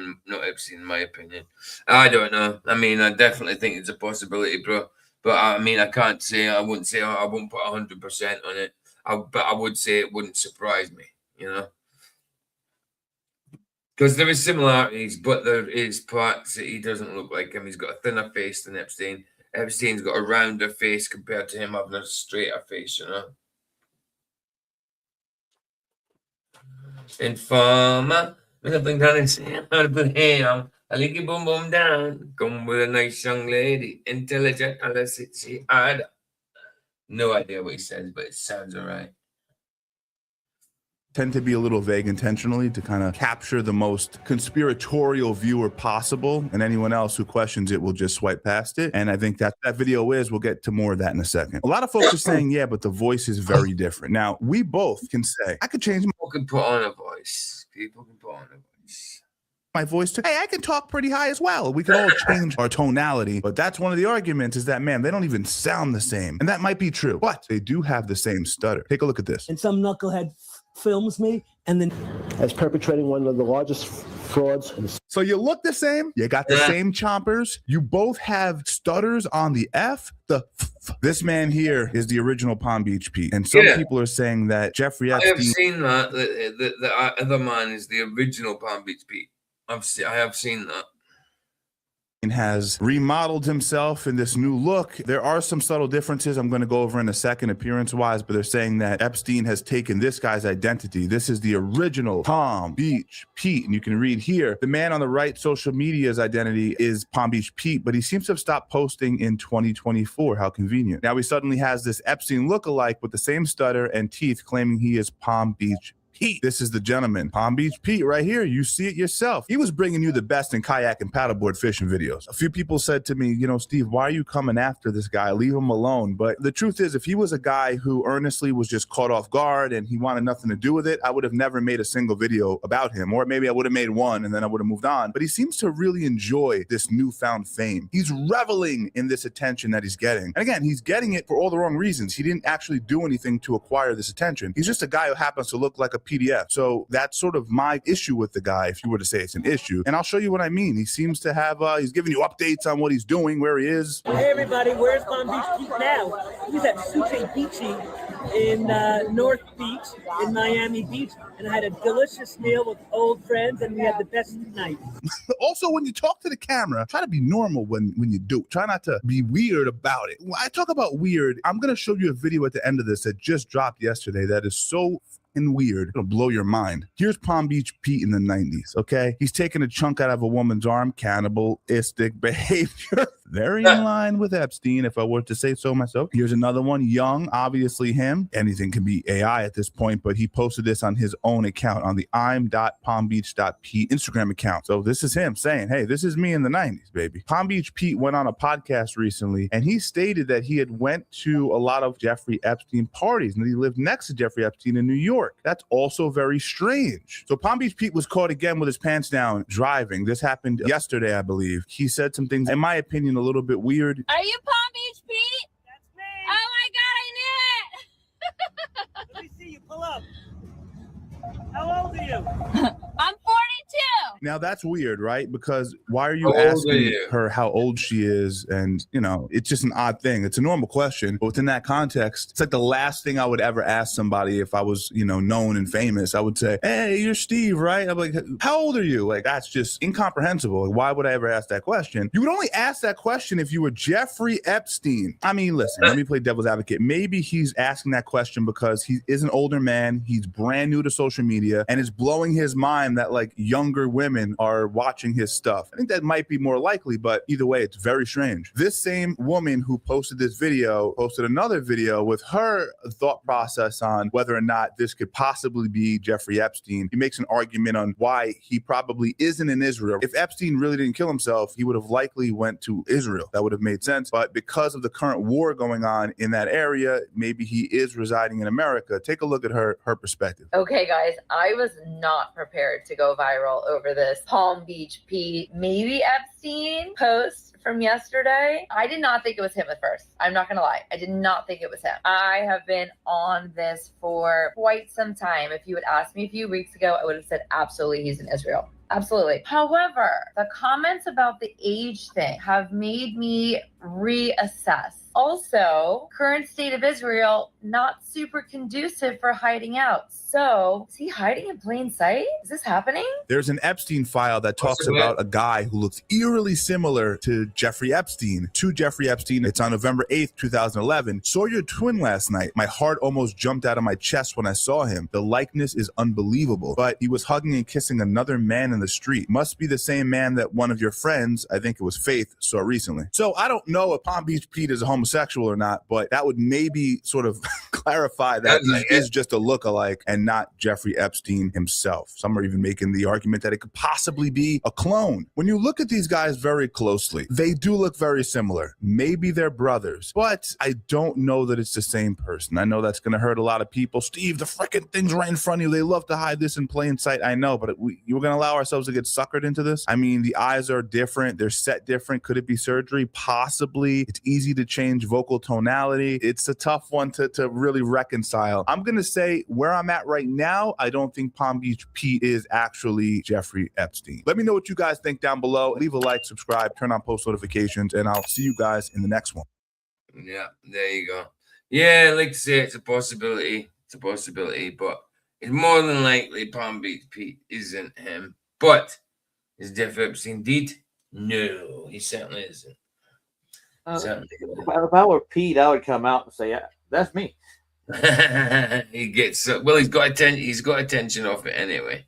G: Epstein, in my opinion. I don't know. I mean, I definitely think it's a possibility, bro. But I mean, I can't say, I wouldn't say, I wouldn't put 100% on it. But I would say it wouldn't surprise me, you know? Because there is similarities, but there is parts that he doesn't look like him. He's got a thinner face than Epstein. Epstein's got a rounder face compared to him having a straighter face, you know. Informer, nothing down and say, I'll put ham, a licky boom boom down. Come with a nice young lady, intelligent, unless it's hard. No idea what he says, but it sounds all right.
S: Tend to be a little vague intentionally to kind of capture the most conspiratorial viewer possible, and anyone else who questions it will just swipe past it. And I think that video is, we'll get to more of that in a second. A lot of folks are saying, yeah, but the voice is very different. Now, we both can say, I could change
G: People can put on a voice. People can put on a voice.
S: my voice to, hey, I can talk pretty high as well. We can all change our tonality. But that's one of the arguments is that, man, they don't even sound the same. And that might be true, but they do have the same stutter. Take a look at this.
U: And some knucklehead films me and then
B: as perpetrating one of the largest frauds.
S: So you look the same, you got the same chompers, you both have stutters on the F, this man here is the original Palm Beach Pete. And some people are saying that Jeffrey Epstein...
G: I have seen that, the other man is the original Palm Beach Pete. I have seen that.
S: Has remodeled himself in this new look. There are some subtle differences I'm going to go over in a second appearance-wise, but they're saying that Epstein has taken this guy's identity. This is the original Palm Beach Pete, and you can read here. The man on the right social media's identity is Palm Beach Pete, but he seems to have stopped posting in 2024. How convenient. Now he suddenly has this Epstein look-alike with the same stutter and teeth claiming he is Palm Beach Pete. This is the gentleman, Palm Beach Pete, right here. You see it yourself. He was bringing you the best in kayak and paddleboard fishing videos. A few people said to me, you know, Steve, why are you coming after this guy? Leave him alone. But the truth is, if he was a guy who earnestly was just caught off guard and he wanted nothing to do with it, I would have never made a single video about him. Or maybe I would have made one and then I would have moved on. But he seems to really enjoy this newfound fame. He's reveling in this attention that he's getting. And again, he's getting it for all the wrong reasons. He didn't actually do anything to acquire this attention. He's just a guy who happens to look like a PDF. So that's sort of my issue with the guy, if you were to say it's an issue. And I'll show you what I mean. He seems to have, he's giving you updates on what he's doing, where he is.
U: Hey everybody, where's Palm Beach Pete now? He's at Sushi Beachy in North Beach in Miami Beach, and I had a delicious meal with old friends, and we had the best night.
S: Also, when you talk to the camera, try to be normal when you do. Try not to be weird about it. When I talk about weird, I'm going to show you a video at the end of this that just dropped yesterday that is so weird. It'll blow your mind. Here's Palm Beach Pete in the 90s, okay? He's taking a chunk out of a woman's arm, cannibalistic behavior. Very in line with Epstein, if I were to say so myself. Here's another one, young, obviously him. Anything can be AI at this point, but he posted this on his own account, on the I'm.palmbeach.pete Instagram account. So this is him saying, hey, this is me in the 90s, baby. Palm Beach Pete went on a podcast recently, and he stated that he had went to a lot of Jeffrey Epstein parties, and he lived next to Jeffrey Epstein in New York. That's also very strange. So Palm Beach Pete was caught again with his pants down driving. This happened yesterday, I believe. He said some things, in my opinion, a little bit weird.
T: Are you Palm Beach Pete?
U: That's me.
T: Oh my God, I knew it.
U: Let me see you pull up. How old are you?
T: I'm 42.
S: Now that's weird, right? Because why are you asking her how old she is? And, you know, it's just an odd thing. It's a normal question. But within that context, it's like the last thing I would ever ask somebody if I was, you know, known and famous. I would say, hey, you're Steve, right? I'm like, how old are you? Like, that's just incomprehensible. Like, why would I ever ask that question? You would only ask that question if you were Jeffrey Epstein. I mean, listen, let me play devil's advocate. Maybe he's asking that question because he is an older man. He's brand new to social media, and it's blowing his mind that like younger women are watching his stuff. I think that might be more likely, but either way, it's very strange. This same woman who posted this video posted another video with her thought process on whether or not this could possibly be Jeffrey Epstein. He makes an argument on why he probably isn't in Israel. If Epstein really didn't kill himself, he would have likely went to Israel. That would have made sense. But because of the current war going on in that area, maybe he is residing in America. Take a look at her perspective.
V: Okay, guys, I was not prepared to go viral over this Palm Beach Pete, maybe Epstein post from yesterday. I did not think it was him at first. I'm not gonna lie. I did not think it was him. I have been on this for quite some time. If you had asked me a few weeks ago, I would have said absolutely he's in Israel. Absolutely. However, the comments about the age thing have made me reassess. Also, current state of Israel, not super conducive for hiding out. So, is he hiding in plain sight? Is this happening?
S: There's an Epstein file that talks about a guy who looks eerily similar to Jeffrey Epstein. It's on November 8th, 2011. Saw your twin last night. My heart almost jumped out of my chest when I saw him. The likeness is unbelievable. But he was hugging and kissing another man in the street. Must be the same man that one of your friends, I think it was Faith, saw recently. So I don't know if Palm Beach Pete is a homosexual homosexual or not, but that would maybe sort of clarify that he is just a lookalike and not Jeffrey Epstein himself. Some are even making the argument that it could possibly be a clone. When you look at these guys very closely, they do look very similar. Maybe they're brothers, but I don't know that it's the same person. I know that's going to hurt a lot of people. Steve, the freaking thing's right in front of you. They love to hide this in plain sight. I know, but you're going to allow ourselves to get suckered into this? I mean, the eyes are different. They're set different. Could it be surgery? Possibly. It's easy to change vocal tonality. It's a tough one to really reconcile. I'm going to say where I'm at right now, I don't think Palm Beach Pete is actually Jeffrey Epstein. Let me know what you guys think down below. Leave a like, subscribe, turn on post notifications, and I'll see you guys in the next one.
G: Yeah, there you go. Yeah, like I say, it's a possibility. It's a possibility, but it's more than likely Palm Beach Pete isn't him. But is Jeff Epstein dead? No, he certainly isn't.
L: If I were Pete, I would come out and say, "That's me."
G: He gets well. He's got attention. He's got attention off it anyway.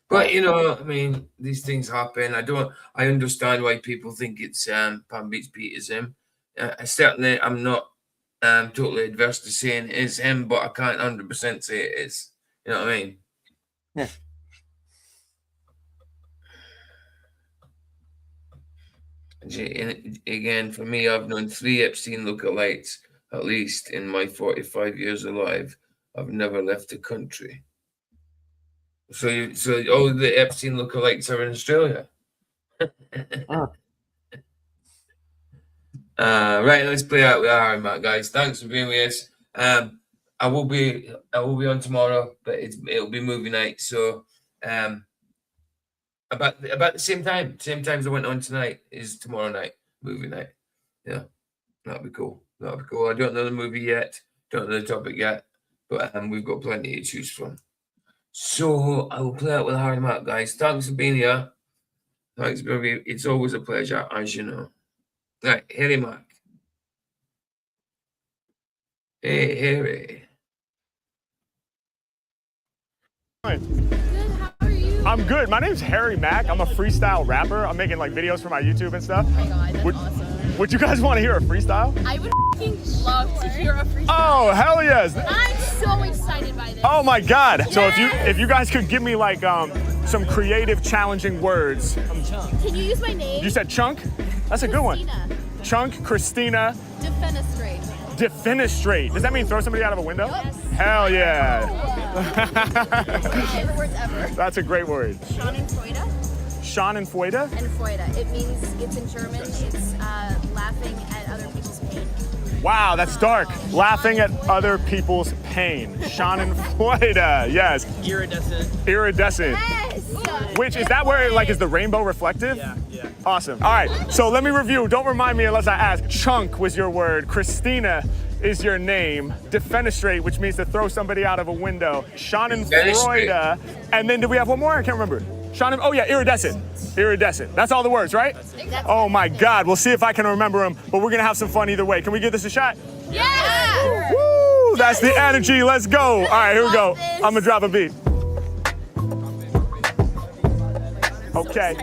G: But you know, I mean, these things happen. I understand why people think it's Palm Beach Pete is him. I'm not totally adverse to saying it is him, but I can't 100% say it is. You know what I mean?
L: Yeah.
G: Again, for me, I've known 3 Epstein lookalikes at least in my 45 years alive. I've never left the country. So all the Epstein lookalikes are in Australia. Right, let's play out with Harry Matt, guys. Thanks for being with us. I will be on tomorrow, but it'll be movie night. So about the same time as I went on tonight is tomorrow night, movie night. Yeah, that'll be cool. I don't know the movie yet, don't know the topic yet, but we've got plenty to choose from. So I will play out with Harry Matt, guys. Thanks for being here. Thanks, baby. It's always a pleasure, as you know. Right, Harry Mac. Hey, Harry.
A: I'm good. My name's Harry Mack. I'm a freestyle rapper. I'm making like videos for my YouTube and stuff. Oh my God, that's awesome. Would you guys want to hear a freestyle?
T: I would love to hear a freestyle.
A: Oh, hell yes.
T: I'm so excited by this.
A: Oh my God. Yes. So if you guys could give me like some creative, challenging words.
T: Can you use my name?
A: You said Chunk? That's a good one. Chunk, Christina.
T: Defenestrate.
A: Defenestrate. Does that mean throw somebody out of a window?
T: Yes.
A: Hell yeah.
T: Favorite words ever.
A: That's a great word.
T: Schadenfreude.
A: Schadenfreude?
T: And Freude. It means, it's in German, it's laughing at other people's pain.
A: Wow, that's dark. Laughing at other people's pain. Schadenfreude, yes.
E: Iridescent.
A: Iridescent.
T: Yes.
A: Which, is that where like is the rainbow reflective?
E: Yeah.
A: Awesome. All right, so let me review. Don't remind me unless I ask. Chunk was your word. Christina is your name. Defenestrate, which means to throw somebody out of a window. Schadenfreude. And then did we have one more? I can't remember. Oh yeah, iridescent. Iridescent. That's all the words, right? Oh my God. We'll see if I can remember them, but we're gonna have some fun either way. Can we give this a shot?
T: Yeah.
A: Woo! That's the energy. Let's go. All right, here we go. I'm gonna drop a beat. Okay,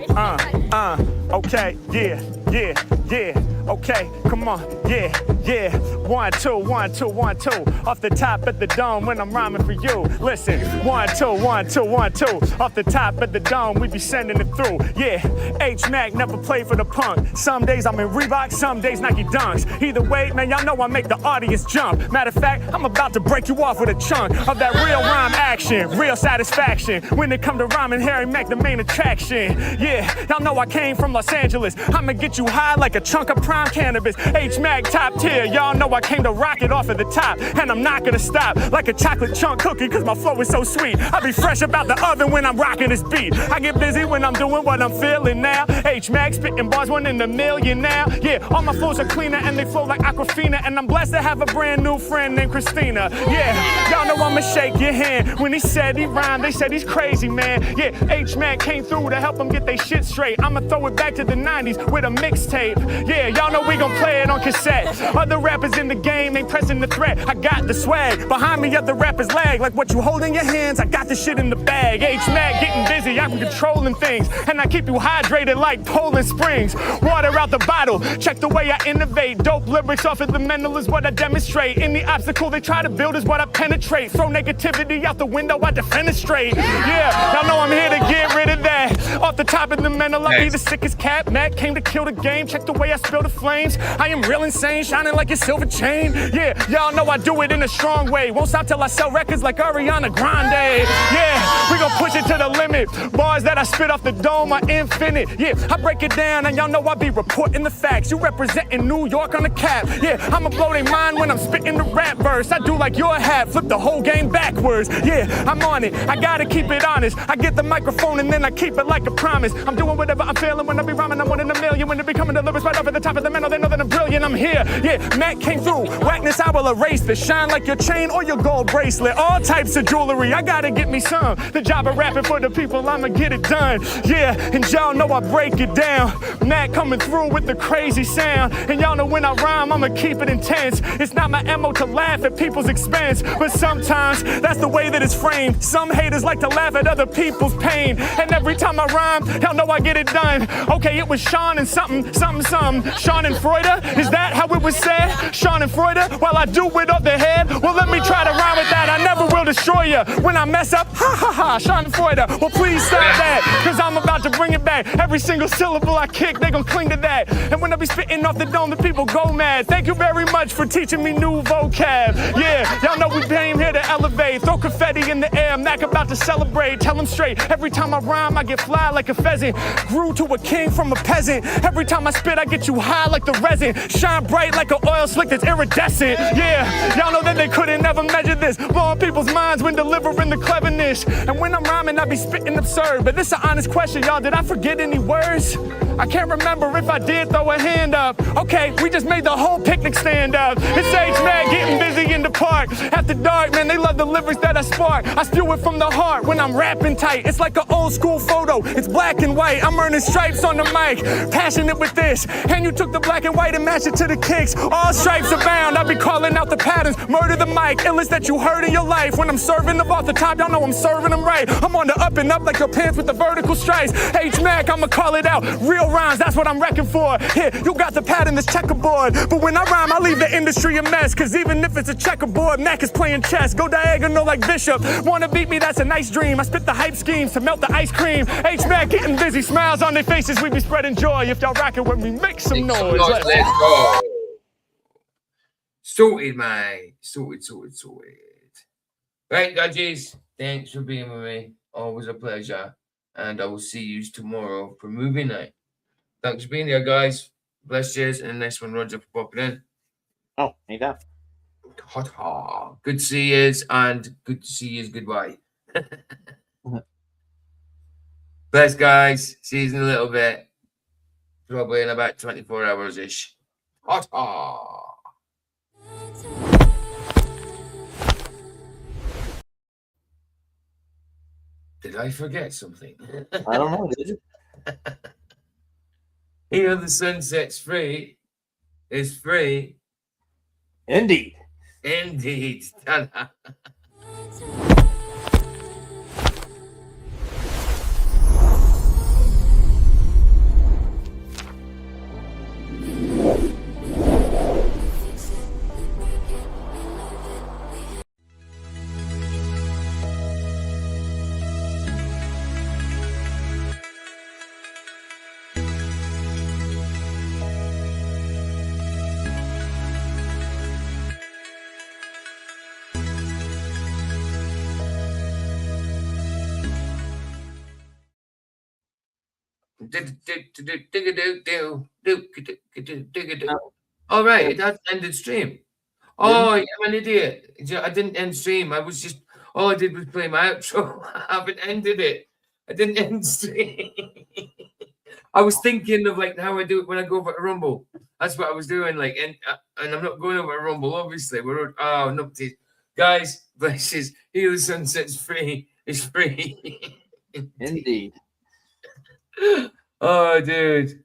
A: okay, yeah, okay, come on, yeah, 1, 2, 1, 2, 1, 2, off the top of the dome when I'm rhyming for you, listen, 1, 2, 1, 2, 1, 2, off the top of the dome, we be sending it through, yeah, H-Mac never played for the punk, some days I'm in Reebok, some days Nike Dunks, either way, man, y'all know I make the audience jump, matter of fact, I'm about to break you off with a chunk of that real rhyme action, real satisfaction, when it come to rhyming, Harry Mack the main attraction. Yeah, y'all know I came from Los Angeles. I'ma get you high like a chunk of prime cannabis. H-Mac top tier, y'all know I came to rock it off at the top. And I'm not gonna stop like a chocolate chunk cookie cause my flow is so sweet. I be fresh about the oven when I'm rocking this beat. I get busy when I'm doing what I'm feeling now. H-Mac spitting bars 1 in a million now. Yeah, all my flows are cleaner and they flow like Aquafina. And I'm blessed to have a brand new friend named Christina. Yeah, y'all know I'ma shake your hand. When he said he rhymed, they said he's crazy, man. Yeah, H-Mac came through to help them get they shit straight. I'ma throw it back to the 90s with a mixtape. Yeah, y'all y'all know we gon' play it on cassette. Other rappers in the game ain't pressing the threat. I got the swag. Behind me, other rappers lag. Like what you hold in your hands, I got the shit in the bag. H-Mac getting busy, I'm controlling things. And I keep you hydrated like Poland Springs. Water out the bottle, check the way I innovate. Dope lyrics off of the mental is what I demonstrate. Any obstacle they try to build is what I penetrate. Throw negativity out the window, I defenestrate. Yeah, y'all know I'm here to get rid of that. Off the top of the mental, I be the sickest cat. Mac came to kill the game, check the way I spill the flames. I am real insane, shining like a silver chain. Yeah, y'all know I do it in a strong way. Won't stop till I sell records like Ariana Grande. Yeah, we gon' push it to the limit. Bars that I spit off the dome are infinite. Yeah, I break it down and y'all know I be reporting the facts. You representing New York on the cap. Yeah, I'ma blow their mind when I'm spitting the rap verse. I do like your hat, flip the whole game backwards. Yeah, I'm on it, I gotta keep it honest. I get the microphone and then I keep it like a promise. I'm doing whatever I'm feeling when I be rhyming. I'm one in a million. When it be coming the lyrics right off at the top of the mental, they know that I'm brilliant. I'm here. Yeah, Mac came through. Whackness, I will erase this. Shine like your chain or your gold bracelet. All types of jewelry, I gotta get me some. The job of rapping for the people, I'ma get it done. Yeah, and y'all know I break it down. Mac coming through with the crazy sound. And y'all know when I rhyme, I'ma keep it intense. It's not my MO to laugh at people's expense, but sometimes that's the way that it's framed. Some haters like to laugh at other people's pain. And every time I rhyme, y'all know I get it done. Okay, it was Sean and something. Sean and Freuda, is that how it was said? Sean and Freuda, while I do it off the head. Well, let me try to rhyme with that. I never will destroy you. When I mess up, ha ha ha, Sean and Freuda. Well, please stop that, cause I'm about to bring it back. Every single syllable I kick, they gon' cling to that. And when I be spitting off the dome, the people go mad. Thank you very much for teaching me new vocab. Yeah, y'all know we came here to elevate. Throw confetti in the air, Mac about to celebrate. Tell them straight, every time I rhyme, I get fly like a pheasant. Grew to a king from a peasant. Every time I spit, I get you high like the resin. Shine bright like an oil slick that's iridescent. Yeah, y'all know that they couldn't ever measure this. Blowing people's minds when delivering the cleverness. And when I'm rhyming, I be spitting absurd. But this is an honest question, y'all. Did I forget any words? I can't remember. If I did, throw a hand up. Okay, we just made the whole picnic stand up. It's H-Man getting busy in the park. After dark, man, they love the lyrics that I spark. I spew it from the heart when I'm rapping tight. It's like an old school photo. It's black and white. I'm earning stripes on the mic. Passionate with this. And you took the black and white and matched it to the kicks. All stripes abound. I be calling out the patterns. Murder the mic. Illest that you heard in your life. When I'm serving them off the top, y'all know I'm serving them right. I'm on the up and up like your pants with the vertical stripes. H-Mac, I'ma call it out. Real rhymes, that's what I'm wrecking for. Here, you got the pattern that's checkerboard. But when I rhyme, I leave the industry a mess. Cause even if it's a checkerboard, Mac is playing chess. Go diagonal like Bishop. Wanna beat me, that's a nice dream. I spit the hype schemes to melt the ice cream. H-Mac getting busy, smiles on their faces. We be spreading joy. If y'all rockin' with me, make some noise.
G: Let's go. Sorted, mate. Sorted. Right, guys. Thanks for being with me. Always a pleasure. And I will see you tomorrow for movie night. Thanks for being here, guys. Bless you. And the next one, Roger, for popping in.
L: Oh, ain't that?
G: Good to see you, and good to see you. Goodbye. Bless, guys. See you in a little bit. Probably in about 24 hours-ish. Did I forget something?
L: I don't know, did you?
G: Here the sunset's free. Is free.
L: Indeed.
G: Ta-da. All right, it has ended stream. Oh, I'm an idiot. I didn't end stream. I was just, all I did was play my outro. I haven't ended it. I didn't end stream. I was thinking of like how I do it when I go over to Rumble. That's what I was doing. Like, and I'm not going over to Rumble, obviously. No, guys, bless you. Here the sunset's free. It's free.
L: Indeed.
G: Oh, dude.